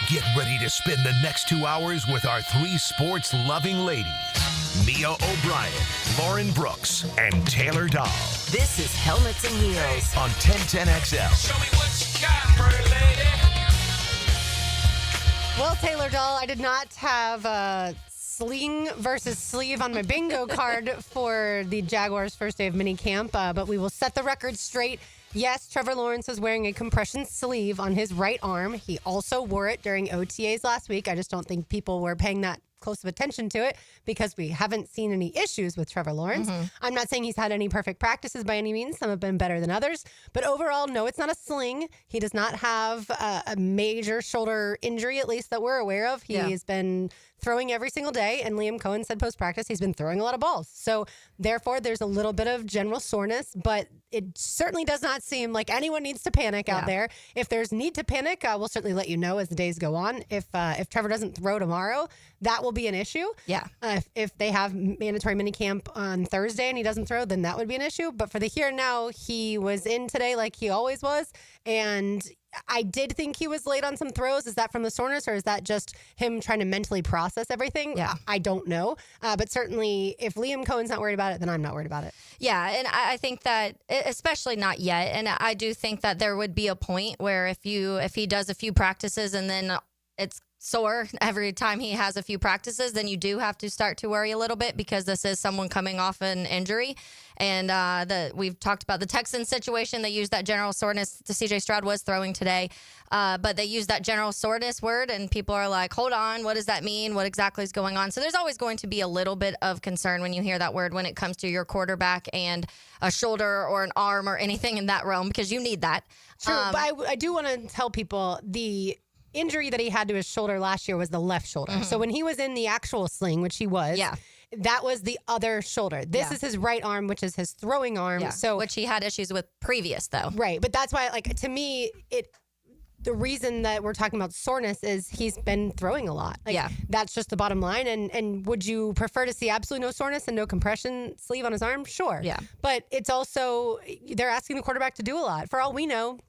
Get ready to spend the next 2 hours with our three sports-loving ladies, Mia O'Brien, Lauren Brooks, and Taylor Dahl. This is Helmets and Heels on 1010XL. Show me what you got, pretty lady. Well, Taylor Dahl, I did not have a sling versus sleeve on my bingo card for the Jaguars' first day of minicamp, but we will set the record straight. Yes, Trevor Lawrence was wearing a compression sleeve on his right arm. He also wore it during OTAs last week. I just don't think people were paying that close of attention to it because we haven't seen any issues with Trevor Lawrence. I'm not saying he's had any perfect practices by any means. Some have been better than others. But overall, no, it's not a sling. He does not have a major shoulder injury, at least that we're aware of. He has been throwing every single day. And Liam Cohen said post-practice he's been throwing a lot of balls. So therefore, there's a little bit of general soreness, but it certainly does not seem like anyone needs to panic out there. If there's need to panic, we'll certainly let you know as the days go on. If Trevor doesn't throw tomorrow, that will be an issue. Yeah. If they have mandatory minicamp on Thursday and he doesn't throw, then that would be an issue. But for the here and now, he was in today like he always was. And I did think he was late on some throws. Is that from the soreness or is that just him trying to mentally process everything? Yeah. I don't know. But certainly if Liam Cohen's not worried about it, then I'm not worried about it. Yeah, and I think that, especially not yet, and I do think that there would be a point where if he does a few practices and then it's sore every time he has a few practices, then you do have to start to worry a little bit because this is someone coming off an injury. And we've talked about the Texans situation. They used that general soreness. CJ Stroud was throwing today, but they used that general soreness word, and people are like, hold on, what does that mean? What exactly is going on? So there's always going to be a little bit of concern when you hear that word when it comes to your quarterback and a shoulder or an arm or anything in that realm because you need that. True, but I do want to tell people the injury that he had to his shoulder last year was the left shoulder. So when he was in the actual sling, which he was, that was the other shoulder. This is his right arm, which is his throwing arm. Yeah. So which he had issues with previous, though. Right. But that's why, like, to me, the reason that we're talking about soreness is he's been throwing a lot. Like, that's just the bottom line. And would you prefer to see absolutely no soreness and no compression sleeve on his arm? Sure. Yeah. But it's also, they're asking the quarterback to do a lot. For all we know,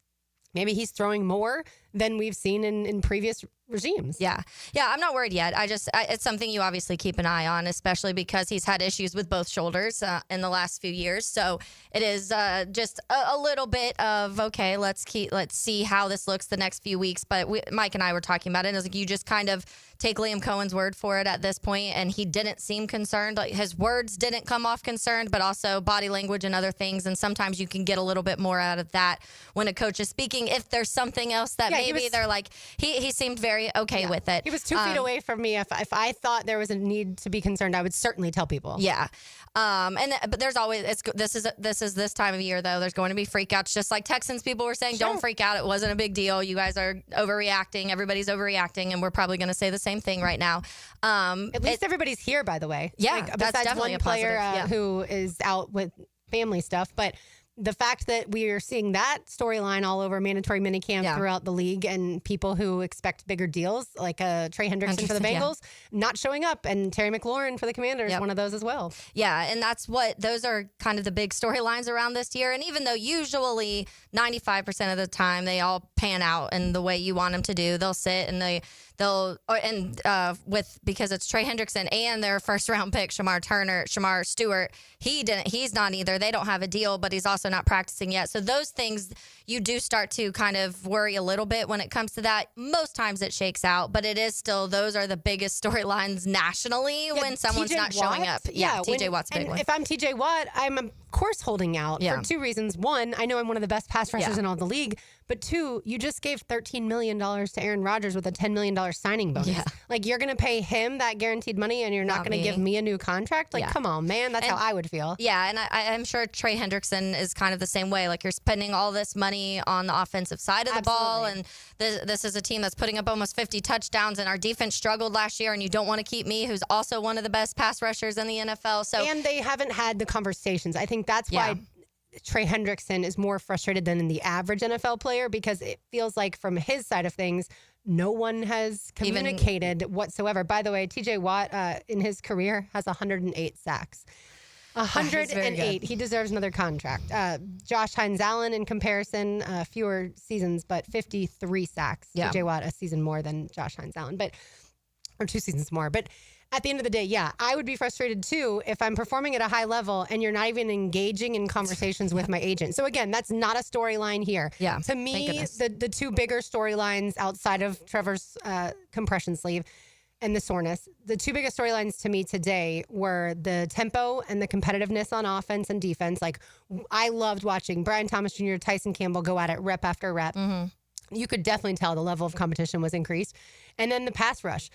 maybe he's throwing more than we've seen in previous regimes. Yeah, I'm not worried yet. It's something you obviously keep an eye on, especially because he's had issues with both shoulders in the last few years. So it is just a little bit of, okay, let's see how this looks the next few weeks. But Mike and I were talking about it. And it was like you just kind of take Liam Cohen's word for it at this point, and he didn't seem concerned. Like his words didn't come off concerned, but also body language and other things. And sometimes you can get a little bit more out of that when a coach is speaking. If there's something else that maybe they're like, he seemed very okay with it. He was 2 feet away from me. If I thought there was a need to be concerned, I would certainly tell people. Yeah. But there's always, this is this time of year though. There's going to be freakouts, just like Texans people were saying, don't freak out. It wasn't a big deal. You guys are overreacting. Everybody's overreacting. And we're probably going to say the same thing right now. At least everybody's here, by the way. Yeah. Like, that's besides definitely one a positive. player who is out with family stuff. But the fact that we are seeing that storyline all over mandatory minicamp throughout the league and people who expect bigger deals, like Trey Hendrickson for the Bengals, not showing up, and Terry McLaurin for the Commanders, one of those as well. Yeah, and those are kind of the big storylines around this year. And even though usually 95% of the time they all pan out in the way you want them to do, they'll sit and because it's Trey Hendrickson and their first round pick, Shamar Stewart, he's not either. They don't have a deal, but he's also not practicing yet. So those things you do start to kind of worry a little bit when it comes to that. Most times it shakes out, but it is still, those are the biggest storylines nationally when someone's not showing up. Yeah, TJ Watt's a big one. If I'm TJ Watt, I'm of course holding out for two reasons. One, I know I'm one of the best pass rushers in all the league. But two, you just gave $13 million to Aaron Rodgers with a $10 million signing bonus. Yeah. Like, you're going to pay him that guaranteed money and you're not going to give me a new contract? Like, come on, man. That's how I would feel. Yeah, and I'm sure Trey Hendrickson is kind of the same way. Like, you're spending all this money on the offensive side of the ball, and this is a team that's putting up almost 50 touchdowns, and our defense struggled last year, and you don't want to keep me, who's also one of the best pass rushers in the NFL. And they haven't had the conversations. I think that's why Trey Hendrickson is more frustrated than the average NFL player, because it feels like from his side of things, no one has communicated whatsoever. By the way, TJ Watt in his career has 108 sacks. 108. He deserves another contract. Josh Hines Allen, in comparison, fewer seasons, but 53 sacks. Yeah. J. Watt, a season more than Josh Hines Allen, or 2 seasons more. But at the end of the day, yeah, I would be frustrated too if I'm performing at a high level and you're not even engaging in conversations with my agent. So again, that's not a storyline here. Yeah, to me, the 2 bigger storylines outside of Trevor's compression sleeve and the soreness, the 2 biggest storylines to me today were the tempo and the competitiveness on offense and defense. Like, I loved watching Brian Thomas Jr., Tyson Campbell go at it rep after rep. You could definitely tell the level of competition was increased. And then the pass rush.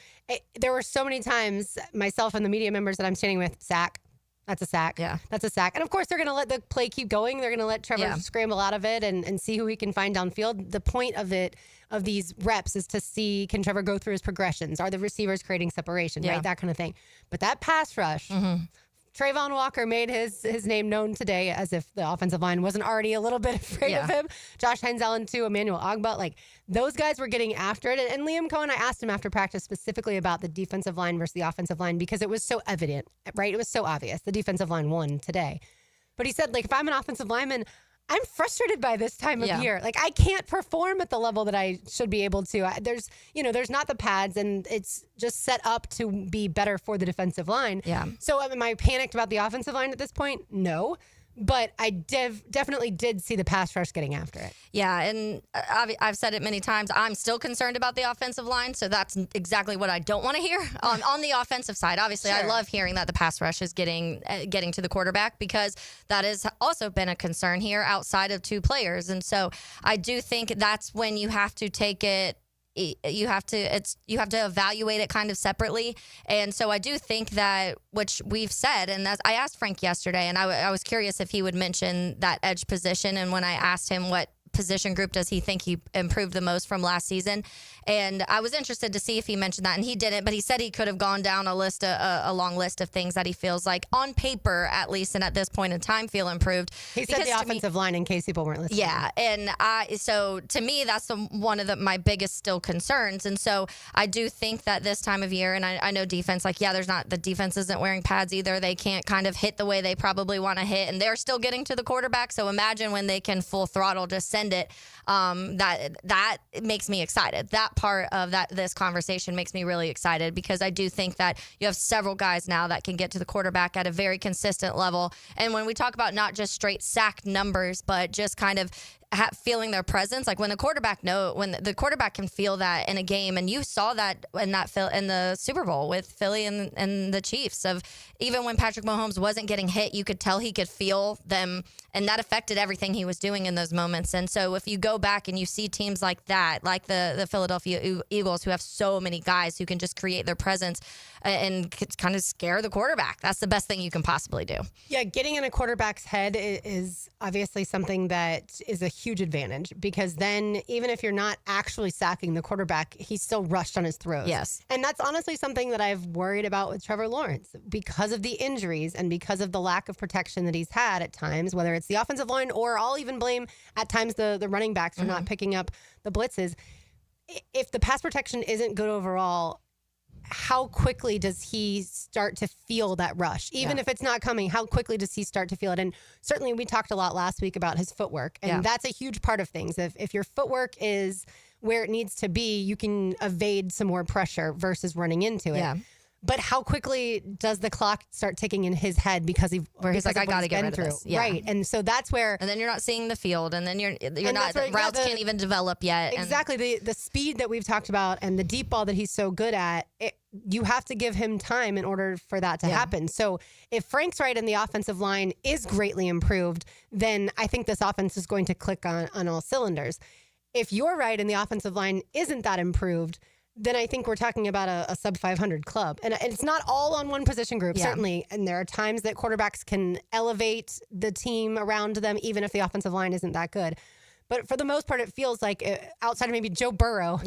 There were so many times, myself and the media members that I'm standing with, sack. That's a sack. Yeah. That's a sack. And of course, they're going to let the play keep going. They're going to let Trevor scramble out of it and see who he can find downfield. The point of these reps is to see, can Trevor go through his progressions? Are the receivers creating separation, right? That kind of thing. But that pass rush, Trayvon Walker made his name known today, as if the offensive line wasn't already a little bit afraid of him. Josh Hines Allen too, Emmanuel Ogbah, like those guys were getting after it. And Liam Cohen, I asked him after practice specifically about the defensive line versus the offensive line because it was so evident, right? It was so obvious. The defensive line won today. But he said, like, if I'm an offensive lineman, I'm frustrated by this time of year. Like, I can't perform at the level that I should be able to. There's not the pads, and it's just set up to be better for the defensive line. Yeah. So am I panicked about the offensive line at this point? No. But I definitely did see the pass rush getting after it. Yeah, and I've said it many times. I'm still concerned about the offensive line, so that's exactly what I don't want to hear on the offensive side. Obviously, I love hearing that the pass rush is getting to the quarterback because that has also been a concern here outside of 2 players. And so I do think that's when you have to take it. You have to evaluate it kind of separately. And so I do think that, which we've said, and I asked Frank yesterday, and I was curious if he would mention that edge position. And when I asked him what position group does he think he improved the most from last season, and I was interested to see if he mentioned that, and he didn't, but he said he could have gone down a long list of things that he feels like on paper, at least, and at this point in time, feel improved. He said the offensive line, in case people weren't listening. Yeah, and so to me, that's one of my biggest still concerns. And so I do think that this time of year, and I know defense, like, the defense isn't wearing pads either. They can't kind of hit the way they probably want to hit, and they're still getting to the quarterback. So imagine when they can full throttle just send it. That makes me excited. That part of this conversation makes me really excited because I do think that you have several guys now that can get to the quarterback at a very consistent level. And when we talk about not just straight sack numbers, but just kind of feeling their presence, like when the quarterback can feel that in a game, and you saw that in the Super Bowl with Philly and the Chiefs, of even when Patrick Mahomes wasn't getting hit, you could tell he could feel them, and that affected everything he was doing in those moments. And so if you go back and you see teams like that, like the Philadelphia Eagles, who have so many guys who can just create their presence and kind of scare the quarterback, that's the best thing you can possibly do. Yeah, getting in a quarterback's head is obviously something that is a huge advantage, because then even if you're not actually sacking the quarterback, he's still rushed on his throws. Yes. And that's honestly something that I've worried about with Trevor Lawrence because of the injuries and because of the lack of protection that he's had at times, whether it's the offensive line or I'll even blame at times the running backs for not picking up the blitzes. If the pass protection isn't good overall, how quickly does he start to feel that rush? Even if it's not coming, how quickly does he start to feel it? And certainly we talked a lot last week about his footwork, and that's a huge part of things. If your footwork is where it needs to be, you can evade some more pressure versus running into it. Yeah. But how quickly does the clock start ticking in his head because he's like, I got to get rid of this. Yeah. Right. And so that's where... And then you're not seeing the field, and then you're not... routes can't even develop yet. Exactly. The speed that we've talked about and the deep ball that he's so good at, you have to give him time in order for that to happen. So if Frank's right and the offensive line is greatly improved, then I think this offense is going to click on all cylinders. If you're right and the offensive line isn't that improved, then I think we're talking about a sub 500 club. And it's not all on one position group, certainly. And there are times that quarterbacks can elevate the team around them, even if the offensive line isn't that good. But for the most part, it feels like outside of maybe Joe Burrow,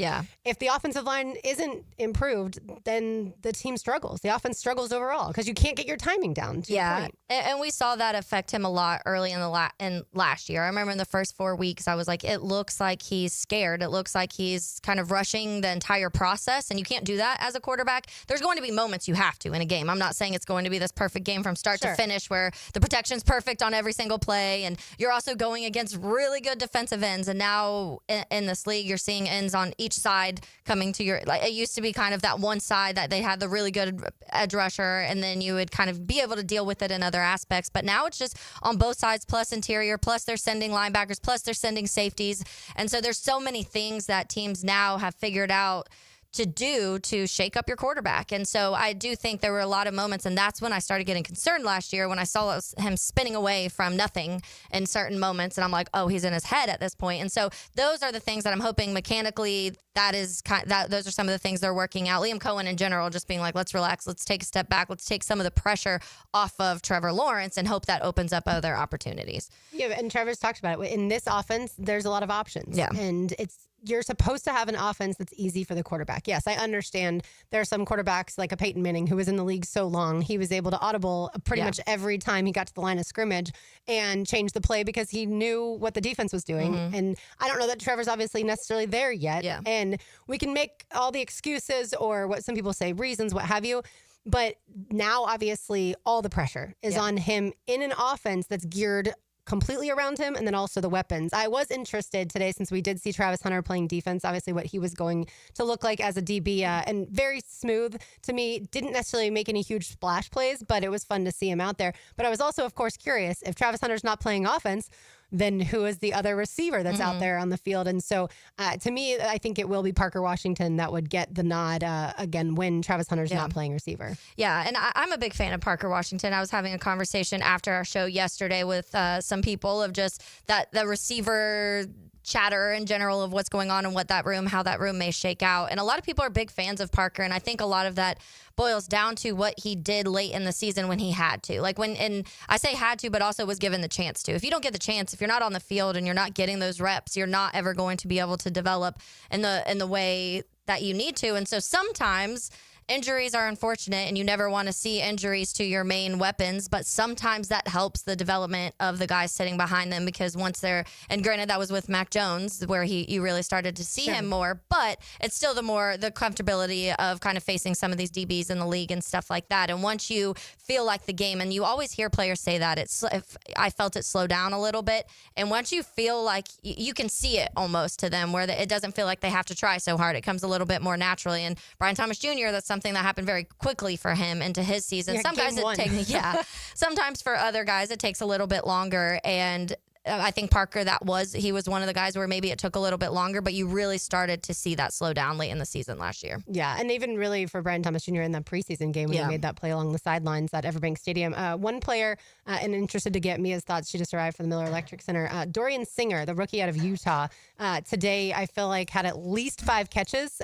if the offensive line isn't improved, then the team struggles. The offense struggles overall because you can't get your timing down. To your point. And we saw that affect him a lot early in last year. I remember in the first 4 weeks, I was like, it looks like he's scared. It looks like he's kind of rushing the entire process, and you can't do that as a quarterback. There's going to be moments you have to in a game. I'm not saying it's going to be this perfect game from start to finish where the protection's perfect on every single play, and you're also going against really good defensive ends. And now in this league, you're seeing ends on each side coming to your, like, it used to be kind of that one side that they had the really good edge rusher, and then you would kind of be able to deal with it in other aspects. But now it's just on both sides, plus interior, plus they're sending linebackers, plus they're sending safeties. And so there's so many things that teams now have figured out to do to shake up your quarterback. And so I do think there were a lot of moments, and that's when I started getting concerned last year when I saw him spinning away from nothing in certain moments, and I'm like, oh, he's in his head at this point. And so those are the things that I'm hoping mechanically those are some of the things they're working out. Liam Cohen in general just being like, let's relax, let's take a step back, let's take some of the pressure off of Trevor Lawrence and hope that opens up other opportunities. Yeah, and Trevor's talked about it. In this offense, there's a lot of options. Yeah. And you're supposed to have an offense that's easy for the quarterback. Yes, I understand there are some quarterbacks like a Peyton Manning who was in the league so long, he was able to audible pretty much every time he got to the line of scrimmage and change the play because he knew what the defense was doing. Mm-hmm. And I don't know that Trevor's obviously necessarily there yet. Yeah. And we can make all the excuses or what some people say, reasons, what have you. But now, obviously, all the pressure is on him in an offense that's geared completely around him, and then also the weapons. I was interested today, since we did see Travis Hunter playing defense, obviously what he was going to look like as a DB, and very smooth to me. Didn't necessarily make any huge splash plays, but it was fun to see him out there. But I was also, of course, curious, if Travis Hunter's not playing offense, then who is the other receiver that's out there on the field? And so to me, I think it will be Parker Washington that would get the nod again when Travis Hunter's not playing receiver. Yeah, and I'm a big fan of Parker Washington. I was having a conversation after our show yesterday with some people of just that the receiver chatter in general of what's going on in how that room may shake out. And a lot of people are big fans of Parker, and I think a lot of that boils down to what he did late in the season when he had to. And I say had to, but also was given the chance to. If you don't get the chance, if you're not on the field and you're not getting those reps, you're not ever going to be able to develop in the way that you need to. And so sometimes injuries are unfortunate, and you never want to see injuries to your main weapons, but sometimes that helps the development of the guys sitting behind them, because once they're, and granted that was with Mac Jones where you really started to see him more, but it's still the comfortability of kind of facing some of these DBs in the league and stuff like that. And once you feel like the game, and you always hear players say that, I felt it slow down a little bit, and once you feel like you can see it almost to them where it doesn't feel like they have to try so hard, it comes a little bit more naturally. And Brian Thomas Jr., that's something that happened very quickly for him into his season. Some guys it takes, sometimes for other guys it takes a little bit longer. And I think Parker, he was one of the guys where maybe it took a little bit longer, but you really started to see that slow down late in the season last year. Yeah, and even really for Brian Thomas Jr. in that preseason game when he made that play along the sidelines at Everbank Stadium. One player, and interested to get Mia's thoughts, she just arrived from the Miller Electric Center. Dorian Singer, the rookie out of Utah, today I feel like had at least 5 catches.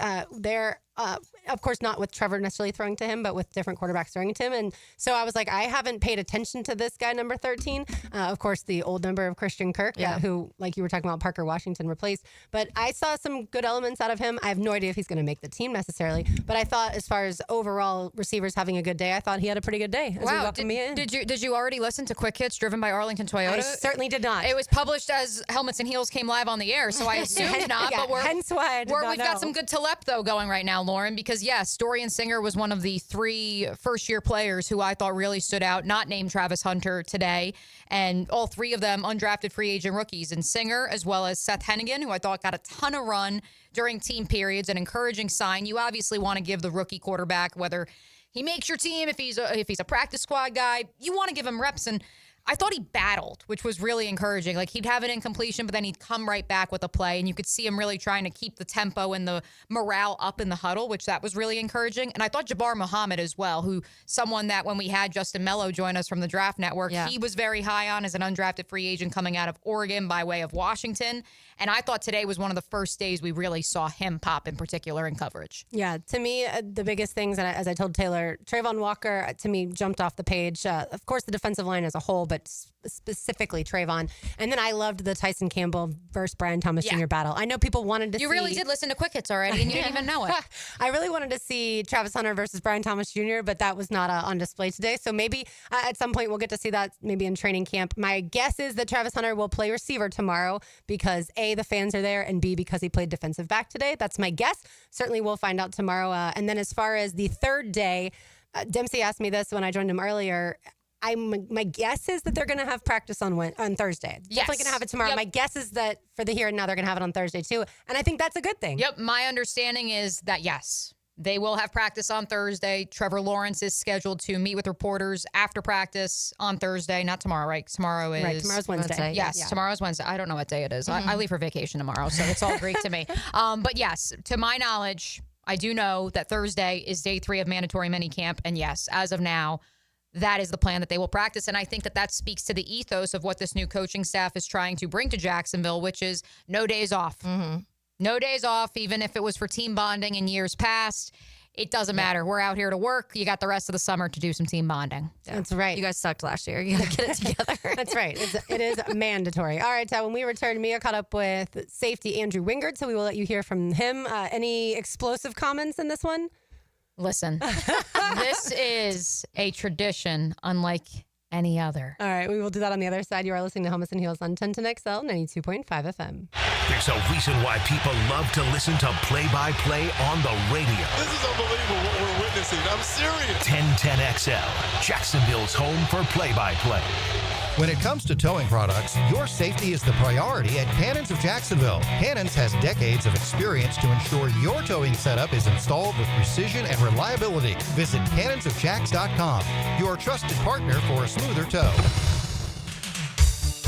Of course, not with Trevor necessarily throwing to him, but with different quarterbacks throwing to him. And so I was like, I haven't paid attention to this guy, number 13. Of course, the old number of Christian Cooke, who, like you were talking about, Parker Washington replaced. But I saw some good elements out of him. I have no idea if he's going to make the team necessarily. But I thought, as far as overall receivers having a good day, I thought he had a pretty good day. Wow. Did you already listen to Quick Hits driven by Arlington Toyota? I certainly did not. It was published as Helmets and Heels came live on the air, so I assumed not. But hence why I did not we've got some good telep, though, going right now, Lauren, because, yes, Dorian Singer was one of the 3 first-year players who I thought really stood out, not named Travis Hunter today, and all 3 of them undrafted free agent rookies. And Singer, as well as Seth Hennigan, who I thought got a ton of run during team periods, an encouraging sign. You obviously want to give the rookie quarterback, whether he makes your team, if he's a practice squad guy, you want to give him reps. And I thought he battled, which was really encouraging. Like, he'd have an incompletion, but then he'd come right back with a play, and you could see him really trying to keep the tempo and the morale up in the huddle, which that was really encouraging. And I thought Jabbar Muhammad as well, someone that when we had Justin Mello join us from the Draft Network, he was very high on as an undrafted free agent coming out of Oregon by way of Washington. And I thought today was one of the first days we really saw him pop in particular in coverage. Yeah, to me, the biggest things, and as I told Taylor, Trayvon Walker, to me, jumped off the page. Of course, the defensive line as a whole, but specifically Trayvon. And then I loved the Tyson Campbell versus Brian Thomas Jr. battle. I know people wanted to see... You really did listen to Quick Hits already, and you didn't even know it. I really wanted to see Travis Hunter versus Brian Thomas Jr., but that was not on display today. So maybe at some point we'll get to see that maybe in training camp. My guess is that Travis Hunter will play receiver tomorrow because A, the fans are there, and B, because he played defensive back today. That's my guess. Certainly we'll find out tomorrow. And then as far as the third day, Dempsey asked me this when I joined him earlier. My guess is that they're going to have practice on Thursday. Yes. Definitely going to have it tomorrow. Yep. My guess is that for the here and now, they're going to have it on Thursday too. And I think that's a good thing. Yep. My understanding is that, yes, they will have practice on Thursday. Trevor Lawrence is scheduled to meet with reporters after practice on Thursday, not tomorrow, right? Tomorrow is... Right, tomorrow's Wednesday. Yes, Yeah. Tomorrow's Wednesday. I don't know what day it is. I leave for vacation tomorrow, so it's all Greek to me. But yes, to my knowledge, I do know that Thursday is day 3 of mandatory minicamp. And yes, as of now, that is the plan that they will practice. And I think that speaks to the ethos of what this new coaching staff is trying to bring to Jacksonville, which is no days off. No days off, even if it was for team bonding in years past. It doesn't matter. We're out here to work. You got the rest of the summer to do some team bonding. That's right. You guys sucked last year. You got to get it together. That's right. It is mandatory. All right, when we return, Mia caught up with safety Andrew Wingard, so we will let you hear from him. Any explosive comments in this one? Listen, this is a tradition unlike any other. All right, we will do that on the other side. You are listening to Helmets and Heels on 1010XL 92.5 FM. There's a reason why people love to listen to play-by-play on the radio. This is unbelievable what we're witnessing. I'm serious. 1010XL, Jacksonville's home for play-by-play. When it comes to towing products, your safety is the priority at Cannons of Jacksonville. Cannons has decades of experience to ensure your towing setup is installed with precision and reliability. Visit cannonsofjacks.com, your trusted partner for a smoother tow.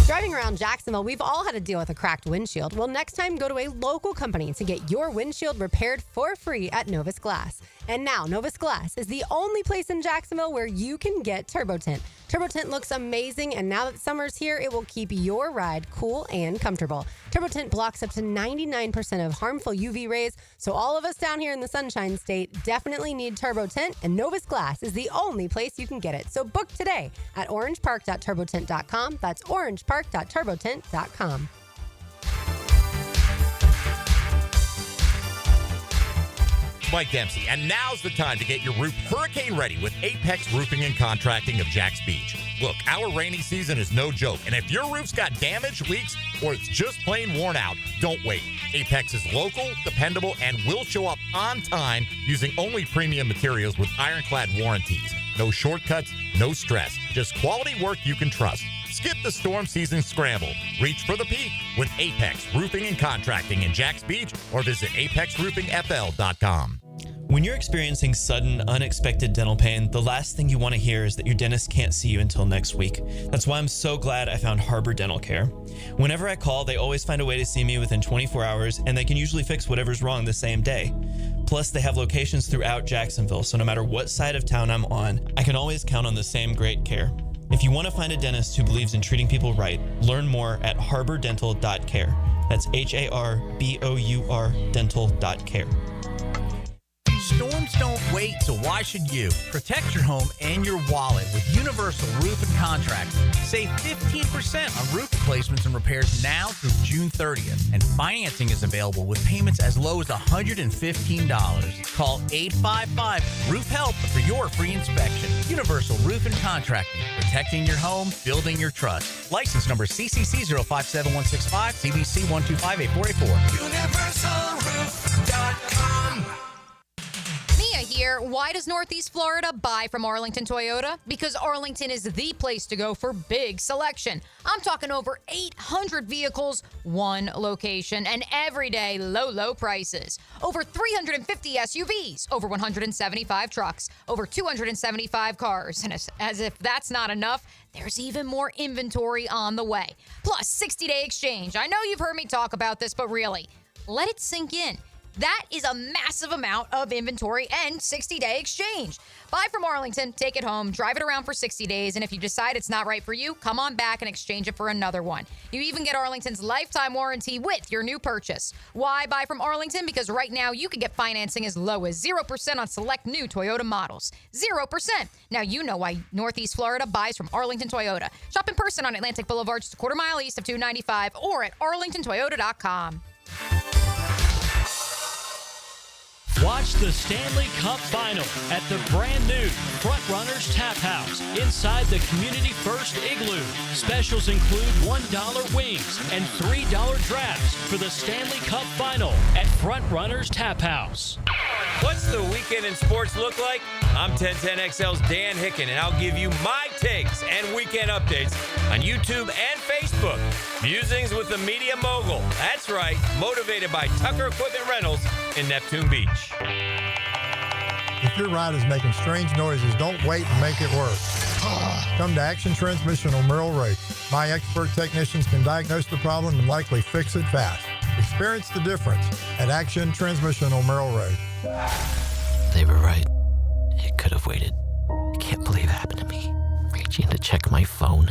Driving around Jacksonville, we've all had to deal with a cracked windshield. Well, next time, go to a local company to get your windshield repaired for free at Novus Glass. And now, Novus Glass is the only place in Jacksonville where you can get Turbo Tint. Turbo Tint looks amazing, and now that summer's here, it will keep your ride cool and comfortable. Turbo Tint blocks up to 99% of harmful UV rays, so all of us down here in the Sunshine State definitely need Turbo Tint, and Novus Glass is the only place you can get it. So book today at orangepark.turbotint.com. That's orangepark.turbotint.com. Mike Dempsey, and now's the time to get your roof hurricane ready with Apex Roofing and Contracting of Jacks Beach. Look, our rainy season is no joke, and if your roof's got damage, leaks, or it's just plain worn out, don't wait. Apex is local, dependable, and will show up on time using only premium materials with ironclad warranties. No shortcuts, no stress, just quality work you can trust. Skip the storm season scramble. Reach for the peak with Apex Roofing and Contracting in Jacks Beach or visit apexroofingfl.com. When you're experiencing sudden, unexpected dental pain, the last thing you want to hear is that your dentist can't see you until next week. That's why I'm so glad I found Harbor Dental Care. Whenever I call, they always find a way to see me within 24 hours, and they can usually fix whatever's wrong the same day. Plus, they have locations throughout Jacksonville, so no matter what side of town I'm on, I can always count on the same great care. If you want to find a dentist who believes in treating people right, learn more at harbordental.care. That's HARBOUR dental.care. Storms don't wait, so why should you? Protect your home and your wallet with Universal Roof and Contracting. Save 15% on roof replacements and repairs now through June 30th. And financing is available with payments as low as $115. Call 855-ROOF-HELP for your free inspection. Universal Roof and Contracting. Protecting your home, building your trust. License number CCC 057165, CBC 1258484. UniversalRoof.com. Here, why does Northeast Florida buy from Arlington Toyota? Because Arlington is the place to go for big selection. I'm talking over 800 vehicles, one location, and everyday low prices. Over 350 SUVs, over 175 trucks, over 275 cars. And as if that's not enough, there's even more inventory on the way. Plus, 60-day exchange. I know you've heard me talk about this, but really, let it sink in. That is a massive amount of inventory and 60-day exchange. Buy from Arlington, take it home, drive it around for 60 days, and if you decide it's not right for you, come on back and exchange it for another one. You even get Arlington's lifetime warranty with your new purchase. Why buy from Arlington? Because right now you can get financing as low as 0% on select new Toyota models. 0%. Now you know why Northeast Florida buys from Arlington Toyota. Shop in person on Atlantic Boulevard, just a quarter mile east of 295, or at arlingtontoyota.com. Watch the Stanley Cup Final at the brand new Front Runners Tap House inside the Community First Igloo. Specials include $1 wings and $3 drafts for the Stanley Cup Final at Front Runners Tap House. What's the weekend in sports look like? I'm 1010XL's Dan Hicken, and I'll give you my takes and weekend updates on YouTube and Facebook. Musings with the media mogul. That's right, motivated by Tucker Equipment Rentals in Neptune Beach. If your ride is making strange noises, don't wait and make it worse. Come to Action Transmission on Merrill Road. My expert technicians can diagnose the problem and likely fix it fast. Experience the difference at Action Transmission on Merrill Road. They were right. It could have waited. I can't believe it happened to me. Reaching to check my phone.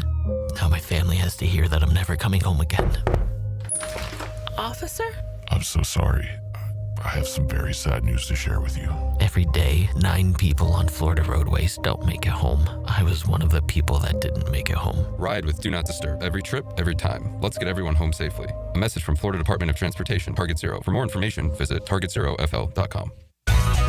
Now my family has to hear that I'm never coming home again. Officer? I'm so sorry. I have some very sad news to share with you. Every day, 9 people on Florida roadways don't make it home. I was one of the people that didn't make it home. Ride with Do Not Disturb. Every trip, every time. Let's get everyone home safely. A message from Florida Department of Transportation, Target Zero. For more information, visit targetzerofl.com.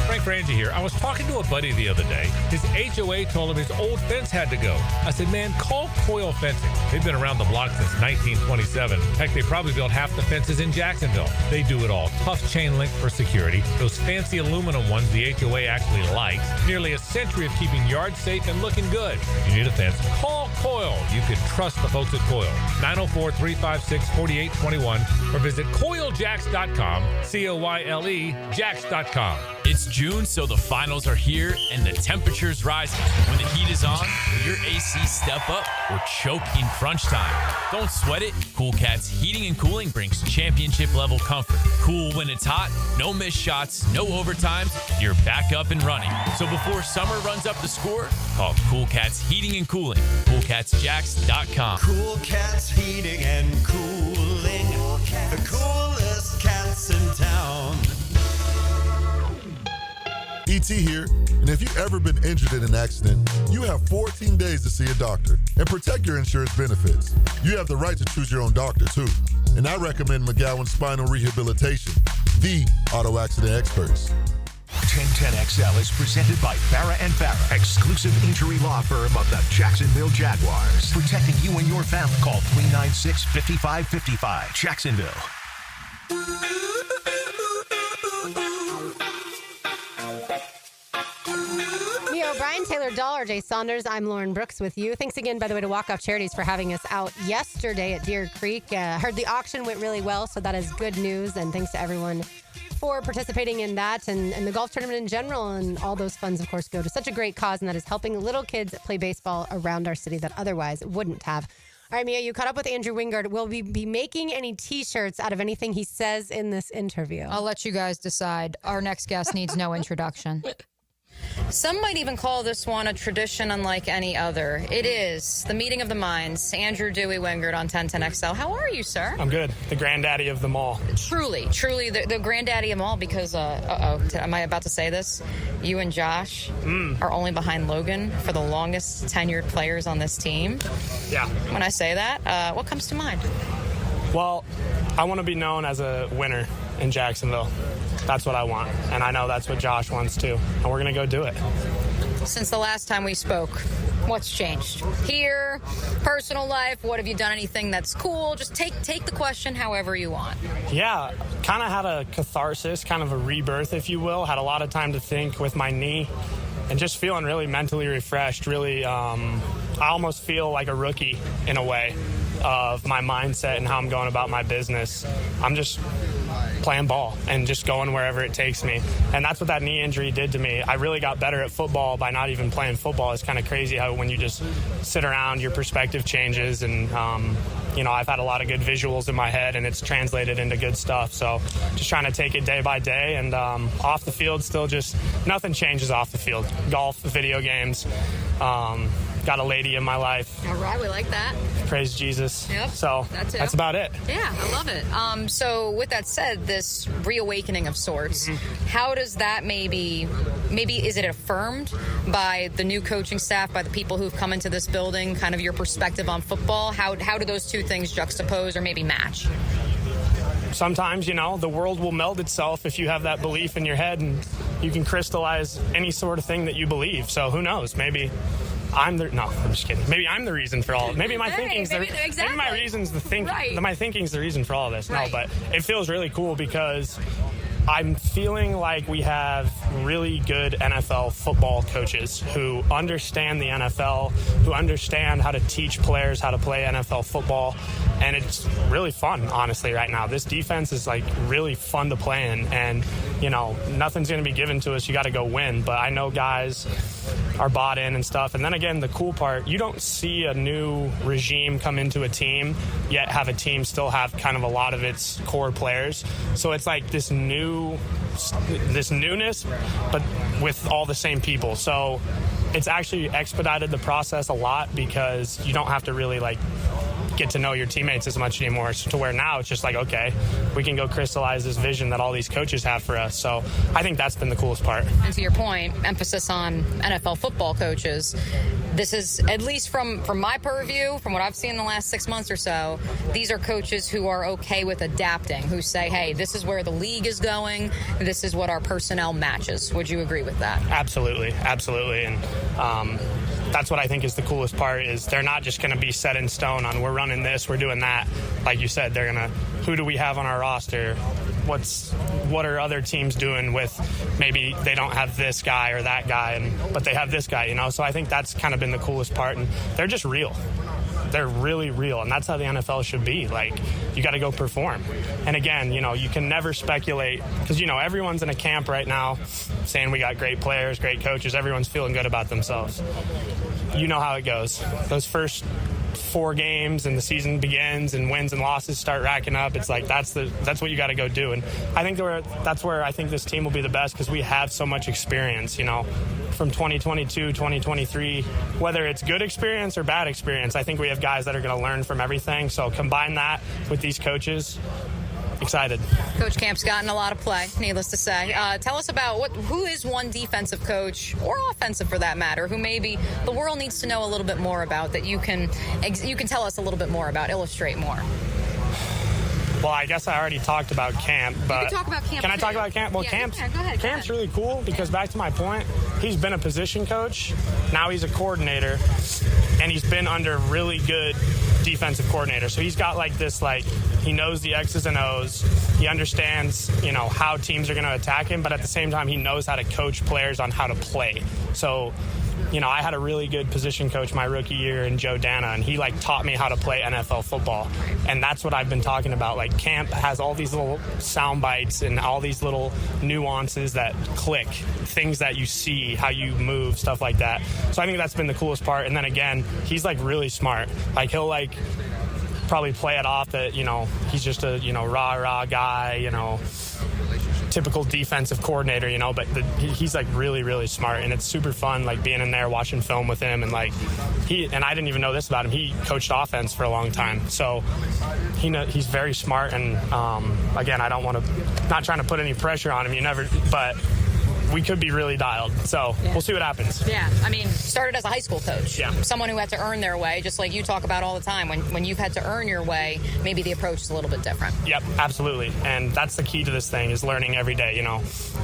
Frank Frangie here. I was talking to a buddy the other day. His HOA told him his old fence had to go. I said, man, call Coil Fencing. They've been around the block since 1927. Heck, they probably built half the fences in Jacksonville. They do it all. Tough chain link for security. Those fancy aluminum ones the HOA actually likes. Nearly a century of keeping yards safe and looking good. If you need a fence, call Coil. You can trust the folks at Coil. 904-356-4821 or visit coiljacks.com. COYLE jacks.com. It's June, so the finals are here and the temperature's rising. When the heat is on, will your AC step up or choke in crunch time? Don't sweat it. Cool Cat's Heating and Cooling brings championship-level comfort. Cool when it's hot, no missed shots, no overtimes, you're back up and running. So before summer runs up the score, call Cool Cat's Heating and Cooling. CoolCatsJacks.com. Cool Cat's Heating and Cooling. The coolest cats in town. ET here, and if you've ever been injured in an accident, you have 14 days to see a doctor and protect your insurance benefits. You have the right to choose your own doctor, too. And I recommend McGowan Spinal Rehabilitation, the auto accident experts. 1010XL is presented by Farah & Farah, exclusive injury law firm of the Jacksonville Jaguars. Protecting you and your family. Call 396-5555. Jacksonville. Brian Taylor Dahl, RJ Saunders. I'm Lauren Brooks with you. Thanks again, by the way, to Walk Off Charities for having us out yesterday at Deer Creek. Heard the auction went really well, so that is good news. And thanks to everyone for participating in that and the golf tournament in general. And all those funds, of course, go to such a great cause, and that is helping little kids play baseball around our city that otherwise wouldn't have. All right, Mia, you caught up with Andrew Wingard. Will we be making any T-shirts out of anything he says in this interview? I'll let you guys decide. Our next guest needs no introduction. Some might even call this one a tradition unlike any other. It is the meeting of the minds. Andrew Dewey Wingard on 1010XL. How are you, sir? I'm good. The granddaddy of them all. Truly the granddaddy of them all because, am I about to say this? You and Josh are only behind Logan for the longest tenured players on this team. Yeah. When I say that, what comes to mind? Well, I want to be known as a winner in Jacksonville. That's what I want, and I know that's what Josh wants too, and we're going to go do it. Since the last time we spoke, what's changed? Here, personal life, what have you done? Anything that's cool? Just take the question however you want. Yeah, kind of had a catharsis, kind of a rebirth, if you will. Had a lot of time to think with my knee, and just feeling really mentally refreshed, really, I almost feel like a rookie in a way of my mindset and how I'm going about my business. I'm just playing ball and just going wherever it takes me. And that's what that knee injury did to me. I really got better at football by not even playing football. It's kind of crazy how when you just sit around, your perspective changes. And I've had a lot of good visuals in my head, and it's translated into good stuff. So just trying to take it day by day, and off the field, still just nothing changes off the field. Golf, video games, got a lady in my life. All right, we like that. Praise Jesus. Yep, so that's about it. Yeah, I love it. So with that said, this reawakening of sorts, how does that maybe is it affirmed by the new coaching staff, by the people who've come into this building, kind of your perspective on football? How do those two things juxtapose or maybe match? Sometimes, the world will meld itself if you have that belief in your head, and you can crystallize any sort of thing that you believe. So who knows? Maybe I'm just kidding. Maybe I'm the reason for all. Maybe my thinking's maybe my reason's the think. Right. My thinking's the reason for all of this. Right. No, but it feels really cool because I'm feeling like we have really good NFL football coaches who understand the NFL, who understand how to teach players how to play NFL football, and it's really fun, honestly, right now. This defense is, really fun to play in, and, nothing's going to be given to us. You got to go win, but I know guys are bought in and stuff. And then again, the cool part, you don't see a new regime come into a team, yet have a team still have kind of a lot of its core players. So it's like this newness, but with all the same people. So it's actually expedited the process a lot because you don't have to really get to know your teammates as much anymore, to where now it's just okay, we can go crystallize this vision that all these coaches have for us. So I think that's been the coolest part. And to your point, emphasis on NFL football coaches, this is, at least from my purview, from what I've seen in the last 6 months or so, these are coaches who are okay with adapting, who say, hey, this is where the league is going, this is what our personnel matches. Would you agree with that? Absolutely. And that's what I think is the coolest part, is they're not just going to be set in stone on we're running this, we're doing that. Like you said, they're going to, who do we have on our roster? What are other teams doing with, maybe they don't have this guy or that guy, but they have this guy, So I think that's kind of been the coolest part, and they're just real. They're really real, and that's how the NFL should be. You got to go perform. And again, you can never speculate, because, everyone's in a camp right now saying we got great players, great coaches. Everyone's feeling good about themselves. You know how it goes. Those first 4 games and the season begins and wins and losses start racking up. It's that's what you got to go do. And I think that's where I think this team will be the best, because we have so much experience, from 2022, 2023, whether it's good experience or bad experience. I think we have guys that are going to learn from everything. So combine that with these coaches. Excited. Coach Camp's gotten a lot of play, needless to say. Tell us about who is one defensive coach, or offensive for that matter, who maybe the world needs to know a little bit more about, that you can tell us a little bit more about, illustrate more. Well, I guess I already talked about Camp, but can I talk about Camp? Well, Camp's really cool, because back to my point, he's been a position coach, now he's a coordinator, and he's been under really good defensive coordinator. So he's got he knows the X's and O's. He understands, how teams are going to attack him, but at the same time, he knows how to coach players on how to play. So, I had a really good position coach my rookie year in Joe Dana, and he taught me how to play NFL football. And that's what I've been talking about. Camp has all these little sound bites and all these little nuances that click, things that you see, how you move, stuff like that. So I think that's been the coolest part. And then again, he's really smart. He'll probably play it off that, he's just a, rah-rah guy, typical defensive coordinator, but he's really, really smart, and it's super fun, being in there watching film with him, and and I didn't even know this about him. He coached offense for a long time, so he's very smart. And again, I don't want to, not trying to put any pressure on him. But we could be really dialed. So we'll see what happens. Yeah. I mean, started as a high school coach. Yeah. Someone who had to earn their way, just like you talk about all the time. When you've had to earn your way, maybe the approach is a little bit different. Yep, absolutely. And that's the key to this thing, is learning every day.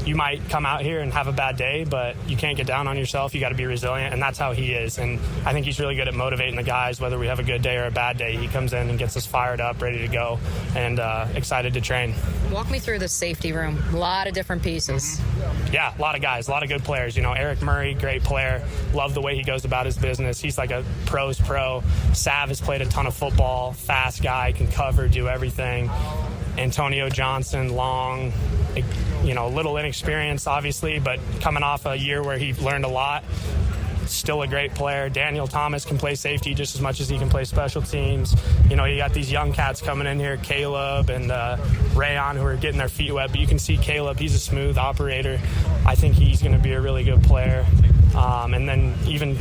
You might come out here and have a bad day, but you can't get down on yourself. You got to be resilient, and that's how he is. And I think he's really good at motivating the guys, whether we have a good day or a bad day. He comes in and gets us fired up, ready to go, and excited to train. Walk me through the safety room. A lot of different pieces. Mm-hmm. Yeah, a lot of guys, a lot of good players. Eric Murray, great player. Love the way he goes about his business. He's like a pro's pro. Sav has played a ton of football. Fast guy, can cover, do everything. Antonio Johnson, long, a little inexperienced, obviously, but coming off a year where he learned a lot. still a great player. Daniel Thomas can play safety just as much as he can play special teams. You know, you got these young cats coming in here, Caleb and Rayon, who are getting their feet wet. But you can see Caleb, he's a smooth operator. I think he's going to be a really good player. And then even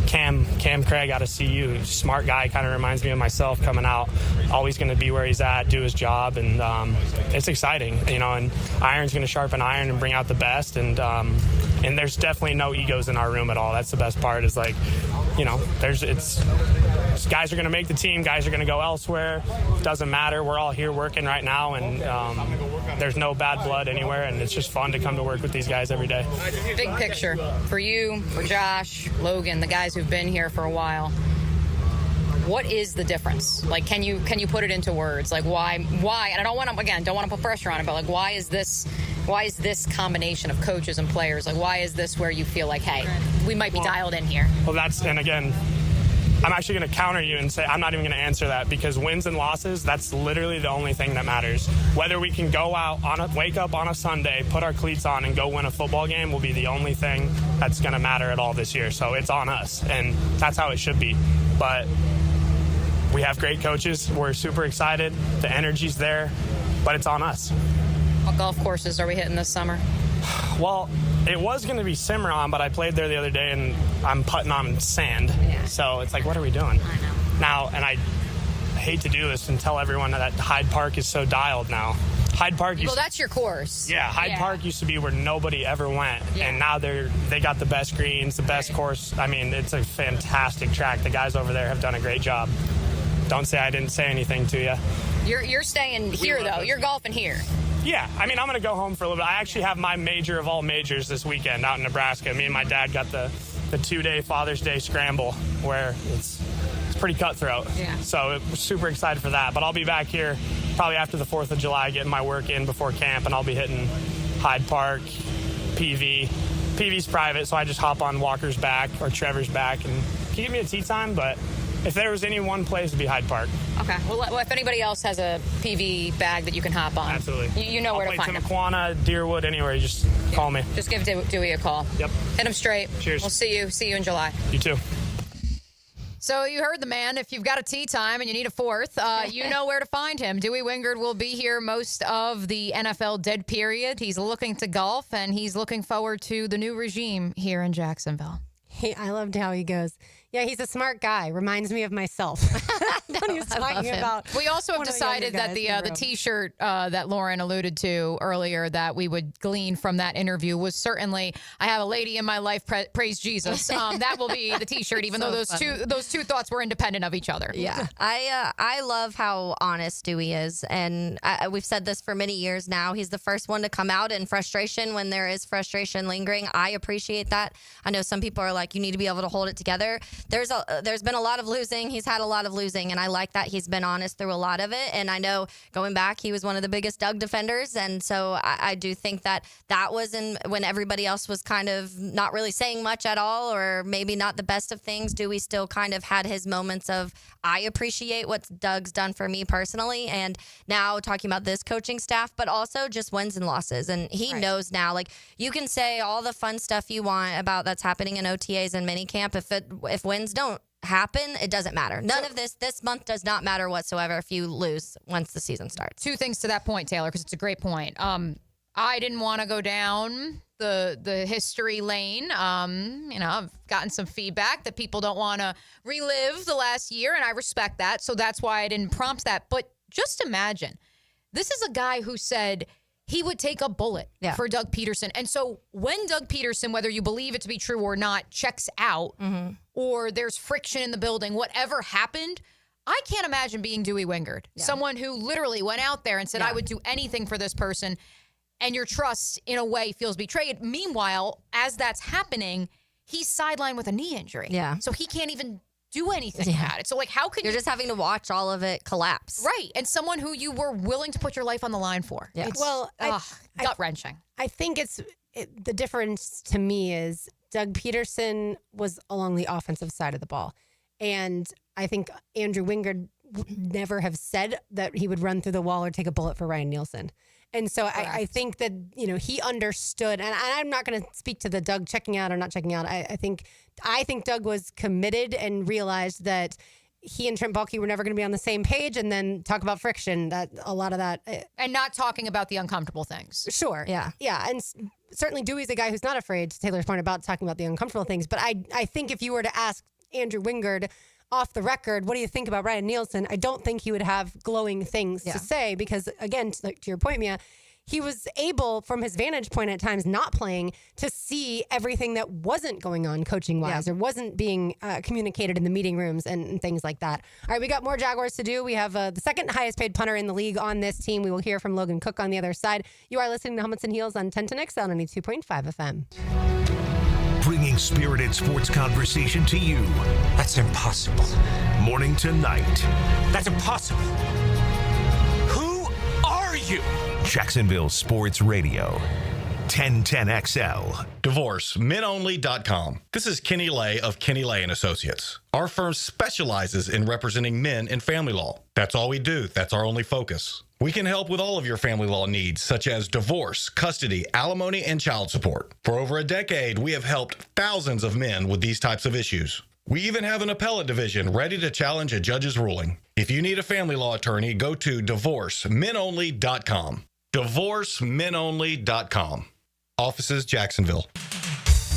Cam Craig out of CU, smart guy, kind of reminds me of myself coming out. Always going to be where he's at, do his job, and it's exciting, you know. And iron's going to sharpen iron and bring out the best. And there's definitely no egos in our room at all. That's the best part. Is like, you know, guys are going to make the team, guys are going to go elsewhere. It doesn't matter. We're all here working right now, and there's no bad blood anywhere, and it's just fun to come to work with these guys every day. Big picture for you, for Josh, Logan, the guys who've been here for a while. What is the difference? Like, can you put it into words? Like, why? And I don't want to put pressure on it, but like, why is this combination of coaches and players? Like, why is this where you feel like, hey, we might be dialed in here? Well, and again, I'm actually going to counter you and say I'm not even going to answer that, because wins and losses, that's literally the only thing that matters. Whether we can go out wake up on a Sunday, put our cleats on, and go win a football game will be the only thing that's going to matter at all this year. So it's on us, and that's how it should be. But we have great coaches. We're super excited. The energy's there, but it's on us. What golf courses are we hitting this summer? Well, it was going to be Cimarron, but I played there the other day, and I'm putting on sand. Yeah. So it's like, what are we doing? I know. Now, and I hate to do this and tell everyone that Hyde Park is so dialed now. Hyde Park Well, that's your course. Yeah, Hyde Park used to be where nobody ever went, and now they got the best greens, the best course. I mean, it's a fantastic track. The guys over there have done a great job. Don't say I didn't say anything to you. You're staying here, though. You're golfing here. Yeah, I mean, I'm going to go home for a little bit. I actually have my major of all majors this weekend out in Nebraska. Me and my dad got the 2-day Father's Day scramble, where it's pretty cutthroat. Yeah. So we're super excited for that. But I'll be back here probably after the 4th of July, getting my work in before camp, and I'll be hitting Hyde Park, PV. PV's private, so I just hop on Walker's back or Trevor's back, and can you give me a tee time? But if there was any one place, it'd be Hyde Park. Okay. Well, if anybody else has a PV bag that you can hop on, absolutely. You know where to find him. Timaquana, Deerwood, anywhere. You just call me. Just give Dewey a call. Yep. Hit him straight. Cheers. We'll see you in July. You too. So you heard the man. If you've got a tee time and you need a fourth, you know where to find him. Dewey Wingard will be here most of the NFL dead period. He's looking to golf, and he's looking forward to the new regime here in Jacksonville. Hey, I loved how he goes. Yeah, he's a smart guy. Reminds me of myself. When he was talking about. We also have decided that the T-shirt that Lauren alluded to earlier that we would glean from that interview was certainly "I have a lady in my life, praise Jesus." That will be the T-shirt, even though those two thoughts were independent of each other. Yeah, I love how honest Dewey is, and we've said this for many years now. He's the first one to come out in frustration when there is frustration lingering. I appreciate that. I know some people are like, you need to be able to hold it together. There's been a lot of losing. He's had a lot of losing, and I like that he's been honest through a lot of it. And I know going back, he was one of the biggest Doug defenders, and so I do think that was when everybody else was kind of not really saying much at all, or maybe not the best of things. Dewey still kind of had his moments of, I appreciate what Doug's done for me personally, and now talking about this coaching staff, but also just wins and losses. And he knows now, like, you can say all the fun stuff you want about that's happening in OTAs and minicamp. If wins don't happen, it doesn't matter. None of this month does not matter whatsoever if you lose once the season starts. Two things to that point, Taylor, because it's a great point. I didn't want to go down the history lane. I've gotten some feedback that people don't want to relive the last year, and I respect that. So that's why I didn't prompt that. But just imagine, this is a guy who said he would take a bullet for Doug Peterson. And so when Doug Peterson, whether you believe it to be true or not, checks out, or there's friction in the building, whatever happened, I can't imagine being Dewey Wingard, someone who literally went out there and said, I would do anything for this person, and your trust, in a way, feels betrayed. Meanwhile, as that's happening, he's sidelined with a knee injury. Yeah. So he can't even do anything about it. So, like, how can You're just having to watch all of it collapse. Right. And someone who you were willing to put your life on the line for. Yeah. Gut-wrenching. I think the difference to me is Doug Peterson was along the offensive side of the ball. And I think Andrew Wingard would never have said that he would run through the wall or take a bullet for Ryan Nielsen. And so I think that, he understood, and I'm not going to speak to the Doug checking out or not checking out. I think Doug was committed and realized that he and Trent Baalke were never going to be on the same page, and then talk about friction, that a lot of that. And not talking about the uncomfortable things. Sure. Yeah. Yeah. And certainly Dewey's a guy who's not afraid, to Taylor's point, about talking about the uncomfortable things. But I think if you were to ask Andrew Wingard off the record, what do you think about Ryan Nielsen? I don't think he would have glowing things to say because, again, to your point, Mia, he was able, from his vantage point at times, not playing, to see everything that wasn't going on coaching-wise or wasn't being communicated in the meeting rooms and things like that. All right, we got more Jaguars to do. We have the second highest-paid punter in the league on this team. We will hear from Logan Cook on the other side. You are listening to Helmets and Heels on 1010XL 92.5 FM. Bringing spirited sports conversation to you. That's impossible. Morning to night. That's impossible. Who are you? Jacksonville Sports Radio. 1010XL. DivorceMenOnly.com. This is Kenny Lay of Kenny Lay & Associates. Our firm specializes in representing men in family law. That's all we do. That's our only focus. We can help with all of your family law needs, such as divorce, custody, alimony, and child support. For over a decade, we have helped thousands of men with these types of issues. We even have an appellate division ready to challenge a judge's ruling. If you need a family law attorney, go to DivorceMenOnly.com. DivorceMenOnly.com. Offices, Jacksonville.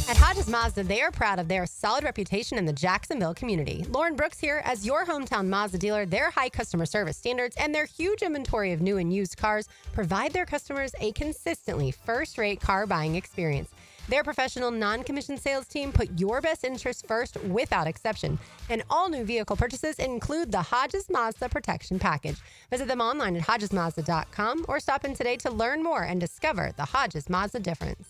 At Hodges Mazda, they are proud of their solid reputation in the Jacksonville community. Lauren Brooks here. As your hometown Mazda dealer, their high customer service standards and their huge inventory of new and used cars provide their customers a consistently first-rate car buying experience. Their professional non-commissioned sales team put your best interests first without exception. And all new vehicle purchases include the Hodges Mazda Protection Package. Visit them online at HodgesMazda.com or stop in today to learn more and discover the Hodges Mazda difference.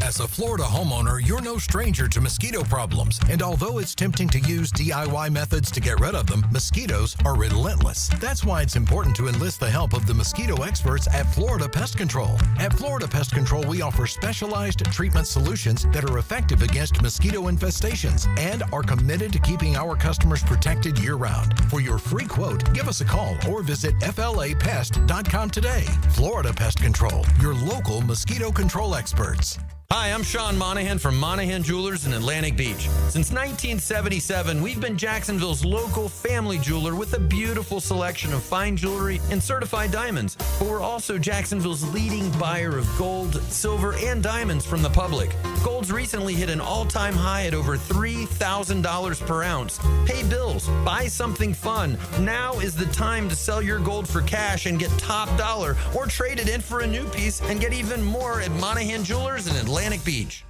As a Florida homeowner, you're no stranger to mosquito problems. And although it's tempting to use DIY methods to get rid of them, mosquitoes are relentless. That's why it's important to enlist the help of the mosquito experts at Florida Pest Control. At Florida Pest Control, we offer specialized treatment solutions that are effective against mosquito infestations and are committed to keeping our customers protected year-round. For your free quote, give us a call or visit flapest.com today. Florida Pest Control, your local mosquito control experts. Hi, I'm Sean Monahan from Monahan Jewelers in Atlantic Beach. Since 1977, we've been Jacksonville's local family jeweler with a beautiful selection of fine jewelry and certified diamonds. But we're also Jacksonville's leading buyer of gold, silver, and diamonds from the public. Gold's recently hit an all-time high at over $3,000 per ounce. Pay bills, buy something fun. Now is the time to sell your gold for cash and get top dollar, or trade it in for a new piece and get even more at Monahan Jewelers in Atlantic Beach.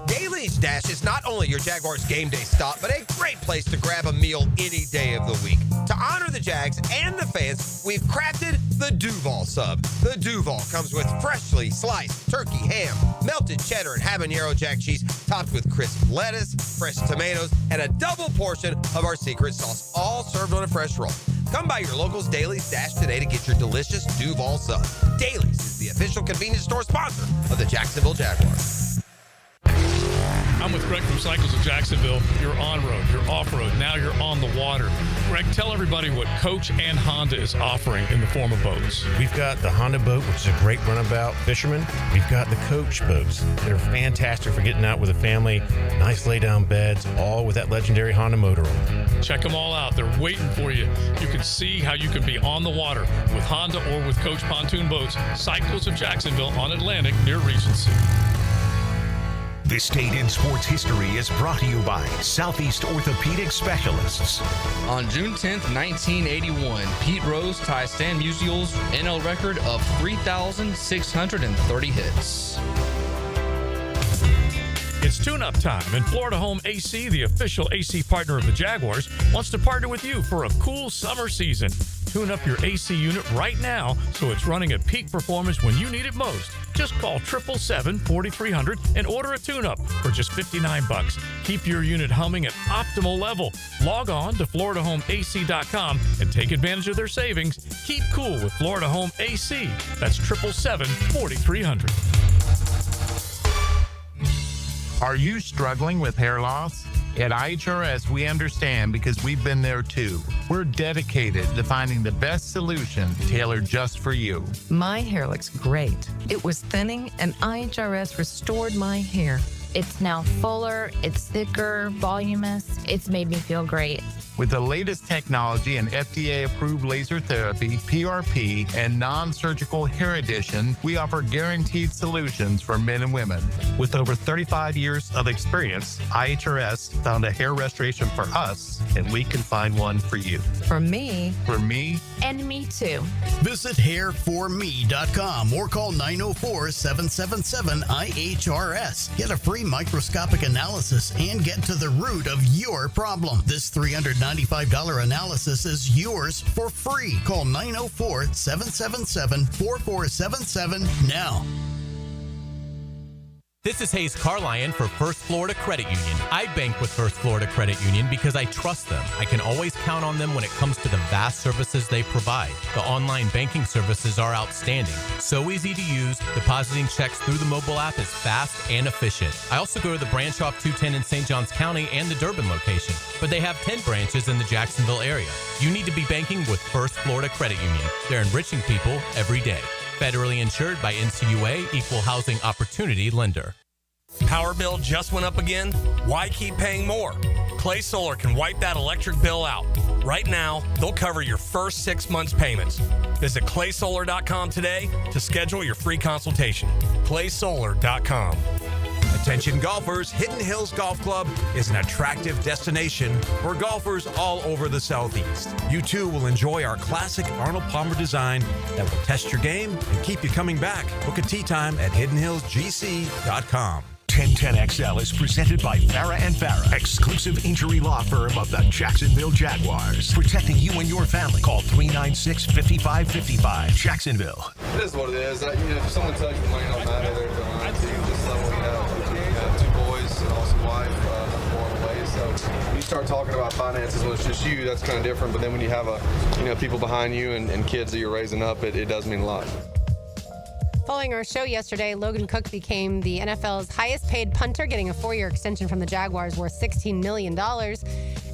Daly's Dash is not only your Jaguars game day stop, but a great place to grab a meal any day of the week. To honor the Jags and the fans, we've crafted the Duval Sub. The Duval comes with freshly sliced turkey, ham, melted cheddar, and habanero jack cheese, topped with crisp lettuce, fresh tomatoes, and a double portion of our secret sauce, all served on a fresh roll. Come by your local's Daly's Dash today to get your delicious Duval Sub. Daly's is the official convenience store sponsor of the Jacksonville Jaguars. I'm with Greg from Cycles of Jacksonville. You're on-road, you're off-road, now you're on the water. Greg, tell everybody what Coach and Honda is offering in the form of boats. We've got the Honda boat, which is a great runabout fisherman. We've got the Coach boats. They're fantastic for getting out with a family. Nice lay-down beds, all with that legendary Honda motor on them. Check them all out. They're waiting for you. You can see how you can be on the water with Honda or with Coach pontoon boats. Cycles of Jacksonville on Atlantic near Regency. This Day in Sports History is brought to you by Southeast Orthopedic Specialists. On June 10th, 1981, Pete Rose ties Stan Musial's NL record of 3,630 hits. It's tune-up time, and Florida Home AC, the official AC partner of the Jaguars, wants to partner with you for a cool summer season. Tune up your AC unit right now so it's running at peak performance when you need it most. Just call 777-4300 and order a tune-up for just $59. Keep your unit humming at optimal level. Log on to FloridaHomeAC.com and take advantage of their savings. Keep cool with Florida Home AC. That's 777-4300. Are you struggling with hair loss? At IHRS, we understand because we've been there too. We're dedicated to finding the best solution tailored just for you. My hair looks great. It was thinning, and IHRS restored my hair. It's now fuller, it's thicker, voluminous. It's made me feel great. With the latest technology and FDA-approved laser therapy, PRP, and non-surgical hair addition, we offer guaranteed solutions for men and women. With over 35 years of experience, IHRS found a hair restoration for us, and we can find one for you. For me. For me. And me too. Visit hairforme.com or call 904-777-IHRS. Get a free microscopic analysis and get to the root of your problem. This $395 analysis is yours for free. Call 904-777-4477 now. This is Hayes Carlion for First Florida Credit Union. I bank with First Florida Credit Union because I trust them. I can always count on them when it comes to the vast services they provide. The online banking services are outstanding. So easy to use, depositing checks through the mobile app is fast and efficient. I also go to the branch off 210 in St. Johns County and the Durbin location, but they have 10 branches in the Jacksonville area. You need to be banking with First Florida Credit Union. They're enriching people every day. Federally insured by NCUA, Equal Housing Opportunity Lender. Power bill just went up again? Why keep paying more? Clay Solar can wipe that electric bill out. Right now, they'll cover your first 6 months' payments. Visit claysolar.com today to schedule your free consultation. claysolar.com. Attention golfers, Hidden Hills Golf Club is an attractive destination for golfers all over the Southeast. You too will enjoy our classic Arnold Palmer design that will test your game and keep you coming back. Book a tee time at hiddenhillsgc.com. 1010XL is presented by Farah and Farah, exclusive injury law firm of the Jacksonville Jaguars. Protecting you and your family. Call 396-5555. Jacksonville. It is what it is. If someone tells you the money don't matter, they're lying to you. Just like we have 2 boys, an awesome wife, born away. So when you start talking about finances when it's just you, that's kind of different. But then when you have people behind you and kids that you're raising up, it does mean a lot. Following our show yesterday, Logan Cook became the NFL's highest paid punter, getting a 4-year extension from the Jaguars worth $16 million.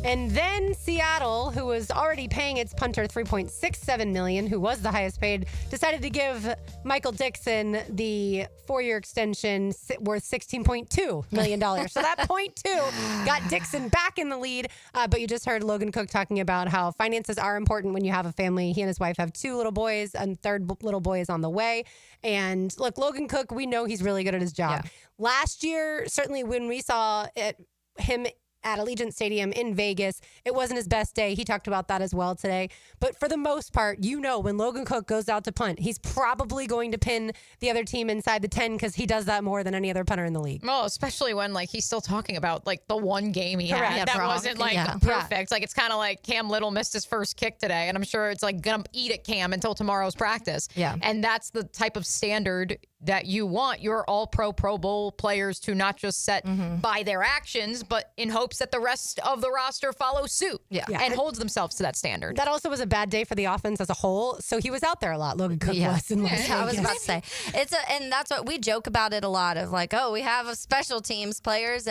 And then Seattle, who was already paying its punter $3.67 million, who was the highest paid, decided to give Michael Dixon the 4-year extension worth $16.2 million. So that .2 got Dixon back in the lead. But you just heard Logan Cook talking about how finances are important when you have a family. He and his wife have 2 little boys, and third little boy is on the way. And look, Logan Cook, we know he's really good at his job. Yeah. Last year, certainly when we saw him at Allegiant Stadium in Vegas, it wasn't his best day. He talked about that as well today. But for the most part, when Logan Cook goes out to punt, he's probably going to pin the other team inside the 10 because he does that more than any other punter in the league. Well, especially when he's still talking about the one game he had that wasn't perfect. Yeah. It's kind of like Cam Little missed his first kick today, and I'm sure it's gonna eat at Cam until tomorrow's practice. Yeah, and that's the type of standard that you want your all-pro, Pro Bowl players to not just set by their actions, but in hopes that the rest of the roster follow suit and holds themselves to that standard. That also was a bad day for the offense as a whole, so he was out there a lot. Logan Cook was. I was about to say. And that's what we joke about it a lot of we have a special teams players,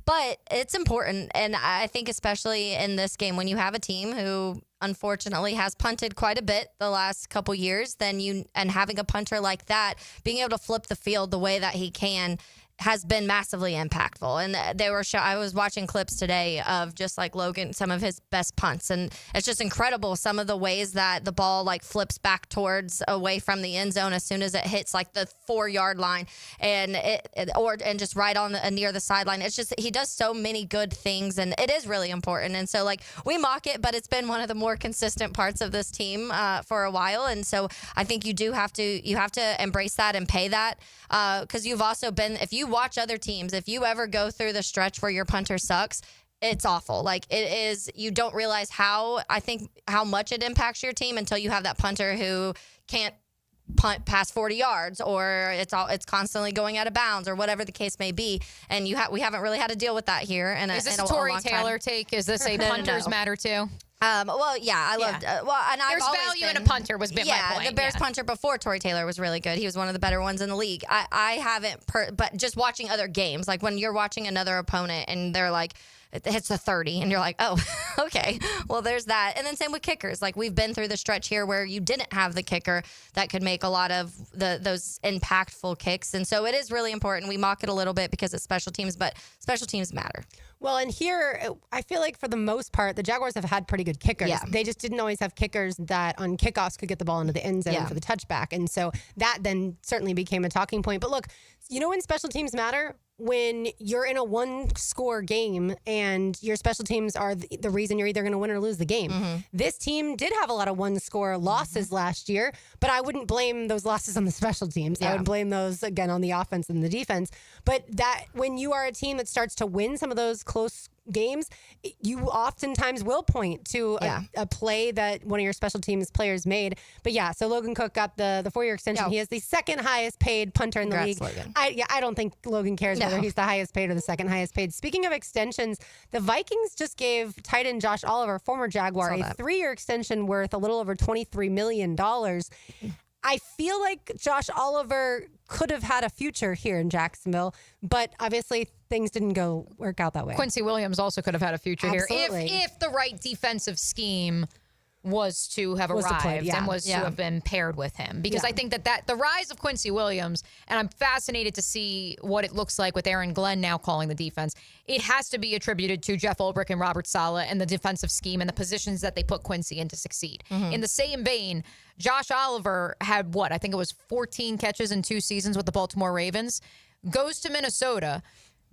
but it's important. And I think especially in this game, when you have a team who unfortunately has punted quite a bit the last couple years, and having a punter like that, being able to flip the field the way that he can has been massively impactful. And I was watching clips today of just Logan, some of his best punts, and it's just incredible some of the ways that the ball flips back towards away from the end zone as soon as it hits the 4-yard line and just right on near the sideline. It's just he does so many good things, and it is really important. And so we mock it, but it's been one of the more consistent parts of this team for a while. And so I think you have to embrace that and pay that because you've also been, if you watch other teams, if you ever go through the stretch where your punter sucks, it's awful. It is, you don't realize how much it impacts your team until you have that punter who can't punt past 40 yards, or it's constantly going out of bounds, or whatever the case may be. And we haven't really had to deal with that here. Is this a Tory Taylor take? Is this a punters matter too? Well, yeah, I loved. And there's value in a punter was been my point. The Bears punter before Tory Taylor was really good. He was one of the better ones in the league. I haven't, but just watching other games, when you're watching another opponent and they're it hits a 30 and you're like, oh, okay, well, there's that. And then same with kickers. Like we've been through the stretch here where you didn't have the kicker that could make a lot of those impactful kicks. And so it is really important. We mock it a little bit because it's special teams, but special teams matter. Well, and here, I feel like for the most part, the Jaguars have had pretty good kickers. Yeah. They just didn't always have kickers that on kickoffs could get the ball into the end zone for the touchback. And so that then certainly became a talking point. But look, when special teams matter? When you're in a one-score game and your special teams are the reason you're either going to win or lose the game. Mm-hmm. This team did have a lot of one-score losses last year, but I wouldn't blame those losses on the special teams. I would blame those, again, on the offense and the defense. But that when you are a team that starts to win some of those close games, you oftentimes will point to a play that one of your special teams players made. But so Logan Cook got the 4-year extension. He is the second highest paid punter in the league. Logan. I don't think Logan cares whether he's the highest paid or the second highest paid. Speaking of extensions, the Vikings just gave tight end Josh Oliver, former Jaguar, a 3-year extension worth a little over $23 million. I feel like Josh Oliver could have had a future here in Jacksonville, but obviously things didn't work out that way. Quincy Williams also could have had a future Absolutely. here if the right defensive scheme was to have arrived and was to have been paired with him. Because I think that the rise of Quincy Williams, and I'm fascinated to see what it looks like with Aaron Glenn now calling the defense, it has to be attributed to Jeff Ulbrich and Robert Saleh and the defensive scheme and the positions that they put Quincy in to succeed. Mm-hmm. In the same vein, Josh Oliver had I think it was 14 catches in 2 seasons with the Baltimore Ravens, goes to Minnesota.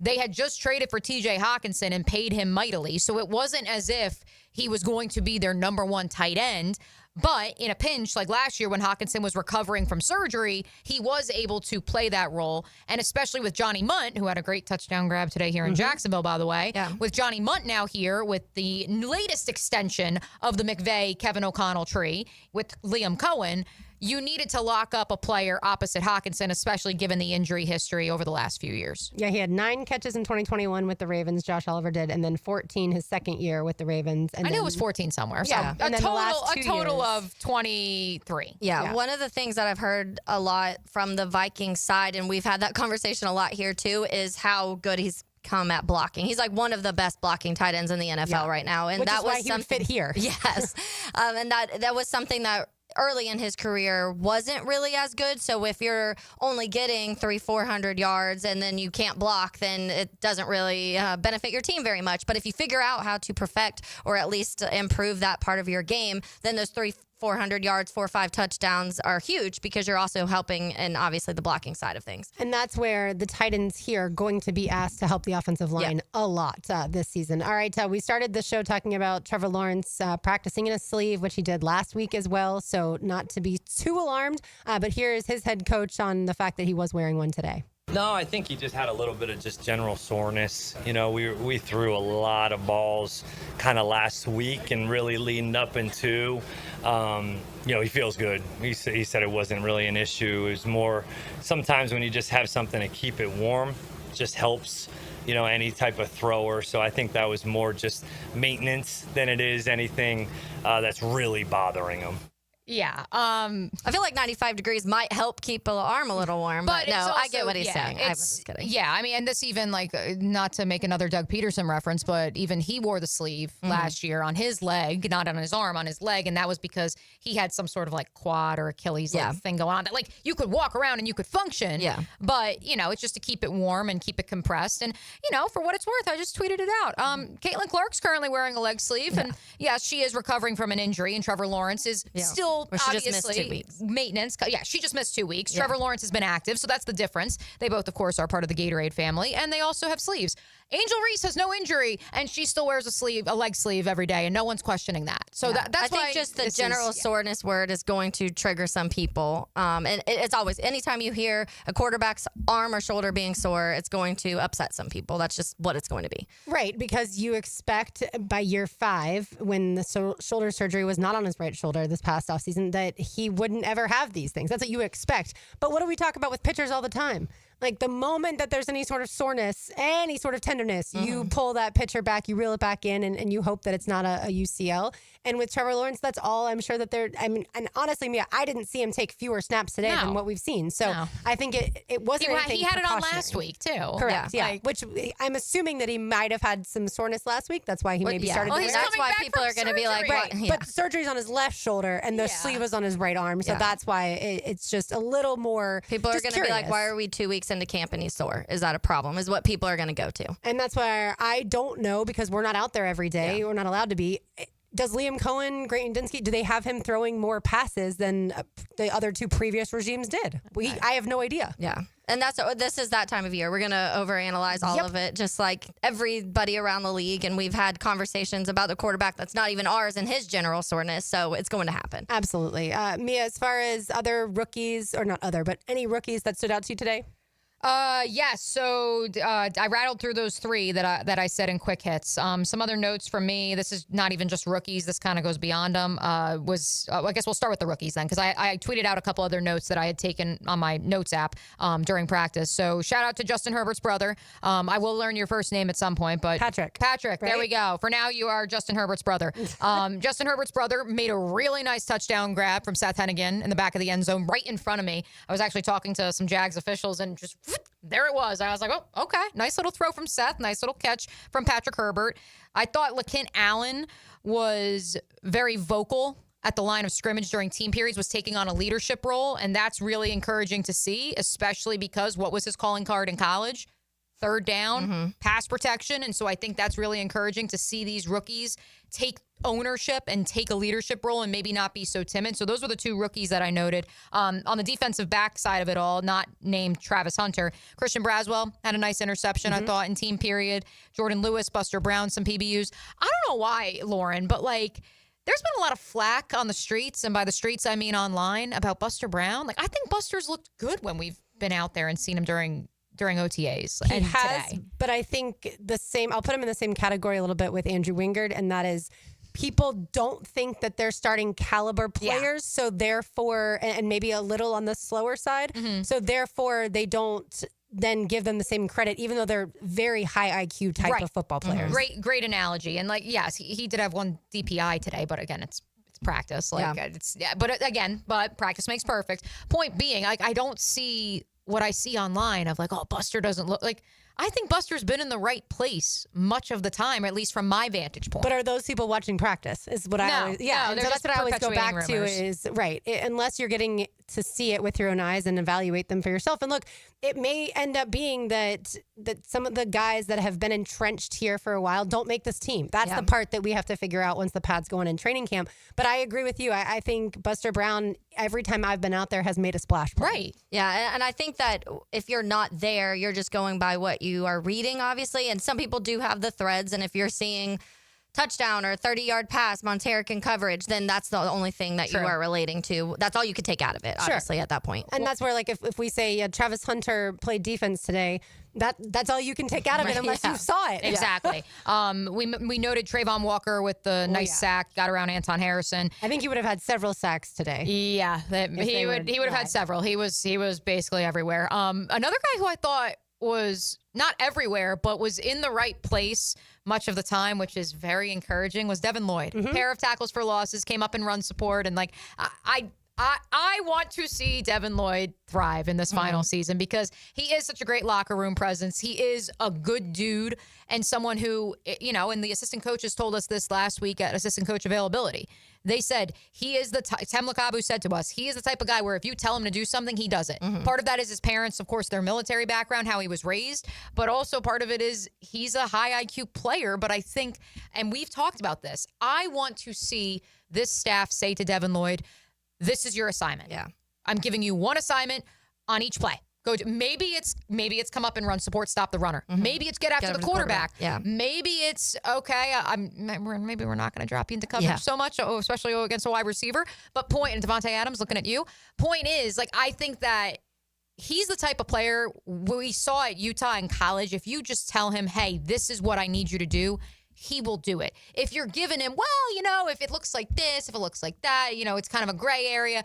They had just traded for TJ Hawkinson and paid him mightily. So it wasn't as if he was going to be their number one tight end. But in a pinch, like last year when Hawkinson was recovering from surgery, he was able to play that role. And especially with Johnny Munt, who had a great touchdown grab today here in Jacksonville, by the way. Yeah. With Johnny Munt now here with the latest extension of the McVay-Kevin O'Connell tree with Liam Cohen, you needed to lock up a player opposite Hawkinson, especially given the injury history over the last few years. Yeah, he had 9 catches in 2021 with the Ravens, Josh Oliver did, and then 14 his second year with the Ravens. And I knew it was 14 somewhere. So Yeah. a And then the last total 2 of 23. Yeah, one of the things that I've heard a lot from the Vikings side, and we've had that conversation a lot here too, is how good he's come at blocking. He's like one of the best blocking tight ends in the NFL right now, and Which that is was why he would fit here. Yes, and that was something that early in his career wasn't really as good. So if you're only getting 300-400 yards and then you can't block, then it doesn't really benefit your team very much. But if you figure out how to perfect or at least improve that part of your game, then those 300-400 yards, 4 or 5 touchdowns are huge because you're also helping in obviously the blocking side of things. And that's where the Titans here are going to be asked to help the offensive line a lot this season. All right, we started the show talking about Trevor Lawrence practicing in a sleeve, which he did last week as well. So not to be too alarmed, but here is his head coach on the fact that he was wearing one today. No, I think he just had a little bit of just general soreness. You know, we threw a lot of balls kind of last week and really leading up into, he feels good. He said it wasn't really an issue. It was more sometimes when you just have something to keep it warm, it just helps, any type of thrower. So I think that was more just maintenance than it is anything that's really bothering him. Yeah. I feel like 95 degrees might help keep the arm a little warm, but no, also, I get what he's saying. I was just kidding. Yeah, I mean, and this even not to make another Doug Peterson reference, but even he wore the sleeve last year on his leg, not on his arm, on his leg, and that was because he had some sort of quad or Achilles thing going on. That you could walk around and you could function, but it's just to keep it warm and keep it compressed. And for what it's worth, I just tweeted it out. Caitlin Clark's currently wearing a leg sleeve, and yes, she is recovering from an injury, and Trevor Lawrence is still. Or she obviously, just missed 2 weeks. Maintenance. Yeah, she just missed 2 weeks. Trevor Lawrence has been active, so that's the difference. They both, of course, are part of the Gatorade family, and they also have sleeves. Angel Reese has no injury, and she still wears a leg sleeve every day, and no one's questioning that. So that's I why think just the general soreness word is going to trigger some people. And it's always, anytime you hear a quarterback's arm or shoulder being sore, it's going to upset some people. That's just what it's going to be. Right, because you expect by year 5, when the shoulder surgery was not on his right shoulder this past offseason, that he wouldn't ever have these things. That's what you expect. But what do we talk about with pitchers all the time? Like the moment that there's any sort of soreness, any sort of tenderness, you pull that pitcher back, you reel it back in, and you hope that it's not a UCL. And with Trevor Lawrence, that's all I'm sure that and honestly, Mia, I didn't see him take fewer snaps today than what we've seen. So I think it wasn't anything he had it on precautionary. last week, too. Correct, yeah. Which I'm assuming that he might have had some soreness last week. That's why he maybe started doing that's why people are going to be like, right. But surgery's on his left shoulder, and the sleeve was on his right arm. So that's why it's just a little more. People are going to be like, why are we 2 weeks into camp and he's sore? Is that a problem? Is what people are going to go to. And that's why I don't know, because we're not out there every day. Yeah. We're not allowed to be. Does Liam Cohen, Grayton Dinsky, do they have him throwing more passes than the other two previous regimes did? I have no idea. Yeah. And this is that time of year. We're going to overanalyze all of it, just like everybody around the league. And we've had conversations about the quarterback that's not even ours and his general soreness. So it's going to happen. Absolutely. Mia, as far as other rookies, or not other, but any rookies that stood out to you today? Yes. So I rattled through those three that I said in quick hits. Some other notes from me. This is not even just rookies. This kind of goes beyond them. I guess we'll start with the rookies then, because I tweeted out a couple other notes that I had taken on my notes app during practice. So shout out to Justin Herbert's brother. I will learn your first name at some point, but Patrick. Right? There we go. For now, you are Justin Herbert's brother. Justin Herbert's brother made a really nice touchdown grab from Seth Hennigan in the back of the end zone, right in front of me. I was actually talking to some Jags officials, and just there it was. I was like, oh, okay. Nice little throw from Seth. Nice little catch from Patrick Herbert. I thought LaKent Allen was very vocal at the line of scrimmage during team periods, was taking on a leadership role, and that's really encouraging to see, especially because what was his calling card in college? Third down, pass protection. And so I think that's really encouraging to see these rookies take ownership and take a leadership role and maybe not be so timid. So those were the two rookies that I noted. On the defensive back side of it all, not named Travis Hunter, Christian Braswell had a nice interception, I thought, in team period. Jordan Lewis, Buster Brown, some PBUs. I don't know why, Lauren, but there's been a lot of flack on the streets, and by the streets I mean online, about Buster Brown. I think Buster's looked good when we've been out there and seen him during OTAs. He has, today. But I think I'll put him in the same category a little bit with Andrew Wingard, and that is people don't think that they're starting caliber players, so therefore, and maybe a little on the slower side, so therefore they don't then give them the same credit, even though they're very high IQ type of football players. Great analogy. And yes, he did have one DPI today, but again, it's practice. But practice makes perfect. Point being, I don't see what I see online of Buster doesn't look like. I think Buster's been in the right place much of the time, or at least from my vantage point. But are those people watching practice? Is what I always, so that's what I always go back to is unless you're getting to see it with your own eyes and evaluate them for yourself. And look, it may end up being that some of the guys that have been entrenched here for a while don't make this team. That's the part that we have to figure out once the pads go in training camp. But I agree with you. I think Buster Brown, every time I've been out there, has made a splash play. Right. Yeah, and I think that if you're not there, you're just going by what you are reading, obviously. And some people do have the threads, and if you're seeing touchdown or 30-yard pass, Monterican coverage, then that's the only thing that you are relating to. That's all you could take out of it, obviously, at that point. And that's where, if we say Travis Hunter played defense today, that's all you can take out of it unless you saw it. Exactly. We noted Trayvon Walker with the nice sack, got around Anton Harrison. I think he would have had several sacks today. Yeah, he would have had several. He was basically everywhere. Another guy who I thought was not everywhere, but was in the right place much of the time, which is very encouraging, was Devin Lloyd. Pair of tackles for losses, came up in run support, and I want to see Devin Lloyd thrive in this final season because he is such a great locker room presence. He is a good dude and someone who, and the assistant coaches told us this last week at assistant coach availability. They said he is the type, Tem Lakabu said to us, he is the type of guy where if you tell him to do something, he does it. Part of that is his parents, of course, their military background, how he was raised, but also part of it is he's a high IQ player. But I think, and we've talked about this, I want to see this staff say to Devin Lloyd, this is your assignment. Yeah. I'm giving you one assignment on each play. Maybe it's come up and run support, stop the runner. Maybe it's get after the quarterback. Yeah. Maybe it's maybe we're not going to drop you into coverage so much, especially against a wide receiver. But and Devontae Adams looking at you. Point is, I think that he's the type of player we saw at Utah in college. If you just tell him, hey, this is what I need you to do, he will do it. If you're giving him, if it looks like this, if it looks like that, it's kind of a gray area,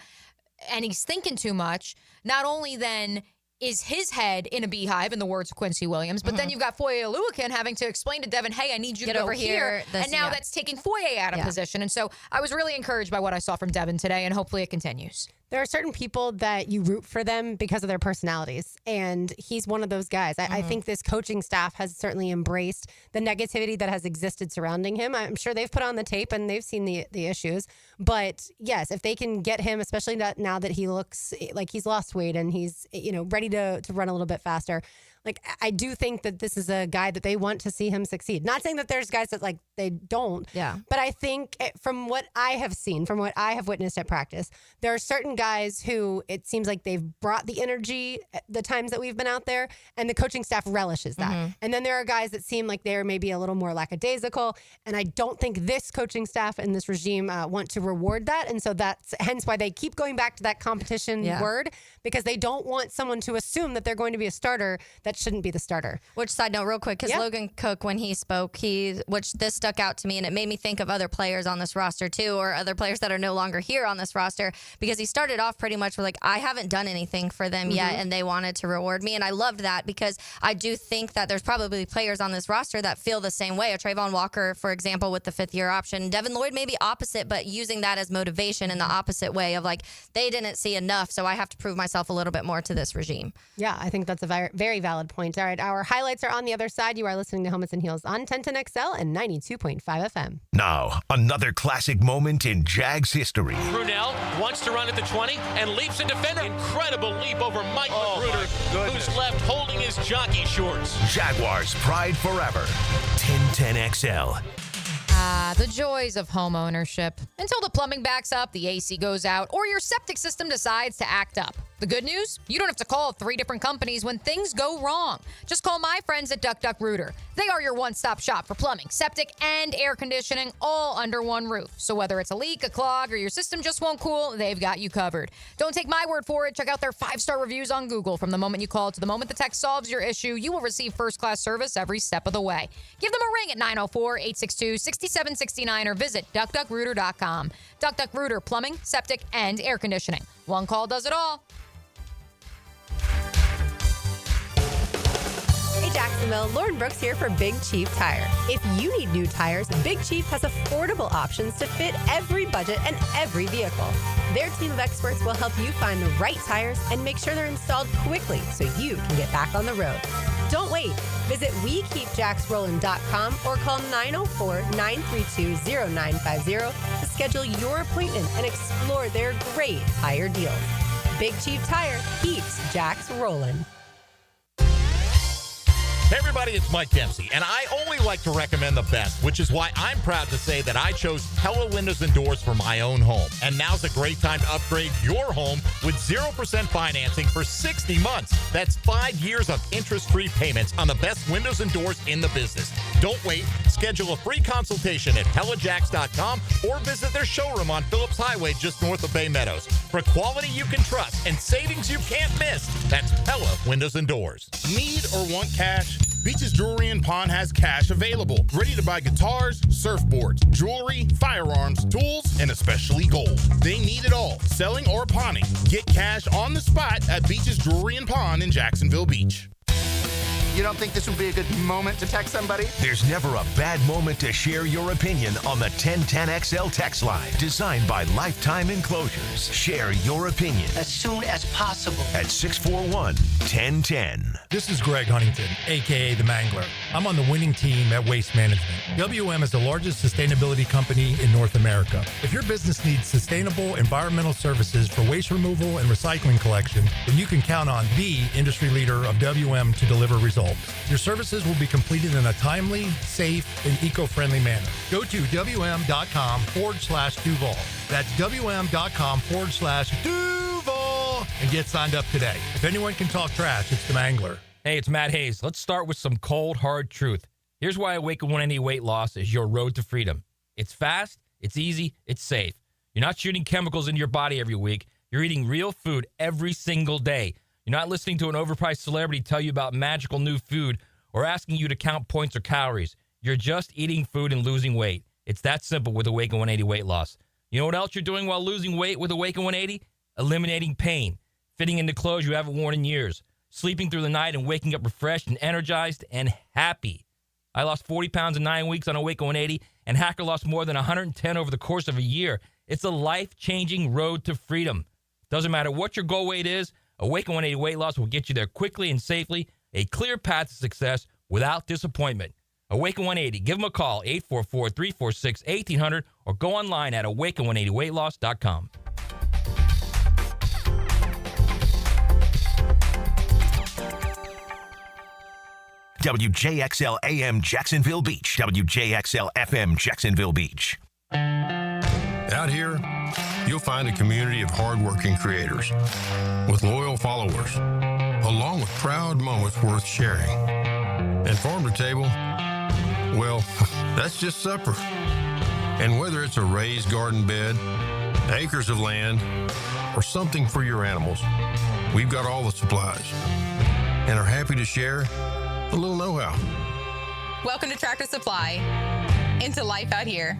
and he's thinking too much, not only then is his head in a beehive, in the words of Quincy Williams. But then you've got Foye Oluokun having to explain to Devin, hey, I need you to Get go over here. and now that's taking Foye out of position. And so I was really encouraged by what I saw from Devin today, and hopefully it continues. There are certain people that you root for them because of their personalities, and he's one of those guys. I think this coaching staff has certainly embraced the negativity that has existed surrounding him. I'm sure they've put on the tape and they've seen the issues. But yes, if they can get him, especially now that he looks like he's lost weight and he's ready to run a little bit faster, like I do think that this is a guy that they want to see him succeed. Not saying that there's guys that like they don't. Yeah. But I think from what I have seen, from what I have witnessed at practice, there are certain guys who it seems like they've brought the energy the times that we've been out there, and the coaching staff relishes that. And then there are guys that seem like they're maybe a little more lackadaisical, and I don't think this coaching staff and this regime want to reward that. And so that's hence why they keep going back to that competition word, because they don't want someone to assume that they're going to be a starter that shouldn't be the starter. Which, side note, real quick, because Logan Cook, when he spoke, which this stuck out to me, and it made me think of other players on this roster too, or other players that are no longer here on this roster, because he started off pretty much with like, I haven't done anything for them yet, and they wanted to reward me. And I loved that, because I do think that there's probably players on this roster that feel the same way. A Trayvon Walker, for example, with the 5th-year option. Devin Lloyd may be opposite, but using that as motivation in the opposite way of like, they didn't see enough, so I have to prove myself a little bit more to this regime. Yeah, I think that's a very valid point. All right, our highlights are on the other side. You are listening to Helmets and Heels on 1010XL and 92.5 FM. Now, another classic moment in Jags history. Brunell wants to run at the 20 and leaps a defender. Incredible leap over Mike Magruder, who's left holding his jockey shorts. Jaguars pride forever. 1010XL. The joys of home ownership. Until the plumbing backs up, the AC goes out, or your septic system decides to act up. The good news? You don't have to call 3 different companies when things go wrong. Just call my friends at Tkach. They are your one-stop shop for plumbing, septic, and air conditioning, all under one roof. So whether it's a leak, a clog, or your system just won't cool, they've got you covered. Don't take my word for it. Check out their 5-star reviews on Google. From the moment you call to the moment the tech solves your issue, you will receive first-class service every step of the way. Give them a ring at 904-862-6769 or visit duckduckrooter.com. Tkach Plumbing, Septic, and Air Conditioning. One call does it all. Hey Jacksonville, Lauren Brooks here for Big Chief Tire. If you need new tires, Big Chief has affordable options to fit every budget and every vehicle. Their team of experts will help you find the right tires and make sure they're installed quickly so you can get back on the road. Don't wait. Visit WeKeepJacksRollin.com or call 904-932-0950 to schedule your appointment and explore their great tire deals. Big Chief Tire keeps Jacks rolling. Hey everybody, it's Mike Dempsey, and I only like to recommend the best, which is why I'm proud to say that I chose Pella Windows and Doors for my own home. And now's a great time to upgrade your home with 0% financing for 60 months. That's 5 years of interest-free payments on the best windows and doors in the business. Don't wait. Schedule a free consultation at PellaJacks.com or visit their showroom on Phillips Highway just north of Bay Meadows. For quality you can trust and savings you can't miss, that's Pella Windows and Doors. Need or want cash? Beach's Jewelry and Pawn has cash available. Ready to buy guitars, surfboards, jewelry, firearms, tools, and especially gold. They need it all, selling or pawning. Get cash on the spot at Beach's Jewelry and Pawn in Jacksonville Beach. You don't think this would be a good moment to text somebody? There's never a bad moment to share your opinion on the 1010XL text line. Designed by Lifetime Enclosures. Share your opinion As soon as possible. at 641-1010. This is Greg Huntington, a.k.a. The Mangler. I'm on the winning team at Waste Management. WM is the largest sustainability company in North America. If your business needs sustainable environmental services for waste removal and recycling collection, then you can count on the industry leader of WM to deliver results. Your services will be completed in a timely, safe, and eco-friendly manner. Go to WM.com/Duval. That's WM.com/Duval and get signed up today. If anyone can talk trash, it's the Mangler. Hey, it's Matt Hayes. Let's start with some cold, hard truth. Here's why Awaken 180 Weight Loss is your road to freedom. It's fast, it's easy, it's safe. You're not shooting chemicals into your body every week. You're eating real food every single day. You're not listening to an overpriced celebrity tell you about magical new food or asking you to count points or calories. You're just eating food and losing weight. It's that simple with Awaken 180 Weight Loss. You know what else you're doing while losing weight with Awaken 180? Eliminating pain, fitting into clothes you haven't worn in years, sleeping through the night and waking up refreshed and energized and happy. I lost 40 pounds in 9 weeks on Awake 180, and Hacker lost more than 110 over the course of a year. It's a life-changing road to freedom. Doesn't matter what your goal weight is, Awake 180 weight loss will get you there quickly and safely, a clear path to success without disappointment. Awake 180. Give them a call, 844-346-1800, or go online at awaken180weightloss.com. WJXL AM Jacksonville Beach. WJXL FM Jacksonville Beach. Out here, you'll find a community of hardworking creators with loyal followers, along with proud moments worth sharing. And farm to table, well, that's just supper. And whether it's a raised garden bed, acres of land, or something for your animals, we've got all the supplies and are happy to share a little know-how. Welcome to Tractor Supply, into life out here.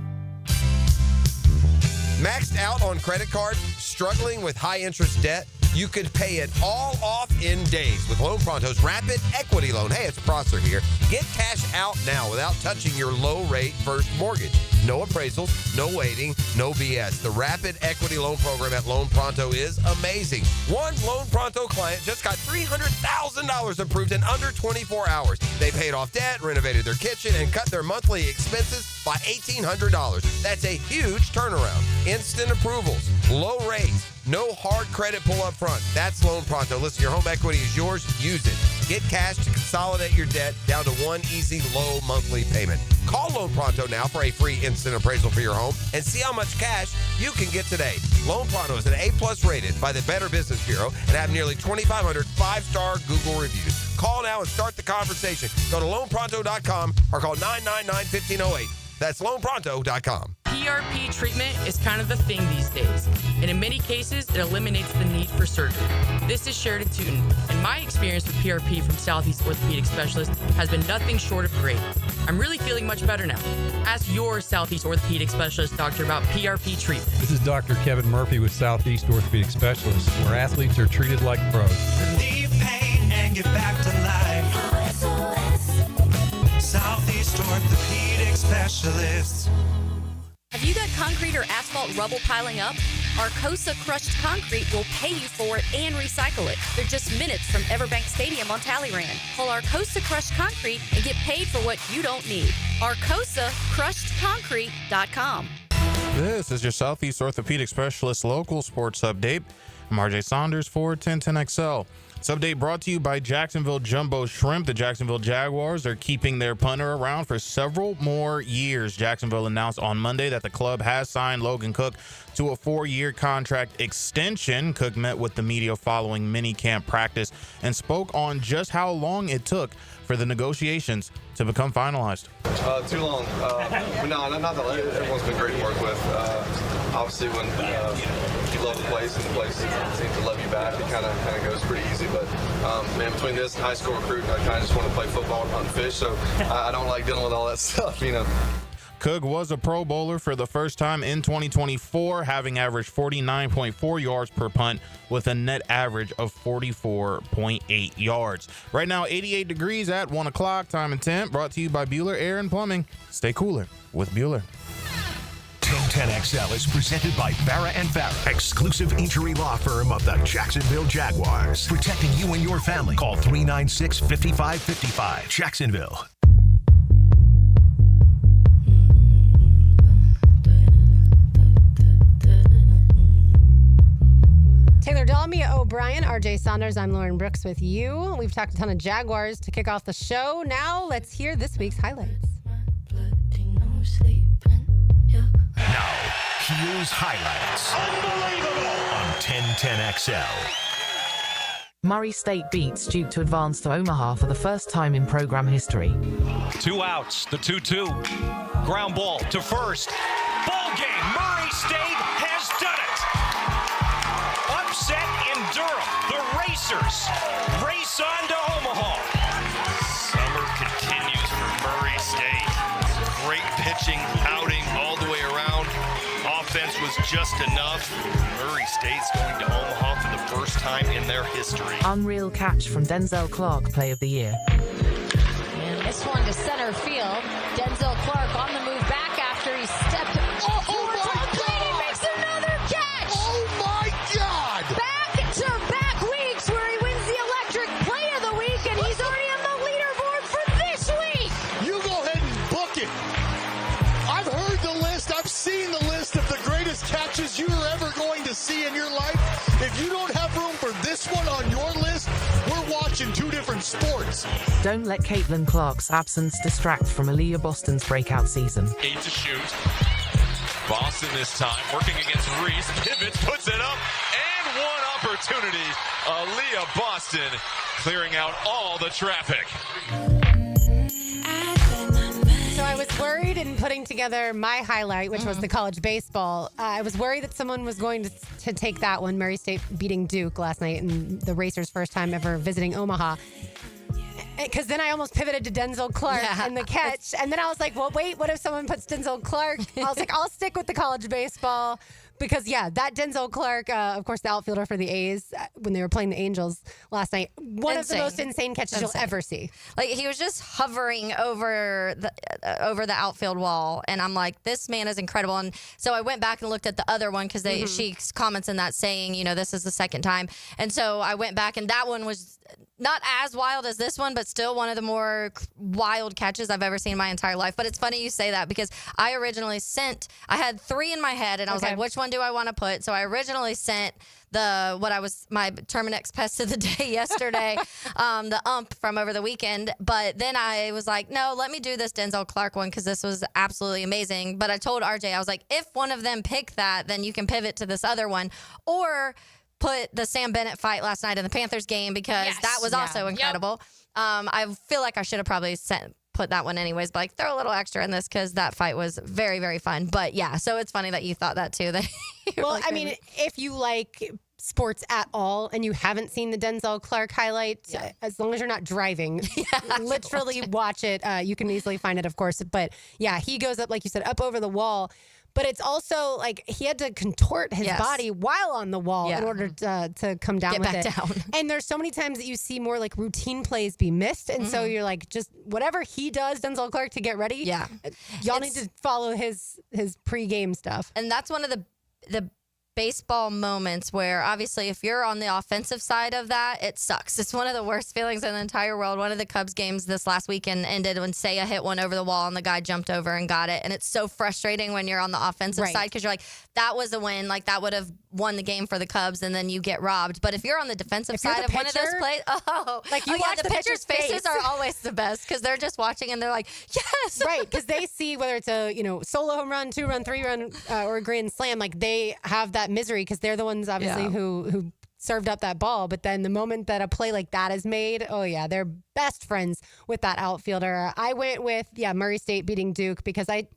Maxed out on credit cards, struggling with high-interest debt? You could pay it all off in days with Loan Pronto's Rapid Equity Loan. Hey, it's Prosser here. Get cash out now without touching your low-rate first mortgage. No appraisals, no waiting, no BS. The Rapid Equity Loan Program at Loan Pronto is amazing. One Loan Pronto client just got $300,000 approved in under 24 hours. They paid off debt, renovated their kitchen, and cut their monthly expenses by $1,800. That's a huge turnaround. Instant approvals, low rates, no hard credit pull up front. That's Loan Pronto. Listen, your home equity is yours. Use it. Get cash to consolidate your debt down to one easy, low monthly payment. Call Loan Pronto now for a free instant appraisal for your home and see how much cash you can get today. Loan Pronto is an A+ rated by the Better Business Bureau and have nearly 2,500 5-star Google reviews. Call now and start the conversation. Go to loanpronto.com or call 999-1508. That's loanpronto.com. PRP treatment is kind of the thing these days, and in many cases, it eliminates the need for surgery. This is Sheridan Tootin, and my experience with PRP from Southeast Orthopedic Specialist has been nothing short of great. I'm really feeling much better now. Ask your Southeast Orthopedic Specialist doctor about PRP treatment. This is Dr. Kevin Murphy with Southeast Orthopedic Specialist, where athletes are treated like pros. Relieve pain and get back to life. Southeast Orthopedic Specialists. Have you got concrete or asphalt rubble piling up? Arcosa Crushed Concrete will pay you for it and recycle it. They're just minutes from Everbank Stadium on Talleyrand. Call Arcosa Crushed Concrete and get paid for what you don't need. ArcosaCrushedConcrete.com. This is your Southeast Orthopedic Specialist local sports update. I'm RJ Saunders for 1010XL. This update brought to you by Jacksonville Jumbo Shrimp. The Jacksonville Jaguars are keeping their punter around for several more years. Jacksonville announced on Monday that the club has signed Logan Cook to a 4-year contract extension. Cook met with the media following minicamp practice and spoke on just how long it took for the negotiations to become finalized. Too long. No, not that long. Everyone's been great to work with. Obviously, when you love the place and the place seems to love you back, it kind of goes pretty easy. But man, between this and high school recruiting, I kind of just want to play football and hunt and fish. So I don't like dealing with all that stuff, you know. Cook was a Pro Bowler for the first time in 2024, having averaged 49.4 yards per punt with a net average of 44.8 yards. Right now, 88 degrees at 1 o'clock, time and temp, brought to you by Bueller Air and Plumbing. Stay cooler with Bueller. 1010XL is presented by Farah and Farah, exclusive injury law firm of the Jacksonville Jaguars. Protecting you and your family. Call 396-5555. Jacksonville. Taylor Dalmia O'Brien, RJ Saunders, I'm Lauren Brooks with you. We've talked a ton of Jaguars to kick off the show. Now let's hear this week's highlights. Now, here's highlights. Unbelievable! On 1010XL. Murray State beats Duke to advance to Omaha for the first time in program history. 2 outs, the 2-2. Ground ball to first. Ball game. Murray State has done it. Upset in Durham. The Racers race on to Omaha. Summer continues for Murray State. Great pitching outing all the way around. Offense was just enough. Murray State's going to Omaha for the first time time in their history. Unreal catch from Denzel Clark, Play of the Year. And this one to center field. Denzel Clark on the move back after he stepped towards home plate. He makes another catch. Oh, my God. Back-to-back weeks where he wins the electric play of the week, and he's already on the leaderboard for this week. You go ahead and book it. I've heard the list. I've seen the list of the greatest catches you are ever going to see in your life. If you don't have room for this one on your list, we're watching two different sports. Don't let Caitlin Clark's absence distract from Aaliyah Boston's breakout season. 8 to shoot. Boston this time working against Reese. Pivots, puts it up, and one opportunity. Aaliyah Boston clearing out all the traffic. So I was worried in putting together my highlight, which was the college baseball. I was worried that someone was going to take that one, Murray State beating Duke last night and the Racers' first time ever visiting Omaha. Because then I almost pivoted to Denzel Clark and the catch. And then I was like, well, wait, what if someone puts Denzel Clark? I was like, I'll stick with the college baseball. Because, that Denzel Clark, of course, the outfielder for the A's, when they were playing the Angels last night, one of the most insane catches you'll ever see. Like, he was just hovering over the outfield wall, and I'm like, this man is incredible. And so I went back and looked at the other one because she comments in that saying, this is the second time. And so I went back, and that one was not as wild as this one, but still one of the more wild catches I've ever seen in my entire life. But it's funny you say that because I originally I had 3 in my head, and I was like, which one do I want to put? So I originally sent my Terminex Pest of the Day yesterday, the ump from over the weekend. But then I was like, no, let me do this Denzel Clark one because this was absolutely amazing. But I told RJ, I was like, if one of them pick that, then you can pivot to this other one. Or put the Sam Bennett fight last night in the Panthers game because that was also incredible. Yep. I feel like I should have probably put that one anyways, but throw a little extra in this because that fight was very, very fun. But so it's funny that you thought that too. Well, I mean, if you like sports at all and you haven't seen the Denzel Clark highlight, as long as you're not driving, literally watch it. You can easily find it, of course. But he goes up, like you said, up over the wall. But it's also like he had to contort his body while on the wall in order to come down with it. And there's so many times that you see more like routine plays be missed. And so you're like, just whatever he does, Denzel Clark, to get ready. Y'all need to follow his pregame stuff. And that's one of the baseball moments where obviously if you're on the offensive side of that, it sucks. It's one of the worst feelings in the entire world. One of the Cubs games this last weekend ended when Seiya hit one over the wall and the guy jumped over and got it. And it's so frustrating when you're on the offensive side because you're like, that was a win. Like that would have won the game for the Cubs and then you get robbed. But if you're on the defensive side of one of those plays, the pitchers' faces are always the best because they're just watching and they're like, yes. Right, because they see whether it's a solo home run, 2-run, 3-run, or a grand slam, like they have that misery because they're the ones obviously who served up that ball. But then the moment that a play like that is made, they're best friends with that outfielder. I went with Murray State beating Duke because I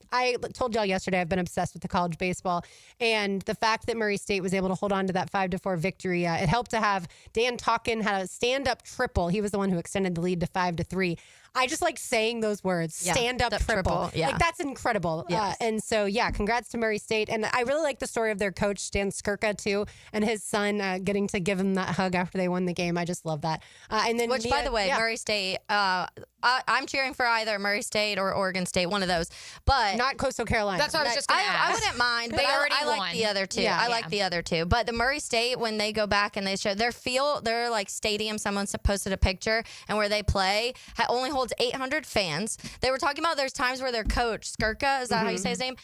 told y'all yesterday I've been obsessed with the college baseball, and the fact that Murray State was able to hold on to that 5-4 victory, it helped to have Dan Tkach had a stand-up triple. He was the one who extended the lead to 5-3. I just like saying those words, stand-up triple. Like, that's incredible. Yes. And so, congrats to Murray State. And I really like the story of their coach, Stan Skurka, too, and his son getting to give him that hug after they won the game. I just love that. And then Which, by the way, Murray State, I'm cheering for either Murray State or Oregon State, one of those. But not Coastal Carolina. That's what I was just going to ask. I wouldn't mind. They already I like the other two. I like the other two. But the Murray State, when they go back and they show their like stadium, someone posted a picture, and where they play only holds 800 fans. They were talking about there's times where their coach, Skurka, is that how you say his name?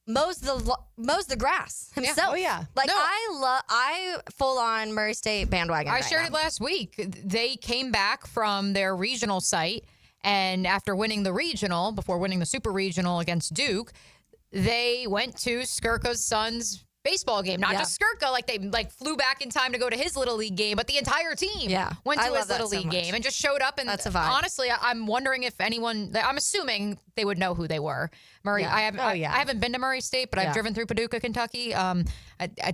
Mows the grass himself. Like I full on Murray State bandwagon. I shared it last week. They came back from their regional site, and after winning the regional, before winning the super regional against Duke, they went to Skurka's son's baseball game. Not just Skirka, like they flew back in time to go to his Little League game, but the entire team went to his Little League game and just showed up. And that's a vibe. Honestly, I'm wondering if anyone, I'm assuming they would know who they were. Murray, I haven't been to Murray State, but I've driven through Paducah, Kentucky. I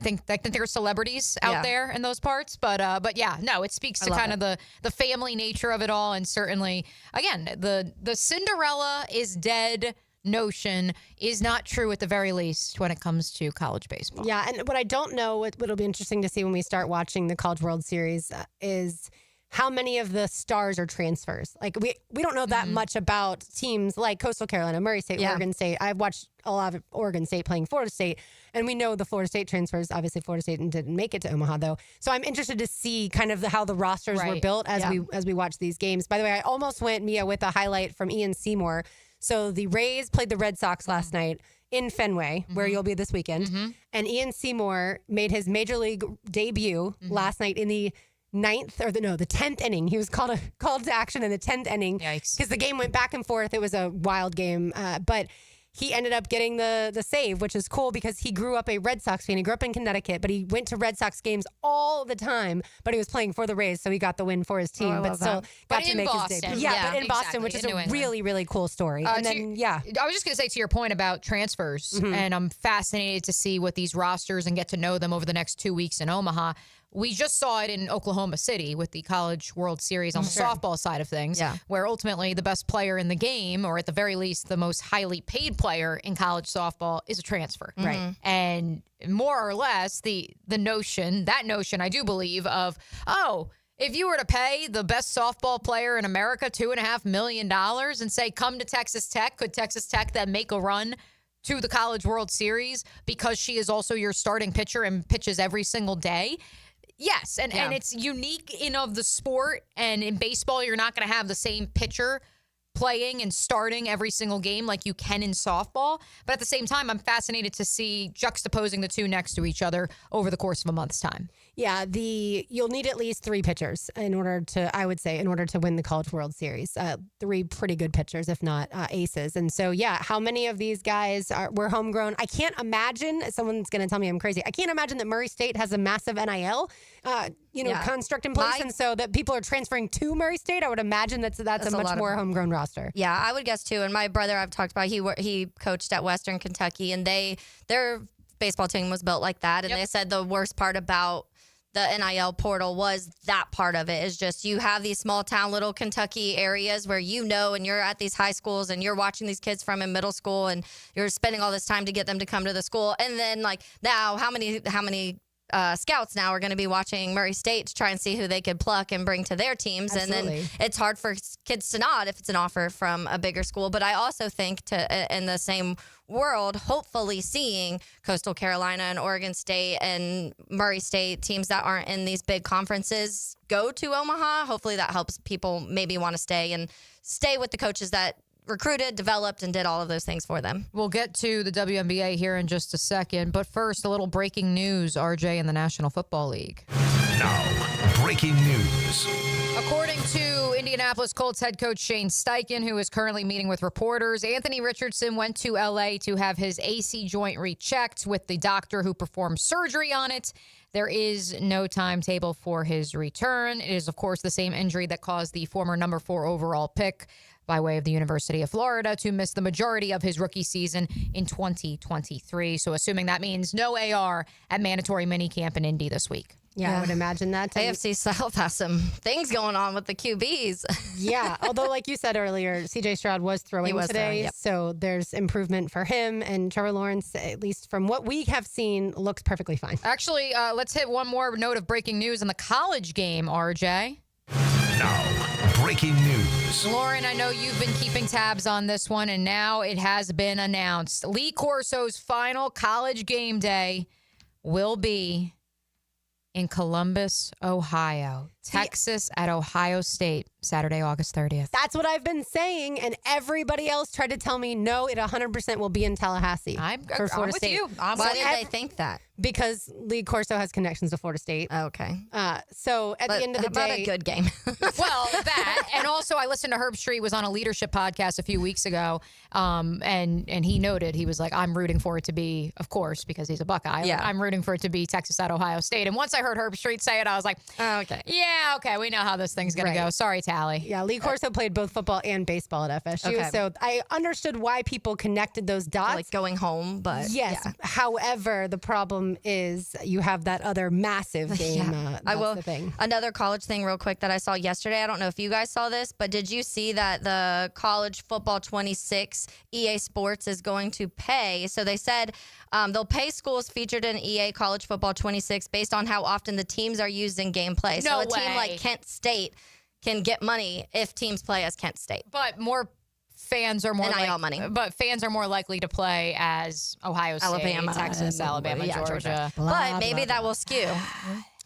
think there are celebrities out there in those parts, but it speaks to kind of the family nature of it all. And certainly, again, the Cinderella is dead notion is not true at the very least when it comes to college baseball. Yeah, and what I don't know, what'll be interesting to see when we start watching the College World Series is how many of the stars are transfers. Like we don't know that much about teams like Coastal Carolina, Murray State, Oregon State. I've watched a lot of Oregon State playing Florida State, and we know the Florida State transfers. Obviously, Florida State didn't make it to Omaha though. So I'm interested to see kind of how the rosters were built as we watch these games. By the way, I almost went, Mia, with a highlight from Ian Seymour. So the Rays played the Red Sox last night in Fenway, where you'll be this weekend, and Ian Seymour made his major league debut last night in the 10th inning. He was called to action in the 10th inning because the game went back and forth. It was a wild game, but he ended up getting the save, which is cool because he grew up a Red Sox fan. He grew up in Connecticut, but he went to Red Sox games all the time, but he was playing for the Rays, so he got the win for his team, but still got to make his debut. Yeah, but in Boston, which is a really, really cool story. And then, I was just going to say to your point about transfers, and I'm fascinated to see what these rosters and get to know them over the next 2 weeks in Omaha. We just saw it in Oklahoma City with the College World Series on the softball side of things, where ultimately the best player in the game, or at the very least the most highly paid player in college softball, is a transfer. Right. And more or less the notion I do believe of, if you were to pay the best softball player in America $2.5 million and say, come to Texas Tech, could Texas Tech then make a run to the College World Series because she is also your starting pitcher and pitches every single day? Yes, and it's unique in of the sport, and in baseball, you're not going to have the same pitcher playing and starting every single game like you can in softball. But at the same time, I'm fascinated to see juxtaposing the two next to each other over the course of a month's time. Yeah, you'll need at least 3 pitchers in order to win the College World Series. 3 pretty good pitchers, if not aces. And so, how many of these guys were homegrown? I can't imagine, someone's going to tell me I'm crazy, I can't imagine that Murray State has a massive NIL construct in place, and so that people are transferring to Murray State. I would imagine that's a much more homegrown roster. Yeah, I would guess too. And my brother, I've talked about, he coached at Western Kentucky, and their baseball team was built like that. And they said the worst part about the NIL portal was that part of it is just you have these small town little Kentucky areas where and you're at these high schools and you're watching these kids from in middle school and you're spending all this time to get them to come to the school. And then now how many scouts now are going to be watching Murray State to try and see who they could pluck and bring to their teams. Absolutely. And then it's hard for kids to nod if it's an offer from a bigger school. But I also think in the same world, hopefully seeing Coastal Carolina and Oregon State and Murray State, teams that aren't in these big conferences, go to Omaha. Hopefully that helps people maybe want to stay with the coaches that recruited, developed, and did all of those things for them. We'll get to the WNBA here in just a second, but first, a little breaking news, RJ, in the National Football League. Now, breaking news. According to Indianapolis Colts head coach Shane Steichen, who is currently meeting with reporters, Anthony Richardson went to L.A. to have his AC joint rechecked with the doctor who performed surgery on it. There is no timetable for his return. It is, of course, the same injury that caused the former number 4 overall pick by way of the University of Florida to miss the majority of his rookie season in 2023. So assuming that means no AR at mandatory minicamp in Indy this week. Yeah, I would imagine that. AFC South has some things going on with the QBs. Yeah, although like you said earlier, CJ Stroud was throwing today, so there's improvement for him. And Trevor Lawrence, at least from what we have seen, looks perfectly fine. Actually, let's hit one more note of breaking news in the college game, RJ. Now, breaking news. Lauren, I know you've been keeping tabs on this one, and now it has been announced. Lee Corso's final college game day will be in Columbus, Ohio. Texas at Ohio State, Saturday, August 30th. That's what I've been saying, and everybody else tried to tell me, no, it 100% will be in Tallahassee for Florida State. You. Why did they think that? Because Lee Corso has connections to Florida State. Okay. So at the end of the day... a good game? Well, that, and also I listened to Herb Street was on a leadership podcast a few weeks ago, and he noted, he was like, I'm rooting for it to be, of course, because he's a Buckeye, I'm rooting for it to be Texas at Ohio State. And once I heard Herb Street say it, I was like, okay. Yeah, Yeah, okay, we know how this thing's going to go. Sorry, Tally. Yeah, Lee Corso played both football and baseball at FSU, Okay. so I understood why people connected those dots. Like going home, but yes. yeah. However, the problem is you have that other massive game. I will. The thing. Another college thing, real quick, that I saw yesterday. I don't know if you guys saw this, but did you see that the College Football 26 EA Sports is going to pay? So they said they'll pay schools featured in EA College Football 26 based on how often the teams are used in gameplay. So a team like Kent State can get money if teams play as Kent State. But more fans are more NIL money. But fans are more likely to play as Ohio State, Alabama, Texas, Alabama, yeah, Georgia. But maybe that will skew.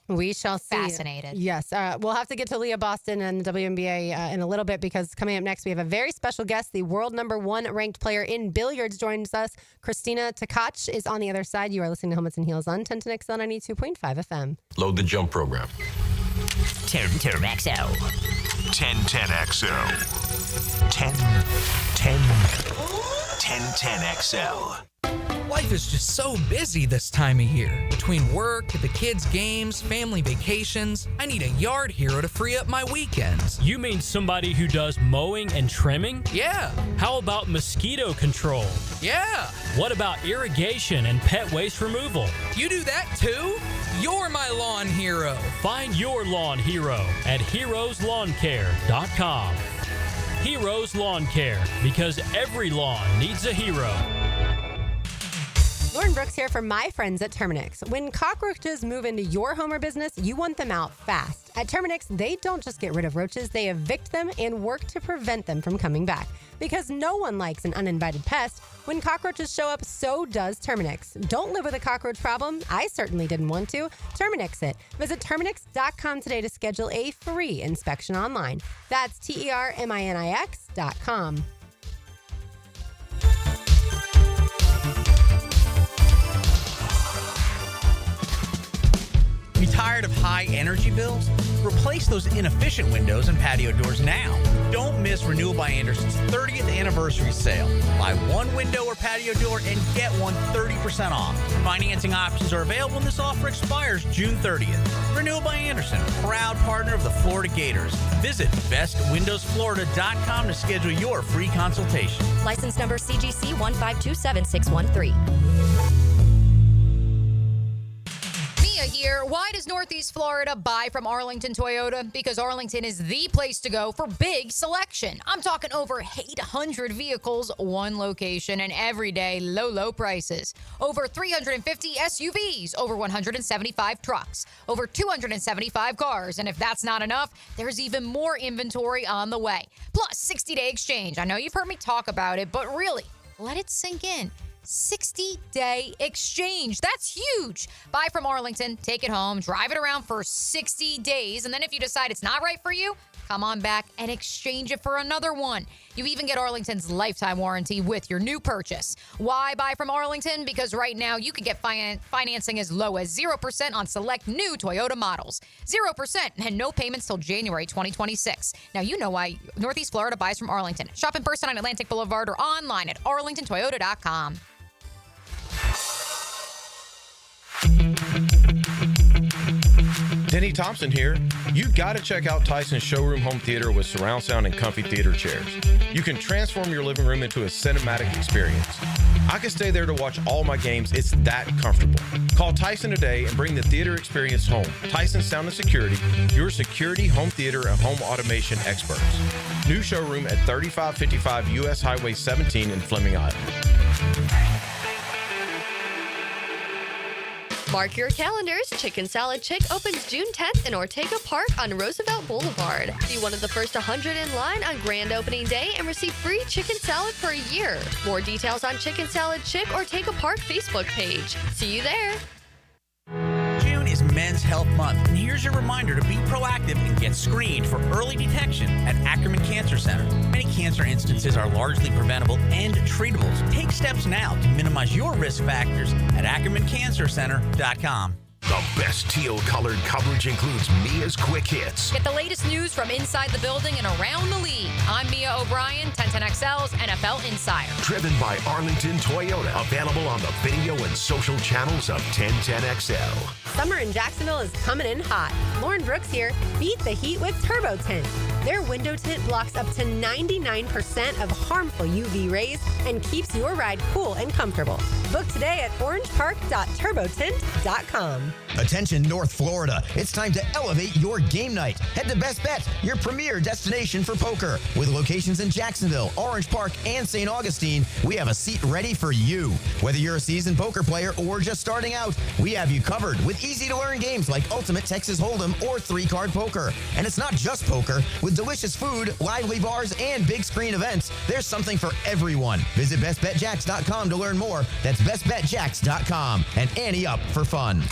We shall see. Fascinated. Yes. We'll have to get to Leah Boston and the WNBA in a little bit because coming up next, we have a very special guest. The world #1 ranked player in billiards joins us. Christina Tekash is on the other side. You are listening to Helmets and Heels on 1010XL 92.5 FM. Load the jump program. Term XL. 1010XL. 1010XL. Life is just so busy this time of year. Between work, the kids' games, family vacations, I need a yard hero to free up my weekends. You mean somebody who does mowing and trimming? Yeah. How about mosquito control? Yeah. What about irrigation and pet waste removal? You do that too? You're my lawn hero. Find your lawn hero at heroeslawncare.com. Heroes Lawn Care, because every lawn needs a hero. Lauren Brooks here for my friends at Terminix. When cockroaches move into your home or business, you want them out fast. At Terminix, they don't just get rid of roaches, they evict them and work to prevent them from coming back. Because no one likes an uninvited pest. When cockroaches show up, so does Terminix. Don't live with a cockroach problem. I certainly didn't want to. Terminix it. Visit Terminix.com today to schedule a free inspection online. That's TERMINIX.com. You tired of high energy bills? Replace those inefficient windows and patio doors now. Don't miss Renewal by Anderson's 30th anniversary sale. Buy one window or patio door and get one 30% off. Financing options are available and this offer expires June 30th. Renewal by Anderson, proud partner of the Florida Gators. Visit bestwindowsflorida.com to schedule your free consultation. License number CGC 1527613. Here. Why does Northeast Florida buy from Arlington Toyota? Because Arlington is the place to go for big selection. I'm talking over 800 vehicles, one location, and everyday low prices. Over 350 SUVs, over 175 trucks, over 275 cars. And if that's not enough, there's even more inventory on the way. Plus 60-day exchange. I know you've heard me talk about it, but really, let it sink in. 60-day exchange. That's huge. Buy from Arlington, take it home, drive it around for 60 days, and then if you decide it's not right for you, come on back and exchange it for another one. You even get Arlington's lifetime warranty with your new purchase. Why buy from Arlington? Because right now you can get financing as low as 0% on select new Toyota models. 0% and no payments till January 2026. Now you know why Northeast Florida buys from Arlington. Shop in person on Atlantic Boulevard or online at arlingtontoyota.com. Denny Thompson here. You gotta check out Tyson's Showroom Home Theater with surround sound and comfy theater chairs. You can transform your living room into a cinematic experience. I can stay there to watch all my games. It's that comfortable. Call Tyson today and bring the theater experience home. Tyson Sound and Security, your security, home theater, and home automation experts. New showroom at 3555 U.S. Highway 17 in Fleming, Iowa. Mark your calendars. Chicken Salad Chick opens June 10th in Ortega Park on Roosevelt Boulevard. Be one of the first 100 in line on grand opening day and receive free chicken salad for a year. More details on Chicken Salad Chick Ortega Park Facebook page. See you there. June is Men's Health Month, and here's your reminder to be proactive and get screened for early detection at Ackerman Cancer Center. Many cancer instances are largely preventable and treatable. Take steps now to minimize your risk factors at AckermanCancerCenter.com. The best teal-colored coverage includes Mia's quick hits. Get the latest news from inside the building and around the league. I'm Mia O'Brien, 1010XL's NFL Insider. Driven by Arlington Toyota. Available on the video and social channels of 1010XL. Summer in Jacksonville is coming in hot. Lauren Brooks here. Beat the heat with Turbo Tint. Their window tint blocks up to 99% of harmful UV rays and keeps your ride cool and comfortable. Book today at orangepark.turbotint.com. Attention North Florida. It's time to elevate your game night. Head to Best Bet, your premier destination for poker. With locations in Jacksonville, Orange Park, and St. Augustine, we have a seat ready for you. Whether you're a seasoned poker player or just starting out, we have you covered with easy-to-learn games like Ultimate Texas Hold'em or 3-card poker. And it's not just poker. With delicious food, lively bars, and big screen events, there's something for everyone. Visit bestbetjacks.com to learn more. That's bestbetjacks.com. And ante up for fun.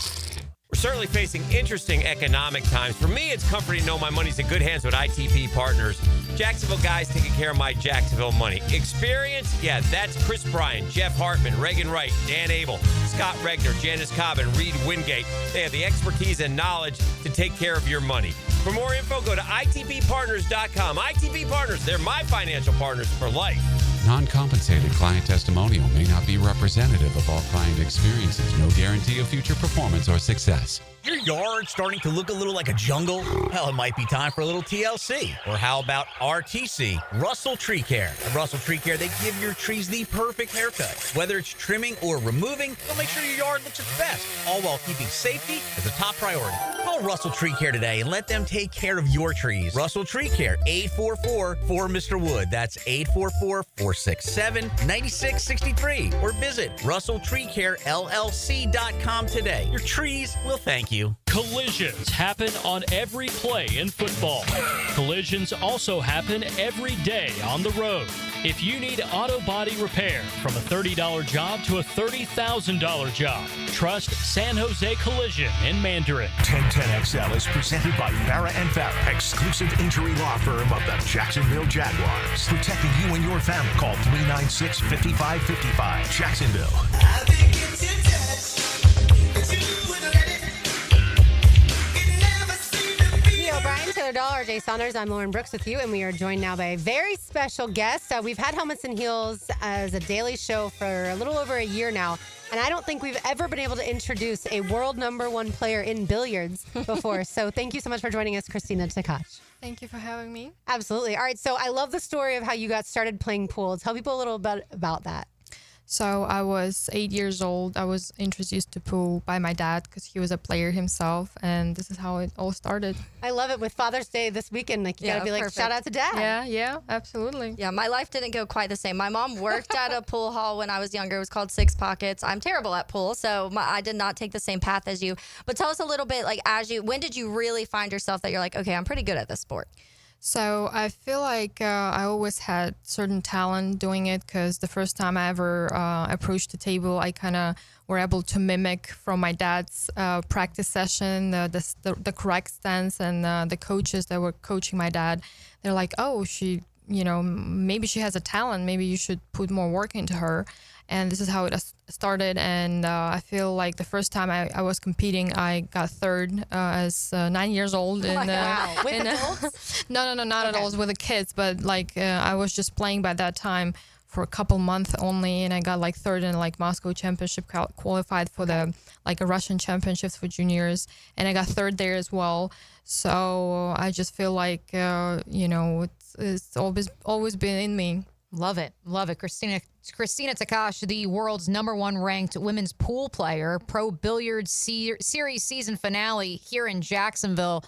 We're certainly facing interesting economic times. For me, it's comforting to know my money's in good hands with ITP Partners. Jacksonville guys taking care of my Jacksonville money. Experience? Yeah, that's Chris Bryan, Jeff Hartman, Reagan Wright, Dan Abel, Scott Regner, Janice Cobb, and Reed Wingate. They have the expertise and knowledge to take care of your money. For more info, go to itppartners.com. ITP Partners, they're my financial partners for life. Non-compensated client testimonial may not be representative of all client experiences. No guarantee of future performance or success. Your yard starting to look a little like a jungle? Well, it might be time for a little TLC. Or how about RTC, Russell Tree Care? At Russell Tree Care, they give your trees the perfect haircut. Whether it's trimming or removing, they'll make sure your yard looks its best, all while keeping safety as a top priority. Call Russell Tree Care today and let them take care of your trees. Russell Tree Care, 844-4Mr. Wood. That's 844-467-9663. Or visit RussellTreeCareLLC.com today. Your trees will thank you. Collisions happen on every play in football. Collisions also happen every day on the road. If you need auto body repair, from a $30 job to a $30,000 job, trust San Jose Collision in Mandarin. 1010XL is presented by Farah and Farah, exclusive injury law firm of the Jacksonville Jaguars. Protecting you and your family. Call 396-5555. Jacksonville. O'Brien, Taylor Dahl, RJ Saunders. I'm Lauren Brooks with you, and we are joined now by a very special guest. We've had Helmets and Heels as a daily show for a little over a year now, and I don't think we've ever been able to introduce a world #1 player in billiards before. So thank you so much for joining us, Christina Tekash. Thank you for having me. Absolutely. All right, so I love the story of how you got started playing pool. Tell people a little bit about that. So I was 8 years old. I was introduced to pool by my dad because he was a player himself, and this is how it all started. I love it. With Father's Day this weekend, like you gotta be like, perfect. shout out to Dad. Yeah, absolutely. Yeah, my life didn't go quite the same. My mom worked at a pool hall when I was younger. It was called Six Pockets. I'm terrible at pool, so I did not take the same path as you. But tell us a little bit, like, when did you really find yourself that you're like, okay, I'm pretty good at this sport? So I feel like I always had certain talent doing it because the first time I ever approached the table, I kind of were able to mimic from my dad's practice session the correct stance, and the coaches that were coaching my dad, they're like, oh, maybe she has a talent. Maybe you should put more work into her. And this is how it started. And I feel like the first time I was competing, I got third as 9 years old. Wow. With adults? No, not adults, with the kids. But I was just playing by that time for a couple months only, and I got third in Moscow Championship, qualified for the a Russian Championships for juniors, and I got third there as well. So I just feel like it's always been in me. Love it. Christina Tekash, the world's #1 ranked women's pool player, Pro Billiards Series season finale here in Jacksonville.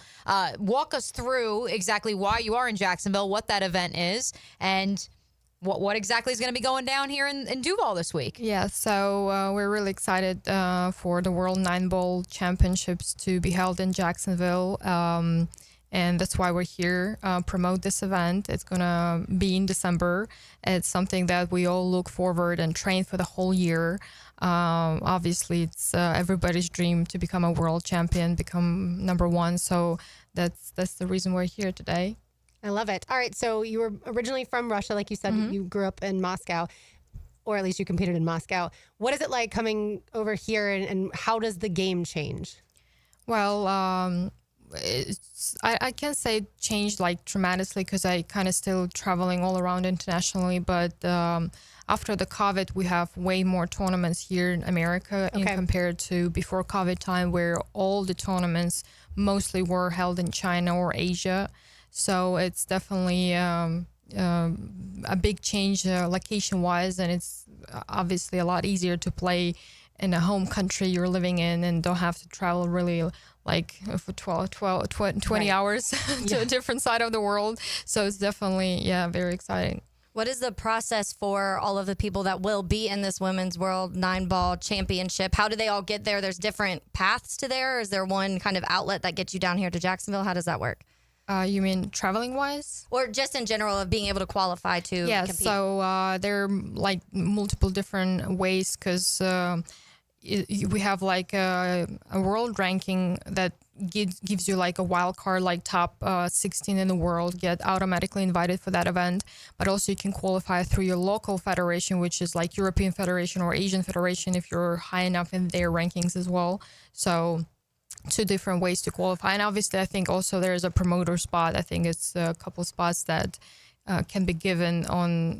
Walk us through exactly why you are in Jacksonville, what that event is, and what exactly is going to be going down here in Duval this week. Yeah, so we're really excited for the World 9-Ball Championships to be held in Jacksonville. And that's why we're here, promote this event. It's going to be in December. It's something that we all look forward and train for the whole year. Obviously, it's everybody's dream to become a world champion, become #1. So that's the reason we're here today. I love it. All right, so you were originally from Russia. Like you said, you grew up in Moscow, or at least you competed in Moscow. What is it like coming over here, and how does the game change? Well, I can't say it changed like dramatically because I kind of still traveling all around internationally. But after the COVID, we have way more tournaments here in America in compared to before COVID time, where all the tournaments mostly were held in China or Asia. So it's definitely a big change location-wise, and it's obviously a lot easier to play in a home country you're living in and don't have to travel really like for 20 hours to a different side of the world. So it's definitely, very exciting. What is the process for all of the people that will be in this Women's World 9-Ball Championship? How do they all get there? There's different paths to there. Or is there one kind of outlet that gets you down here to Jacksonville? How does that work? You mean traveling wise? Or just in general of being able to qualify to compete? So there are like multiple different ways because we have like a world ranking that gives you like a wild card, like top 16 in the world get automatically invited for that event. But also you can qualify through your local federation, which is like European Federation or Asian Federation if you're high enough in their rankings as well. So 2 different ways to qualify. And obviously I think also there's a promoter spot. I think it's a couple spots that can be given on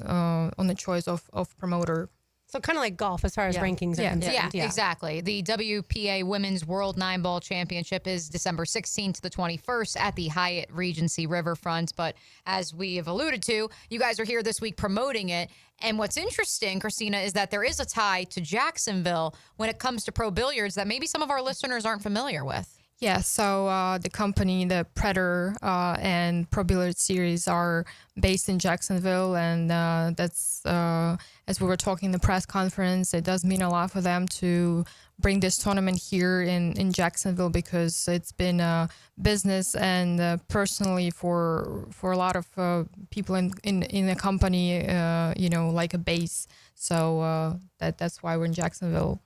the choice of promoter. So kind of like golf as far as rankings are concerned. Yeah, exactly. The WPA Women's World 9-Ball Championship is December 16th to the 21st at the Hyatt Regency Riverfront. But as we have alluded to, you guys are here this week promoting it. And what's interesting, Christina, is that there is a tie to Jacksonville when it comes to pro billiards that maybe some of our listeners aren't familiar with. Yeah, so the company, the Predator and Pro Billiard Series are based in Jacksonville, and that's, as we were talking in the press conference, it does mean a lot for them to bring this tournament here in Jacksonville because it's been a business and personally for a lot of people in the company, like a base. So that's why we're in Jacksonville.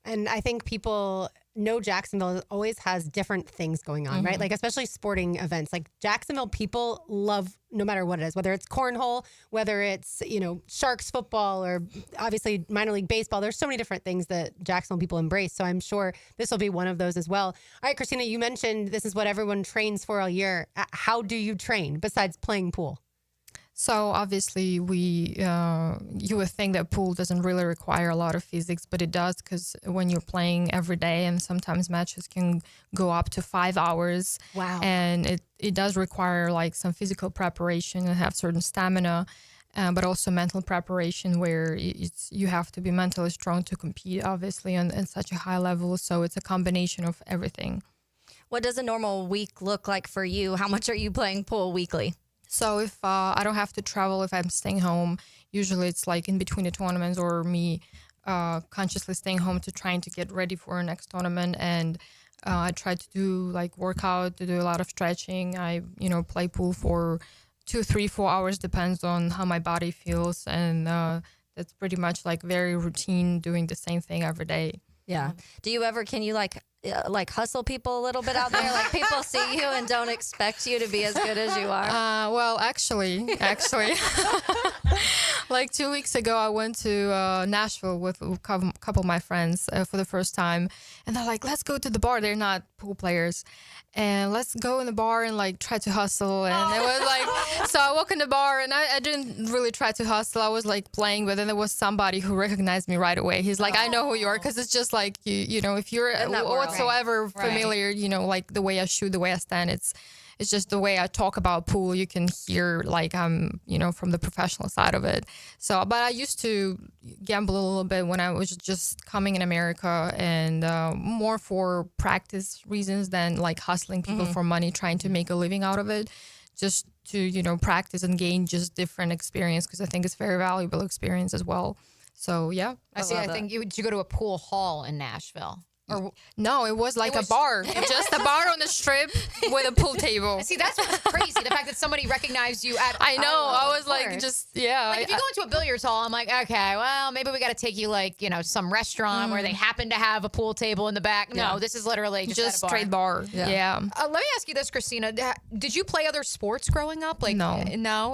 And I think people know Jacksonville always has different things going on, right? Like especially sporting events. Like Jacksonville people love no matter what it is, whether it's cornhole, whether it's, Sharks football or obviously minor league baseball. There's so many different things that Jacksonville people embrace. So I'm sure this will be one of those as well. All right, Kristina, you mentioned this is what everyone trains for all year. How do you train besides playing pool? So obviously you would think that pool doesn't really require a lot of physics, but it does because when you're playing every day and sometimes matches can go up to 5 hours. Wow. And it does require like some physical preparation and have certain stamina, but also mental preparation where you have to be mentally strong to compete, obviously, on such a high level. So it's a combination of everything. What does a normal week look like for you? How much are you playing pool weekly? So if I don't have to travel, if I'm staying home, usually it's like in between the tournaments or me consciously staying home to trying to get ready for our next tournament. And I try to do like workout, to do a lot of stretching. I, play pool for 2, 3, 4 hours, depends on how my body feels. And that's pretty much like very routine, doing the same thing every day. Yeah. Can you like hustle people a little bit out there? Like people see you and don't expect you to be as good as you are? Well, actually, like 2 weeks ago, I went to Nashville with a couple of my friends for the first time. And they're like, let's go to the bar. They're not pool players. And let's go in the bar and like try to hustle. And it was like, so I walk in the bar and I didn't really try to hustle. I was like playing, but then there was somebody who recognized me right away. He's like, I know who you are. Cause it's just like, if you're whatsoever familiar, like the way I shoot, the way I stand, it's just the way I talk about pool. You can hear like I'm, from the professional side of it. So, but I used to gamble a little bit when I was just coming in America and more for practice reasons than like hustling people for money, trying to make a living out of it. Just to, practice and gain just different experience because I think it's very valuable experience as well. So, yeah. I think you go to a pool hall in Nashville. No, it was like a bar. Just a bar on the strip with a pool table. See, that's what's crazy. The fact that somebody recognized you at I know. I was like, just, yeah. Like, if you go into a billiards hall, I'm like, okay, well, maybe we got to take you like, some restaurant where they happen to have a pool table in the back. No, this is literally just straight bar. Yeah. Let me ask you this, Kristina. Did you play other sports growing up? Like, no.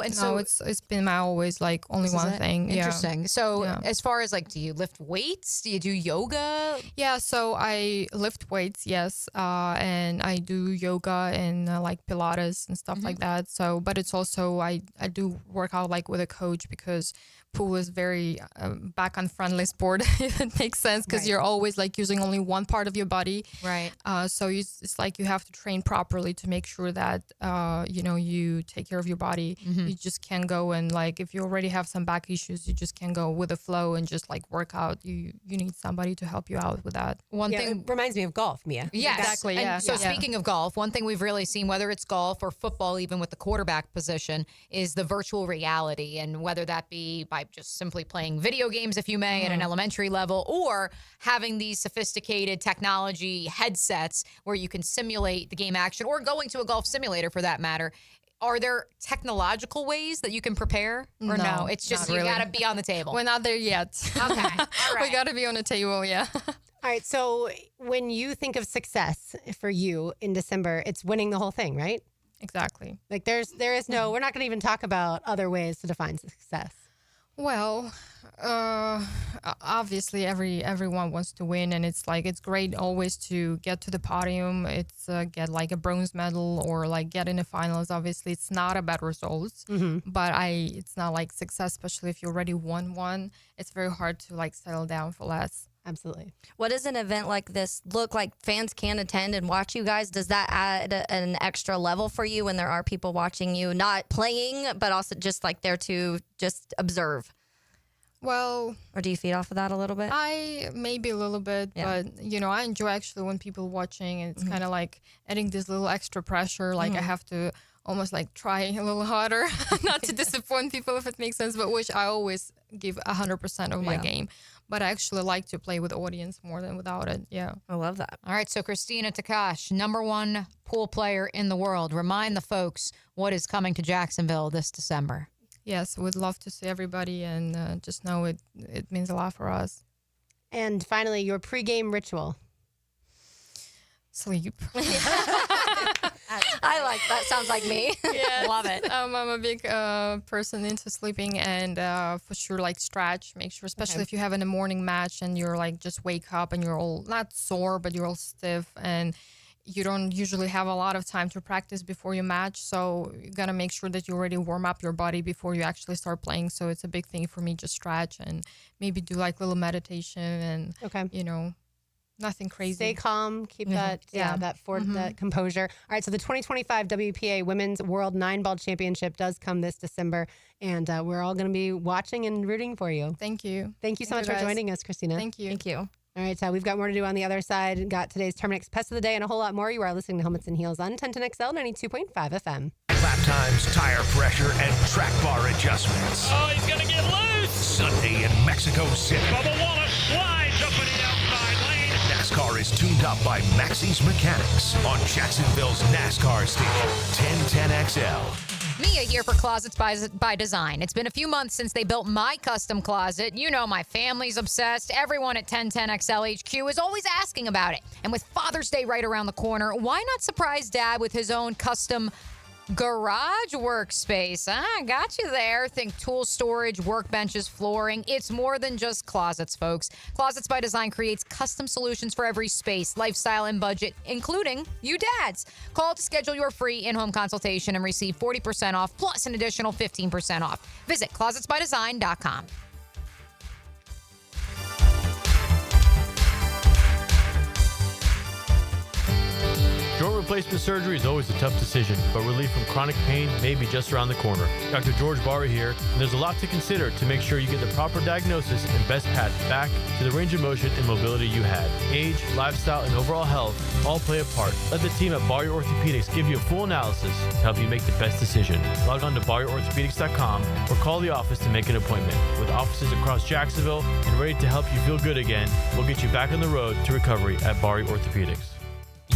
And so it's been my always like only one thing. Interesting. Yeah. So as far as like, do you lift weights? Do you do yoga? Yeah. So I lift weights, yes, and I do yoga and like Pilates and stuff like that. So, but it's also I do work out like with a coach because pool is very back on friendly sport, if it makes sense, because you're always like using only one part of your body. Right. So it's like you have to train properly to make sure that you take care of your body. You just can't go and like if you already have some back issues, you just can't go with the flow and just like work out. You need somebody to help you out with that. One thing it reminds me of golf, Mia. Yes. Exactly. And Yeah. so speaking of golf, one thing we've really seen, whether it's golf or football, even with the quarterback position, is the virtual reality, and whether that be by just simply playing video games, if you may, at an elementary level, or having these sophisticated technology headsets where you can simulate the game action, or going to a golf simulator for that matter. Are there technological ways that you can prepare? Or no? It's just you got to be on the table. We're not there yet. Okay. All right. We got to be on the table, yeah. All right. So when you think of success for you in December, it's winning the whole thing, right? Exactly. Like there is no, we're not going to even talk about other ways to define success. Well, obviously everyone wants to win, and it's great always to get to the podium. It's get like a bronze medal or like get in the finals. Obviously, it's not about results, but it's not like success, especially if you already won one. It's very hard to like settle down for less. Absolutely. What does an event like this look like? Fans can attend and watch you guys. Does that add an extra level for you when there are people watching you, not playing, but also just like there to just observe? Well, or do you feed off of that a little bit? Maybe a little bit, but I enjoy actually when people watching, and it's kind of like adding this little extra pressure. Like I have to almost like try a little harder, not to disappoint people, if it makes sense. But which I always give 100% of my game. But I actually like to play with the audience more than without it. Yeah. I love that. All right. So Christina Tekash, #1 pool player in the world. Remind the folks what is coming to Jacksonville this December. Yes, we'd love to see everybody, and just know it means a lot for us. And finally, your pregame ritual. Sleep. I like that. Sounds like me. Yeah, love it. I'm a big person into sleeping, and for sure like stretch. Make sure, especially if you have in a morning match and you're like just wake up and you're all not sore but you're all stiff, and you don't usually have a lot of time to practice before you match. So you gotta make sure that you already warm up your body before you actually start playing. So it's a big thing for me. Just stretch and maybe do like little meditation and nothing crazy. Stay calm. Keep that composure. All right. So the 2025 WPA Women's World 9-Ball Championship does come this December, and we're all going to be watching and rooting for you. Thank you. Thank you so much for joining us, Kristina. Thank you. Thank you. All right, so we've got more to do on the other side. Got today's Terminix Pest of the Day and a whole lot more. You are listening to Helmets and Heels on 1010XL 92.5 FM. Lap times, tire pressure, and track bar adjustments. Oh, he's going to get loose. Sunday in Mexico City. Bubba Wallace slides up in the outside lane. NASCAR is tuned up by Maxie's Mechanics on Jacksonville's NASCAR station, 1010XL. Mia here for Closets by Design. It's been a few months since they built my custom closet. You know my family's obsessed. Everyone at 1010XL HQ is always asking about it. And with Father's Day right around the corner, why not surprise Dad with his own custom garage workspace? Got you there. Think tool storage, workbenches, flooring. It's more than just closets, folks. Closets by Design creates custom solutions for every space, lifestyle, and budget, including you dads. Call to schedule your free in-home consultation and receive 40% off plus an additional 15% off. Visit closetsbydesign.com. Joint replacement surgery is always a tough decision, but relief from chronic pain may be just around the corner. Dr. George Barra here, and there's a lot to consider to make sure you get the proper diagnosis and best path back to the range of motion and mobility you had. Age, lifestyle, and overall health all play a part. Let the team at Barra Orthopedics give you a full analysis to help you make the best decision. Log on to barriorthopedics.com or call the office to make an appointment. With offices across Jacksonville and ready to help you feel good again, we'll get you back on the road to recovery at Barra Orthopedics.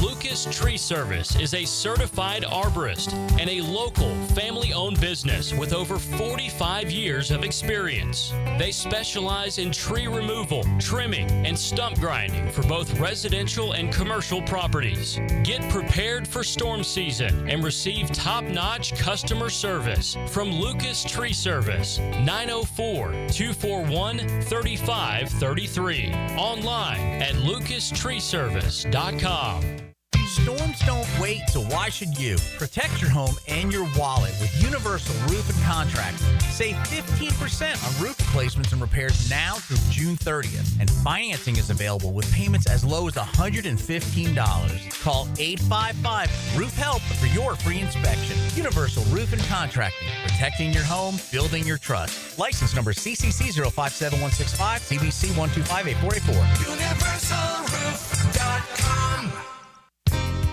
Lucas Tree Service is a certified arborist and a local family-owned business with over 45 years of experience. They specialize in tree removal, trimming, and stump grinding for both residential and commercial properties. Get prepared for storm season and receive top-notch customer service from Lucas Tree Service, 904-241-3533. Online at lucastreeservice.com. Storms don't wait, so why should you? Protect your home and your wallet with Universal Roof and Contracts. Save 15% on roof replacements and repairs now through June 30th. And financing is available with payments as low as $115. Call 855-ROOF-HELP for your free inspection. Universal Roof and Contracting. Protecting your home, building your trust. License number CCC 057165, CBC 1258484. UniversalRoof.com.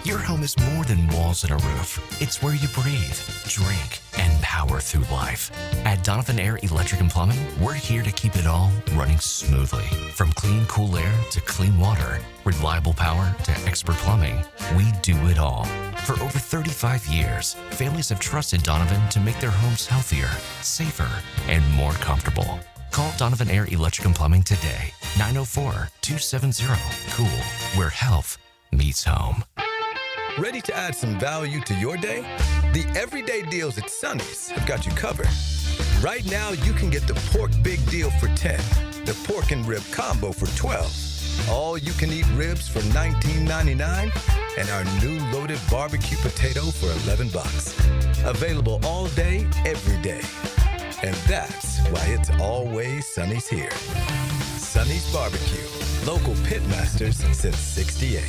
Your home is more than walls and a roof. It's where you breathe, drink, and power through life. At Donovan Air Electric and Plumbing, we're here to keep it all running smoothly. From clean, cool air to clean water, reliable power to expert plumbing, we do it all. For over 35 years, families have trusted Donovan to make their homes healthier, safer, and more comfortable. Call Donovan Air Electric and Plumbing today, 904-270-COOL, where health meets home. Ready to add some value to your day? The everyday deals at Sonny's have got you covered. Right now, you can get the pork big deal for $10, the pork and rib combo for $12, all you can eat ribs for $19.99, and our new loaded barbecue potato for $11. Available all day, every day. And that's why it's always Sonny's here. Sonny's Barbecue, local pitmasters since '68.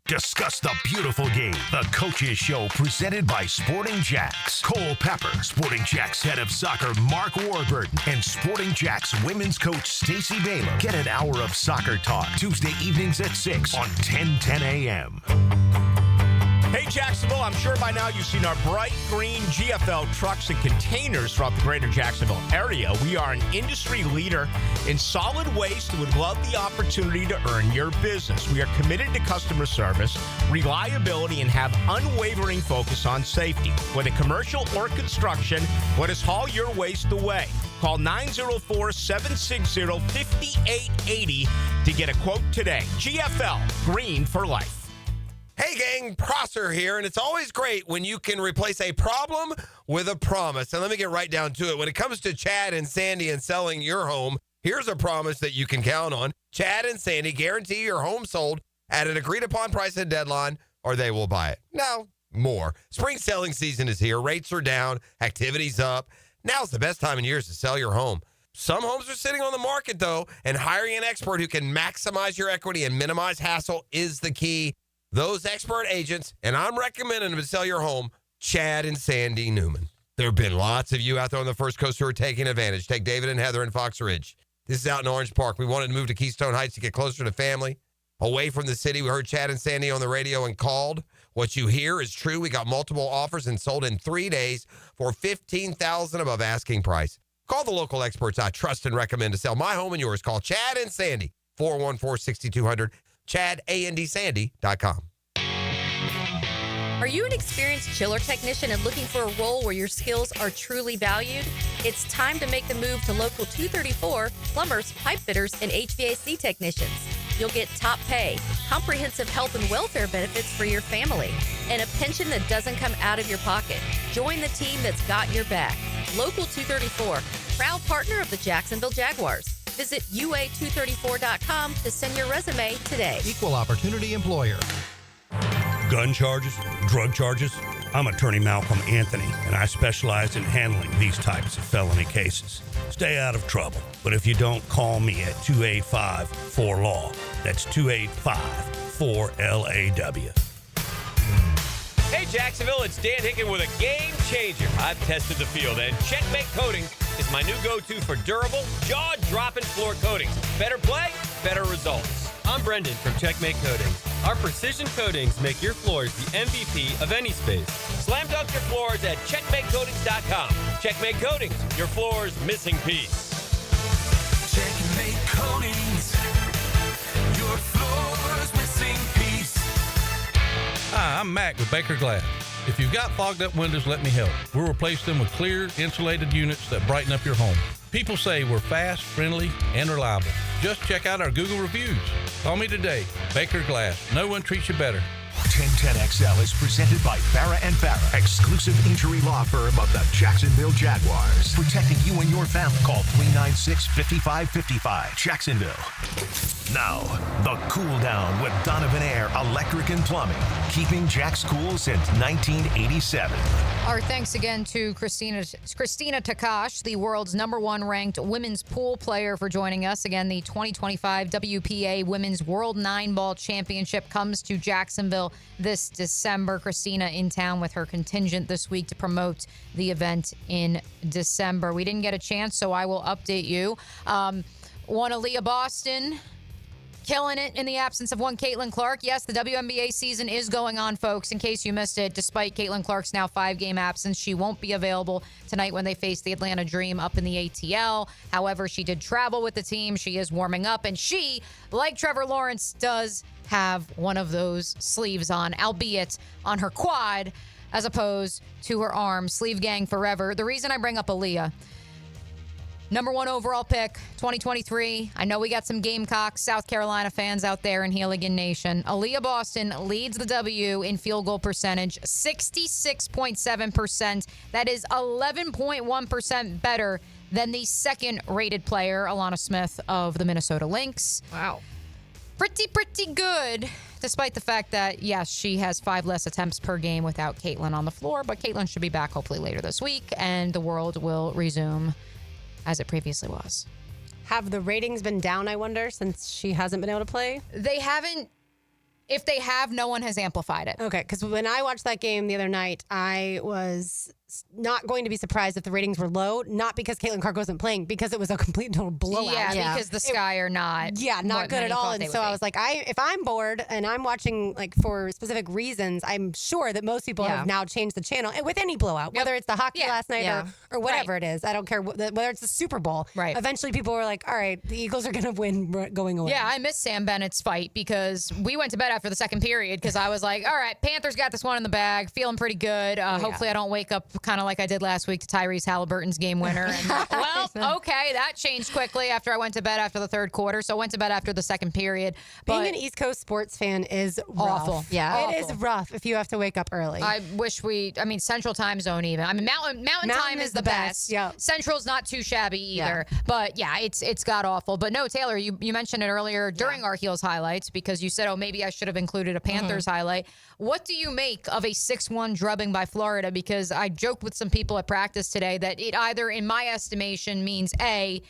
Discuss the beautiful game. The Coaches Show presented by Sporting Jacks. Cole Pepper, Sporting Jacks head of soccer Mark Warburton, and Sporting Jacks women's coach Stacey Baylor. Get an hour of soccer talk Tuesday evenings at 6 on 1010 a.m. Hey, Jacksonville, I'm sure by now you've seen our bright green GFL trucks and containers throughout the greater Jacksonville area. We are an industry leader in solid waste and would love the opportunity to earn your business. We are committed to customer service, reliability, and have unwavering focus on safety. Whether commercial or construction, let us haul your waste away. Call 904-760-5880 to get a quote today. GFL, green for life. Hey gang, Prosser here, and it's always great when you can replace a problem with a promise. And let me get right down to it. When it comes to Chad and Sandy and selling your home, here's a promise that you can count on. Chad and Sandy guarantee your home sold at an agreed-upon price and deadline, or they will buy it. No, more. Spring selling season is here. Rates are down. Activity's up. Now's the best time in years to sell your home. Some homes are sitting on the market, though, and hiring an expert who can maximize your equity and minimize hassle is the key. Those expert agents, and I'm recommending them to sell your home, Chad and Sandy Newman. There have been lots of you out there on the First Coast who are taking advantage. Take David and Heather in Fox Ridge. This is out in Orange Park. We wanted to move to Keystone Heights to get closer to family, away from the city. We heard Chad and Sandy on the radio and called. What you hear is true. We got multiple offers and sold in 3 days for $15,000 above asking price. Call the local experts I trust and recommend to sell my home and yours. Call Chad and Sandy, 414-6200. ChadAndDSandy.com. Are you an experienced chiller technician and looking for a role where your skills are truly valued? It's time to make the move to Local 234, plumbers, pipe fitters, and HVAC technicians. You'll get top pay, comprehensive health and welfare benefits for your family, and a pension that doesn't come out of your pocket. Join the team that's got your back. Local 234, proud partner of the Jacksonville Jaguars. Visit UA234.com to send your resume today. Equal opportunity employer. Gun charges, drug charges. I'm attorney Malcolm Anthony, and I specialize in handling these types of felony cases. Stay out of trouble, but if you don't, call me at 285-4LAW. That's 285-4LAW. Hey, Jacksonville, it's Dan Hicken with a game changer. I've tested the field, and Checkmate Coatings is my new go-to for durable, jaw-dropping floor coatings. Better play, better results. I'm Brendan from Checkmate Coatings. Our precision coatings make your floors the MVP of any space. Slam dunk your floors at checkmatecoatings.com. Checkmate Coatings, your floor's missing piece. Checkmate Coatings, your floor's missing piece. Hi, I'm Mac with Baker Glass. If you've got fogged up windows, let me help. We'll replace them with clear, insulated units that brighten up your home. People say we're fast, friendly, and reliable. Just check out our Google reviews. Call me today. Baker Glass. No one treats you better. 1010XL is presented by Farrah & Farrah, exclusive injury law firm of the Jacksonville Jaguars. Protecting you and your family. Call 396-5555. Jacksonville. Now, the Cool Down with Donovan Air Electric and Plumbing. Keeping Jack's cool since 1987. Our thanks again to Christina Tekash, the world's #1 ranked women's pool player, for joining us. Again, the 2025 WPA Women's World 9-Ball Championship comes to Jacksonville this December. Christina in town with her contingent this week to promote the event in December. We didn't get a chance, so I will update you. One Aaliyah Boston, killing it in the absence of one Caitlin Clark. Yes, the WNBA season is going on, folks, in case you missed it. Despite Caitlin Clark's now 5-game absence, she won't be available tonight when they face the Atlanta Dream up in the ATL. However, she did travel with the team. She is warming up, and she, like Trevor Lawrence, does have one of those sleeves on, albeit on her quad as opposed to her arm. Sleeve gang forever. The reason I bring up Aaliyah, #1 overall pick, 2023. I know we got some Gamecocks, South Carolina fans out there in Hooligan Nation. Aaliyah Boston leads the W in field goal percentage, 66.7%. That is 11.1% better than the second-rated player, Alana Smith of the Minnesota Lynx. Wow. Pretty good, despite the fact that, yes, she has 5 less attempts per game without Caitlin on the floor, but Caitlin should be back hopefully later this week, and the world will resume as it previously was. Have the ratings been down, I wonder, since she hasn't been able to play? They haven't. If they have, no one has amplified it. Okay, because when I watched that game the other night, I was not going to be surprised if the ratings were low, not because Caitlin Clark wasn't playing, because it was a complete total blowout. Yeah, because the Sky are not. Not good at all. And so I was like, if I'm bored and I'm watching like for specific reasons, I'm sure that most people have now changed the channel. And with any blowout, whether it's the hockey last night or whatever it is, I don't care whether it's the Super Bowl. Right. Eventually, people were like, all right, the Eagles are going to win going away. Yeah, I miss Sam Bennett's fight because we went to bed after the second period because I was like, all right, Panthers got this one in the bag, feeling pretty good. Hopefully I don't wake up kind of like I did last week to Tyrese Halliburton's game winner. And, well, okay, that changed quickly after I went to bed after the third quarter. So I went to bed after the second period. Being an East Coast sports fan is awful. Rough. Yeah. It is rough if you have to wake up early. I wish Central time zone even. I mean, Mountain time is the best. Yeah. Central's not too shabby either. Yeah. But yeah, it's got awful. But no, Taylor, you mentioned it earlier during our Heels highlights because you said, oh, maybe I should have included a Panthers highlight. What do you make of a 6-1 drubbing by Florida? Because I joked with some people at practice today that it either, in my estimation, means A,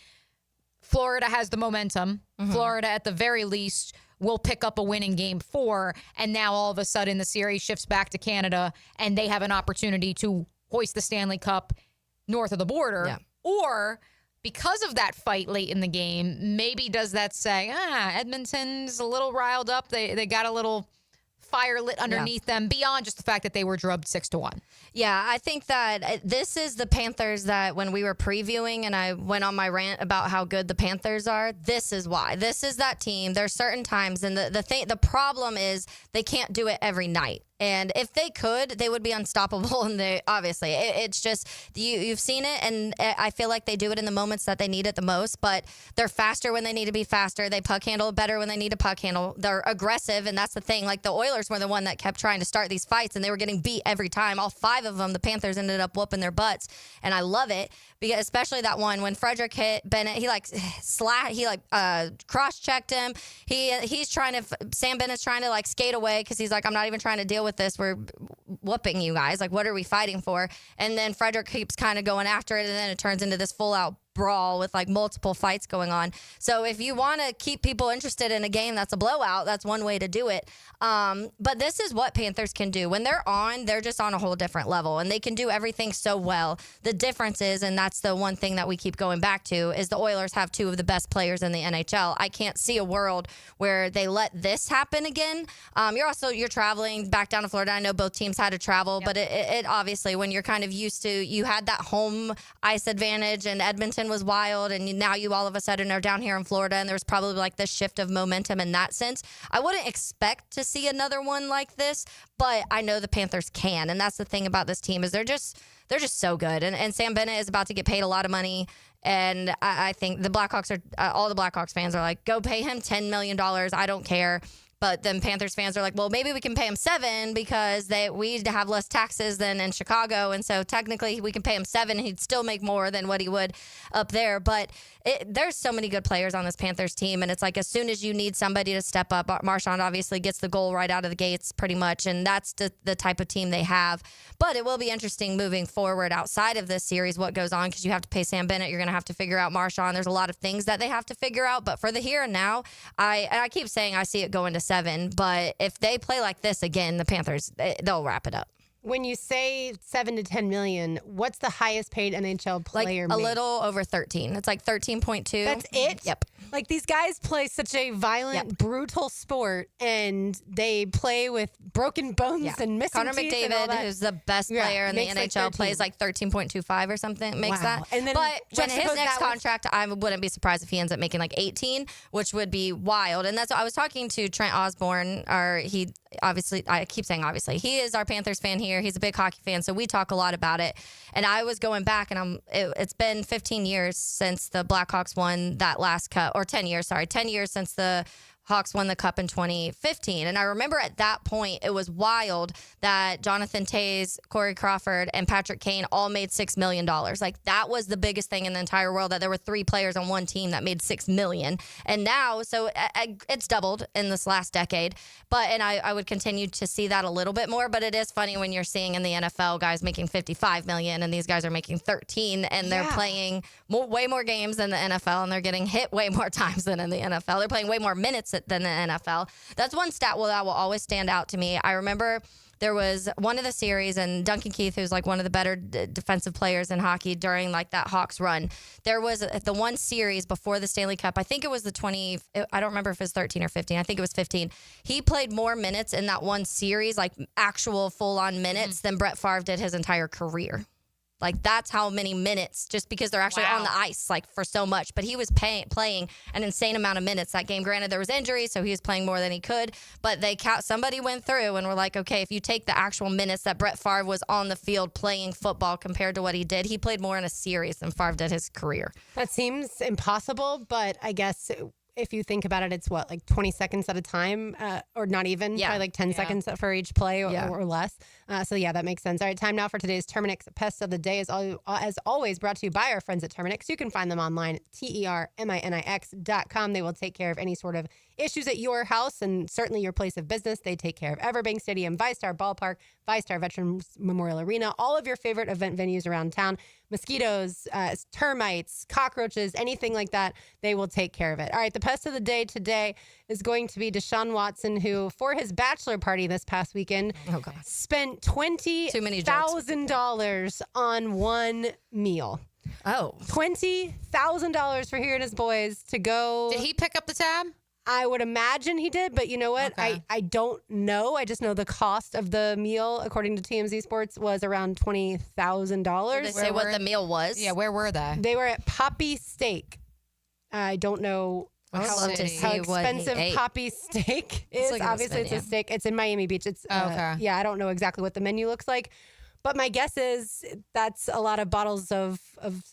Florida has the momentum. Florida, at the very least, will pick up a win in game 4. And now all of a sudden the series shifts back to Canada and they have an opportunity to hoist the Stanley Cup north of the border. Yeah. Or because of that fight late in the game, maybe does that say, Edmonton's a little riled up. They got a little fire lit underneath them beyond just the fact that they were drubbed 6-1. Yeah, I think that this is the Panthers that when we were previewing and I went on my rant about how good the Panthers are, this is why. This is that team. There's certain times, and the problem is they can't do it every night. And if they could, they would be unstoppable. And obviously, it's just you've seen it, and I feel like they do it in the moments that they need it the most. But they're faster when they need to be faster. They puck handle better when they need to puck handle. They're aggressive, and that's the thing. Like the Oilers were the one that kept trying to start these fights, and they were getting beat every time. All 5 of them, the Panthers ended up whooping their butts, and I love it because especially that one when Frederick hit Bennett, he cross-checked him. He's trying to Sam Bennett's trying to like skate away because he's like, I'm not even trying to deal with this. We're whooping you guys. Like, what are we fighting for? And then Frederick keeps kind of going after it, and then it turns into this full-out brawl with like multiple fights going on. So if you want to keep people interested in a game that's a blowout, that's one way to do it. But this is what Panthers can do. When they're on, they're just on a whole different level, and they can do everything so well. The difference is, and that's the one thing that we keep going back to, is the Oilers have 2 of the best players in the NHL. I can't see a world where they let this happen again. You're traveling back down to Florida. I know both teams had to travel, but it obviously, when you're kind of used to, you had that home ice advantage, and Edmonton weekend was wild, and now you all of a sudden are down here in Florida, and there's probably like this shift of momentum in that sense. I wouldn't expect to see another one like this, but I know the Panthers can, and that's the thing about this team is they're just so good. And Sam Bennett is about to get paid a lot of money. And I think the Blackhawks are, all the Blackhawks fans are like, go pay him $10 million. I don't care. But then Panthers fans are like, well, maybe we can pay him $7 because we have less taxes than in Chicago. And so technically we can pay him $7. He'd still make more than what he would up there. But there's so many good players on this Panthers team. And it's like as soon as you need somebody to step up, Marshawn obviously gets the goal right out of the gates pretty much. And that's the type of team they have. But it will be interesting moving forward outside of this series what goes on because you have to pay Sam Bennett. You're going to have to figure out Marshawn. There's a lot of things that they have to figure out. But for the here and now, I keep saying I see it going to 7, but if they play like this again, the Panthers, they'll wrap it up. When you say 7 to 10 million, what's the highest paid NHL player? Like a little over 13. It's like 13.2. That's it? Yep. Like these guys play such a violent, brutal sport, and they play with broken bones and missing Connor teeth and all McDavid, that. who's the best player in the NHL, plays like 13.25 or something. Makes that. And then but when his juxtapose next that with- contract, I wouldn't be surprised if he ends up making like 18, which would be wild. And that's what I was talking to Trent Osborne, he is our Panthers fan here. He's a big hockey fan, so we talk a lot about it. And I was going back, and it's been 15 years since the Blackhawks won that last cup, or 10 years since the Hawks won the cup in 2015. And I remember at that point, it was wild that Jonathan Toews, Corey Crawford, and Patrick Kane all made $6 million. Like, that was the biggest thing in the entire world, that there were 3 players on one team that made $6 million. And now, so it's doubled in this last decade. And I would continue to see that a little bit more. But it is funny when you're seeing in the NFL guys making $55 million, and these guys are making 13, and they're playing way more games than the NFL, and they're getting hit way more times than in the NFL. They're playing way more minutes than the NFL. That's one stat that will always stand out to me. I remember there was one of the series, and Duncan Keith, who's like one of the better defensive players in hockey during like that Hawks run. There was the one series before the Stanley Cup. I think it was the 20. I don't remember if it was 13 or 15. I think it was 15. He played more minutes in that one series, like actual full-on minutes, than Brett Favre did his entire career. Like, that's how many minutes, just because they're actually on the ice, like, for so much. But he was playing an insane amount of minutes that game. Granted, there was injuries, so he was playing more than he could. But somebody went through and were like, okay, if you take the actual minutes that Brett Favre was on the field playing football compared to what he did, he played more in a series than Favre did his career. That seems impossible, but I guess if you think about it, it's like 20 seconds at a time, or not even, probably like 10 seconds for each play or less. So that makes sense. All right, time now for today's Terminix Pest of the Day. As always, brought to you by our friends at Terminix. You can find them online at TERMINIX.com. They will take care of any sort of issues at your house and certainly your place of business. They take care of Everbank Stadium, ViStar Ballpark, ViStar Veterans Memorial Arena, all of your favorite event venues around town. Mosquitoes, termites, cockroaches, anything like that, they will take care of it. All right, the pest of the day today is going to be Deshaun Watson, who, for his bachelor party this past weekend, spent $20,000 on one meal. Oh. $20,000 for he and his boys to go. Did he pick up the tab? I would imagine he did, but you know what? Okay. I don't know. I just know the cost of the meal, according to TMZ Sports, was around $20,000. Did they say what the meal was? Yeah, where were they? They were at Poppy Steak. I don't know how expensive Poppy Steak is. Obviously, it's a steak. It's in Miami Beach. It's I don't know exactly what the menu looks like. But my guess is that's a lot of bottles of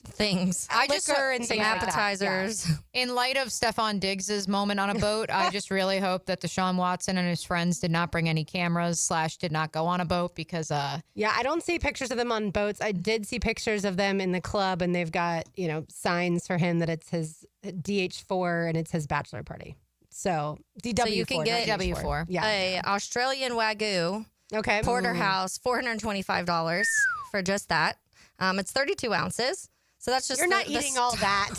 things. Liquor and some appetizers. In light of Stephon Diggs' moment on a boat, I just really hope that Deshaun Watson and his friends did not bring any cameras / did not go on a boat because I don't see pictures of them on boats. I did see pictures of them in the club, and they've got, signs for him that it's his DH4 and it's his bachelor party. So DW4. So you can get DW4. a Australian Wagyu. Okay. Porterhouse, $425 for just that. It's 32 ounces. So that's just you're not eating all that.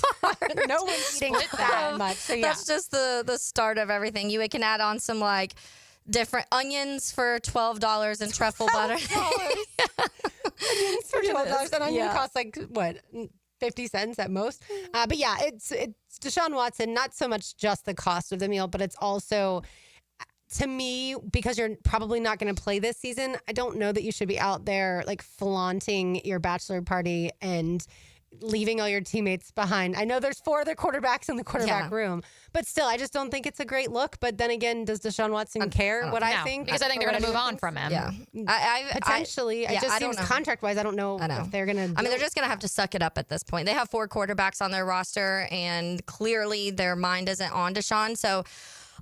No one's eating that much. So That's just the start of everything. You can add on some different onions for $12 and truffle butter. Onions for $12. An onion costs 50 cents at most. But it's Deshaun Watson. Not so much just the cost of the meal, but it's also, to me, because you're probably not going to play this season, I don't know that you should be out there flaunting your bachelor party and leaving all your teammates behind. I know there's 4 other quarterbacks in the quarterback room, but still, I just don't think it's a great look. But then again, does Deshaun Watson care what I think? Because I think they're going to move on from him. Yeah. Potentially. It just seems contract-wise, I don't know if they're going to I mean, they're just going to have to suck it up at this point. They have 4 quarterbacks on their roster, and clearly their mind isn't on Deshaun. So,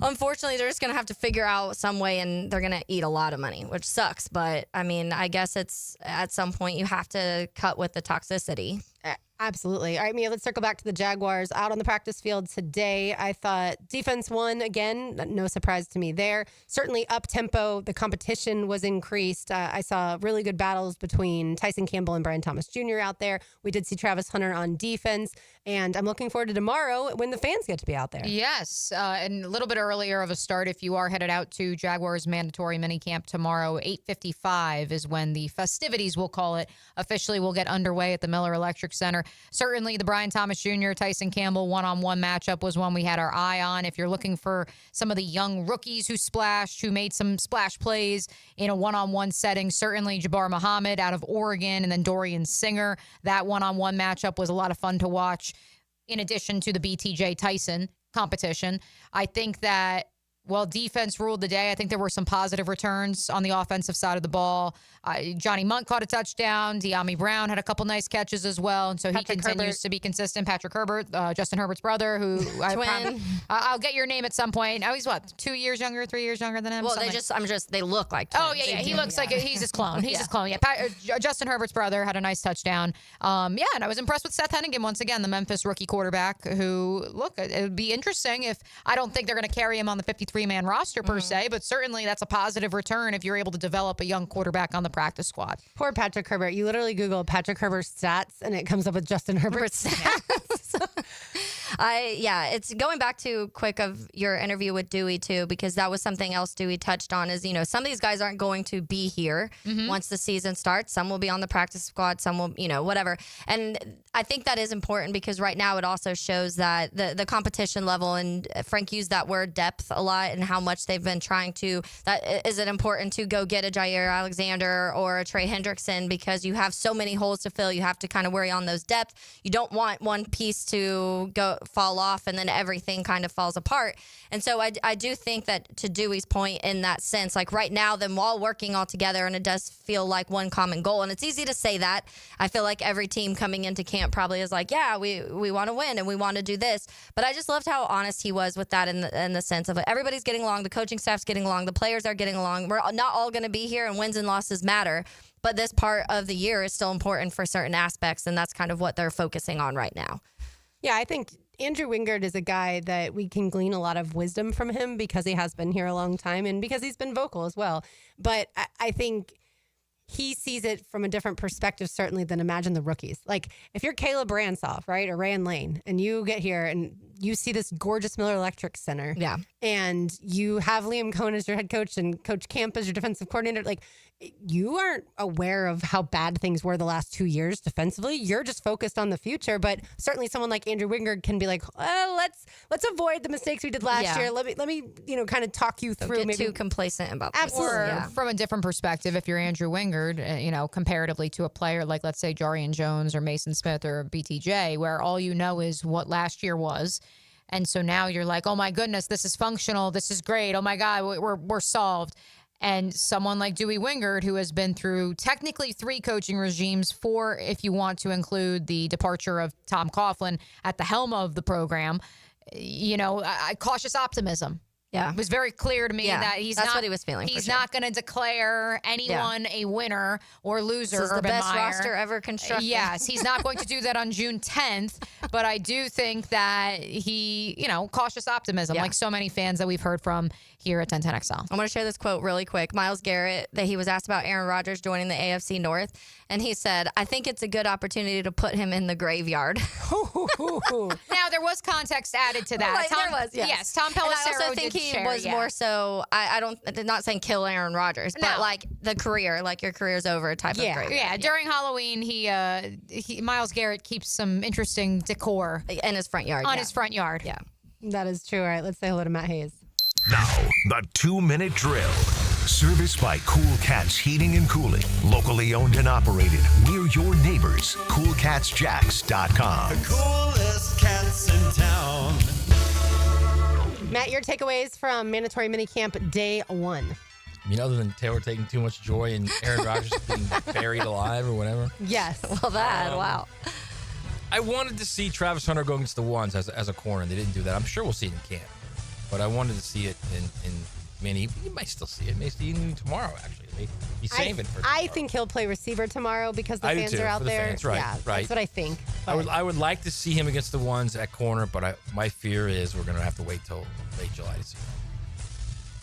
unfortunately, they're just going to have to figure out some way, and they're going to eat a lot of money, which sucks. But, I mean, I guess it's at some point you have to cut with the toxicity. Absolutely. All right, Mia, let's circle back to the Jaguars. Out on the practice field today, I thought defense won again. No surprise to me there. Certainly up-tempo. The competition was increased. I saw really good battles between Tyson Campbell and Brian Thomas Jr. out there. We did see Travis Hunter on defense. And I'm looking forward to tomorrow when the fans get to be out there. Yes. And a little bit earlier of a start if you are headed out to Jaguars mandatory minicamp tomorrow. 8:55 is when the festivities, we'll call it, officially will get underway at the Miller Electric Center. Certainly the Brian Thomas Jr., Tyson Campbell one-on-one matchup was one we had our eye on. If you're looking for some of the young rookies who splashed, who made some splash plays in a one-on-one setting, certainly Jabbar Muhammad out of Oregon and then Dorian Singer. That one-on-one matchup was a lot of fun to watch in addition to the BTJ Tyson competition. I think that while defense ruled the day, I think there were some positive returns on the offensive side of the ball. Johnny Munt caught a touchdown. De'Ami Brown had a couple nice catches as well. And so he continues to be consistent. Patrick Herbert, Justin Herbert's brother, who I'll get your name at some point. Oh, he's what, 2 years younger, 3 years younger than him? Well, they look like twins. Oh, yeah. He looks like he's his clone. He's his clone. Yeah. Justin Herbert's brother had a nice touchdown. And I was impressed with Seth Hennigan once again, the Memphis rookie quarterback, who, look, it would be interesting if I don't think they're going to carry him on the 53-man roster per se, but certainly that's a positive return if you're able to develop a young quarterback on the practice squad. Poor Patrick Herbert. You literally Google Patrick Herbert's stats and it comes up with Justin Herbert's stats. It's going back to quick of your interview with Dewey too, because that was something else Dewey touched on is, some of these guys aren't going to be here once the season starts. Some will be on the practice squad, some will, whatever. And I think that is important because right now it also shows that the competition level, and Frank used that word depth a lot, and how much they've been trying to, that is it important to go get a Jair Alexander or a Trey Hendrickson because you have so many holes to fill. You have to kind of worry on those depth. You don't want one piece to fall off and then everything kind of falls apart. And so I do think that, to Dewey's point, in that sense, like right now, them all working all together, and it does feel like one common goal. And it's easy to say that. I feel like every team coming into camp probably is like, yeah, we want to win and we want to do this. But I just loved how honest he was with that in the sense of everybody's getting along, the coaching staff's getting along, the players are getting along. We're not all going to be here, and wins and losses matter. But this part of the year is still important for certain aspects, and that's kind of what they're focusing on right now. Yeah, I think Andrew Wingard is a guy that we can glean a lot of wisdom from him because he has been here a long time and because he's been vocal as well. But I think he sees it from a different perspective, certainly, than imagine the rookies. Like, if you're Caleb Ransoff, right, or Ryan Lane, and you get here and you see this gorgeous Miller Electric Center, and you have Liam Cohen as your head coach and Coach Camp as your defensive coordinator, like, you aren't aware of how bad things were the last 2 years defensively. You're just focused on the future. But certainly someone like Andrew Wingard can be like, well, let's avoid the mistakes we did last year. Let me kind of talk you through. Don't get too complacent about this. Absolutely. Or from a different perspective, if you're Andrew Wingard, comparatively to a player like, let's say, Jarian Jones or Mason Smith or BTJ, where all you know is what last year was. And so now you're like, oh my goodness, this is functional. This is great. Oh my God, we're solved. And someone like Dewey Wingard, who has been through technically 3 coaching regimes, 4 if you want to include the departure of Tom Coughlin at the helm of the program, cautious optimism. Yeah. It was very clear to me that that's what he was feeling. He's not going to declare anyone a winner or loser. This is the Urban best Meyer. roster ever constructed. Yes, he's not going to do that on June 10th, but I do think that he, cautious optimism, like so many fans that we've heard from here at 1010XL. I'm going to share this quote really quick. Myles Garrett, that he was asked about Aaron Rodgers joining the AFC North, and he said, I think it's a good opportunity to put him in the graveyard. Now, there was context added to that. There was, yes. Yes, Tom Pelissero and I also think he was more so, I'm not saying kill Aaron Rodgers, but like the career, like your career's over type of graveyard. Yeah, during Halloween, he Myles Garrett keeps some interesting decor in his front yard. On his front yard. Yeah. That is true. All right, let's say hello to Matt Hayes. Now, the 2-minute drill. Service by Tkach Heating and Cooling. Locally owned and operated. We're your neighbors. CoolCatsJacks.com. The coolest cats in town. Matt, your takeaways from mandatory minicamp day 1. I mean, other than Taylor taking too much joy and Aaron Rodgers being buried alive or whatever. Yes. Well, wow. I wanted to see Travis Hunter go against the ones as a corner. They didn't do that. I'm sure we'll see it in camp. But I wanted to see it in he might still see it. May see it tomorrow, actually. He's saving for tomorrow. I think he'll play receiver tomorrow because the I do fans too, are out for the there. fans, right, Yeah, right. that's what I think. I would like to see him against the ones at corner, but my fear is we're going to have to wait till late July to see him.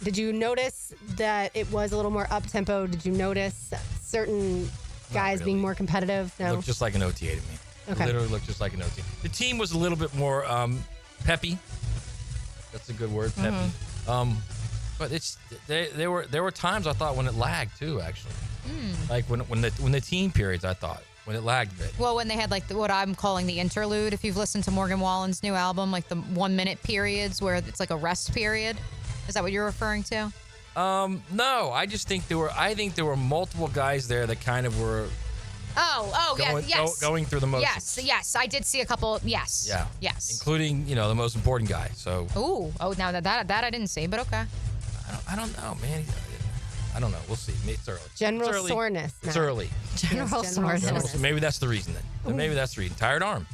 Did you notice that it was a little more up-tempo? Did you notice certain guys being more competitive? It No? looked just like an OTA to me. Okay. It literally looked just like an OTA. The team was a little bit more peppy. That's a good word, peppy. But there were times I thought when it lagged too, actually. Like when the team periods, I thought when it lagged a bit. Well, when they had like what I'm calling the interlude, if you've listened to Morgan Wallen's new album, like the 1 minute periods where it's like a rest period. Is that what you're referring to? No, I just think there were multiple guys there that kind of were going through the motions. Yes, I did see a couple. Yes. Yeah. Yes. Including, the most important guy. So. Now that I didn't see, but okay. I don't know, man. I don't know. We'll see. It's early. General soreness. It's Matt. early. General soreness. Maybe that's the reason then. Maybe that's the reason. Tired arm.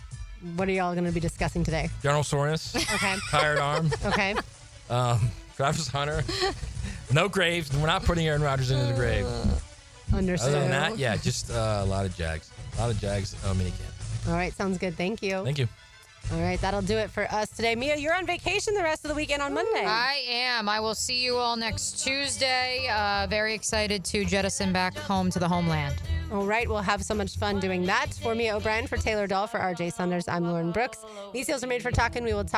What are y'all going to be discussing today? General soreness. Okay. Tired arm. Okay. Travis Hunter. No Graves. We're not putting Aaron Rodgers into the grave. Understood. Other than that, yeah, just a lot of Jags. A lot of Jags minicamp. All right, sounds good. Thank you. Thank you. All right, that'll do it for us today. Mia, you're on vacation the rest of the weekend on Monday. I am. I will see you all next Tuesday. Very excited to jettison back home to the homeland. All right, we'll have so much fun doing that. For Mia O'Brien, for Taylor Dahl, for RJ Saunders, I'm Lauren Brooks. These deals are made for talking. We will talk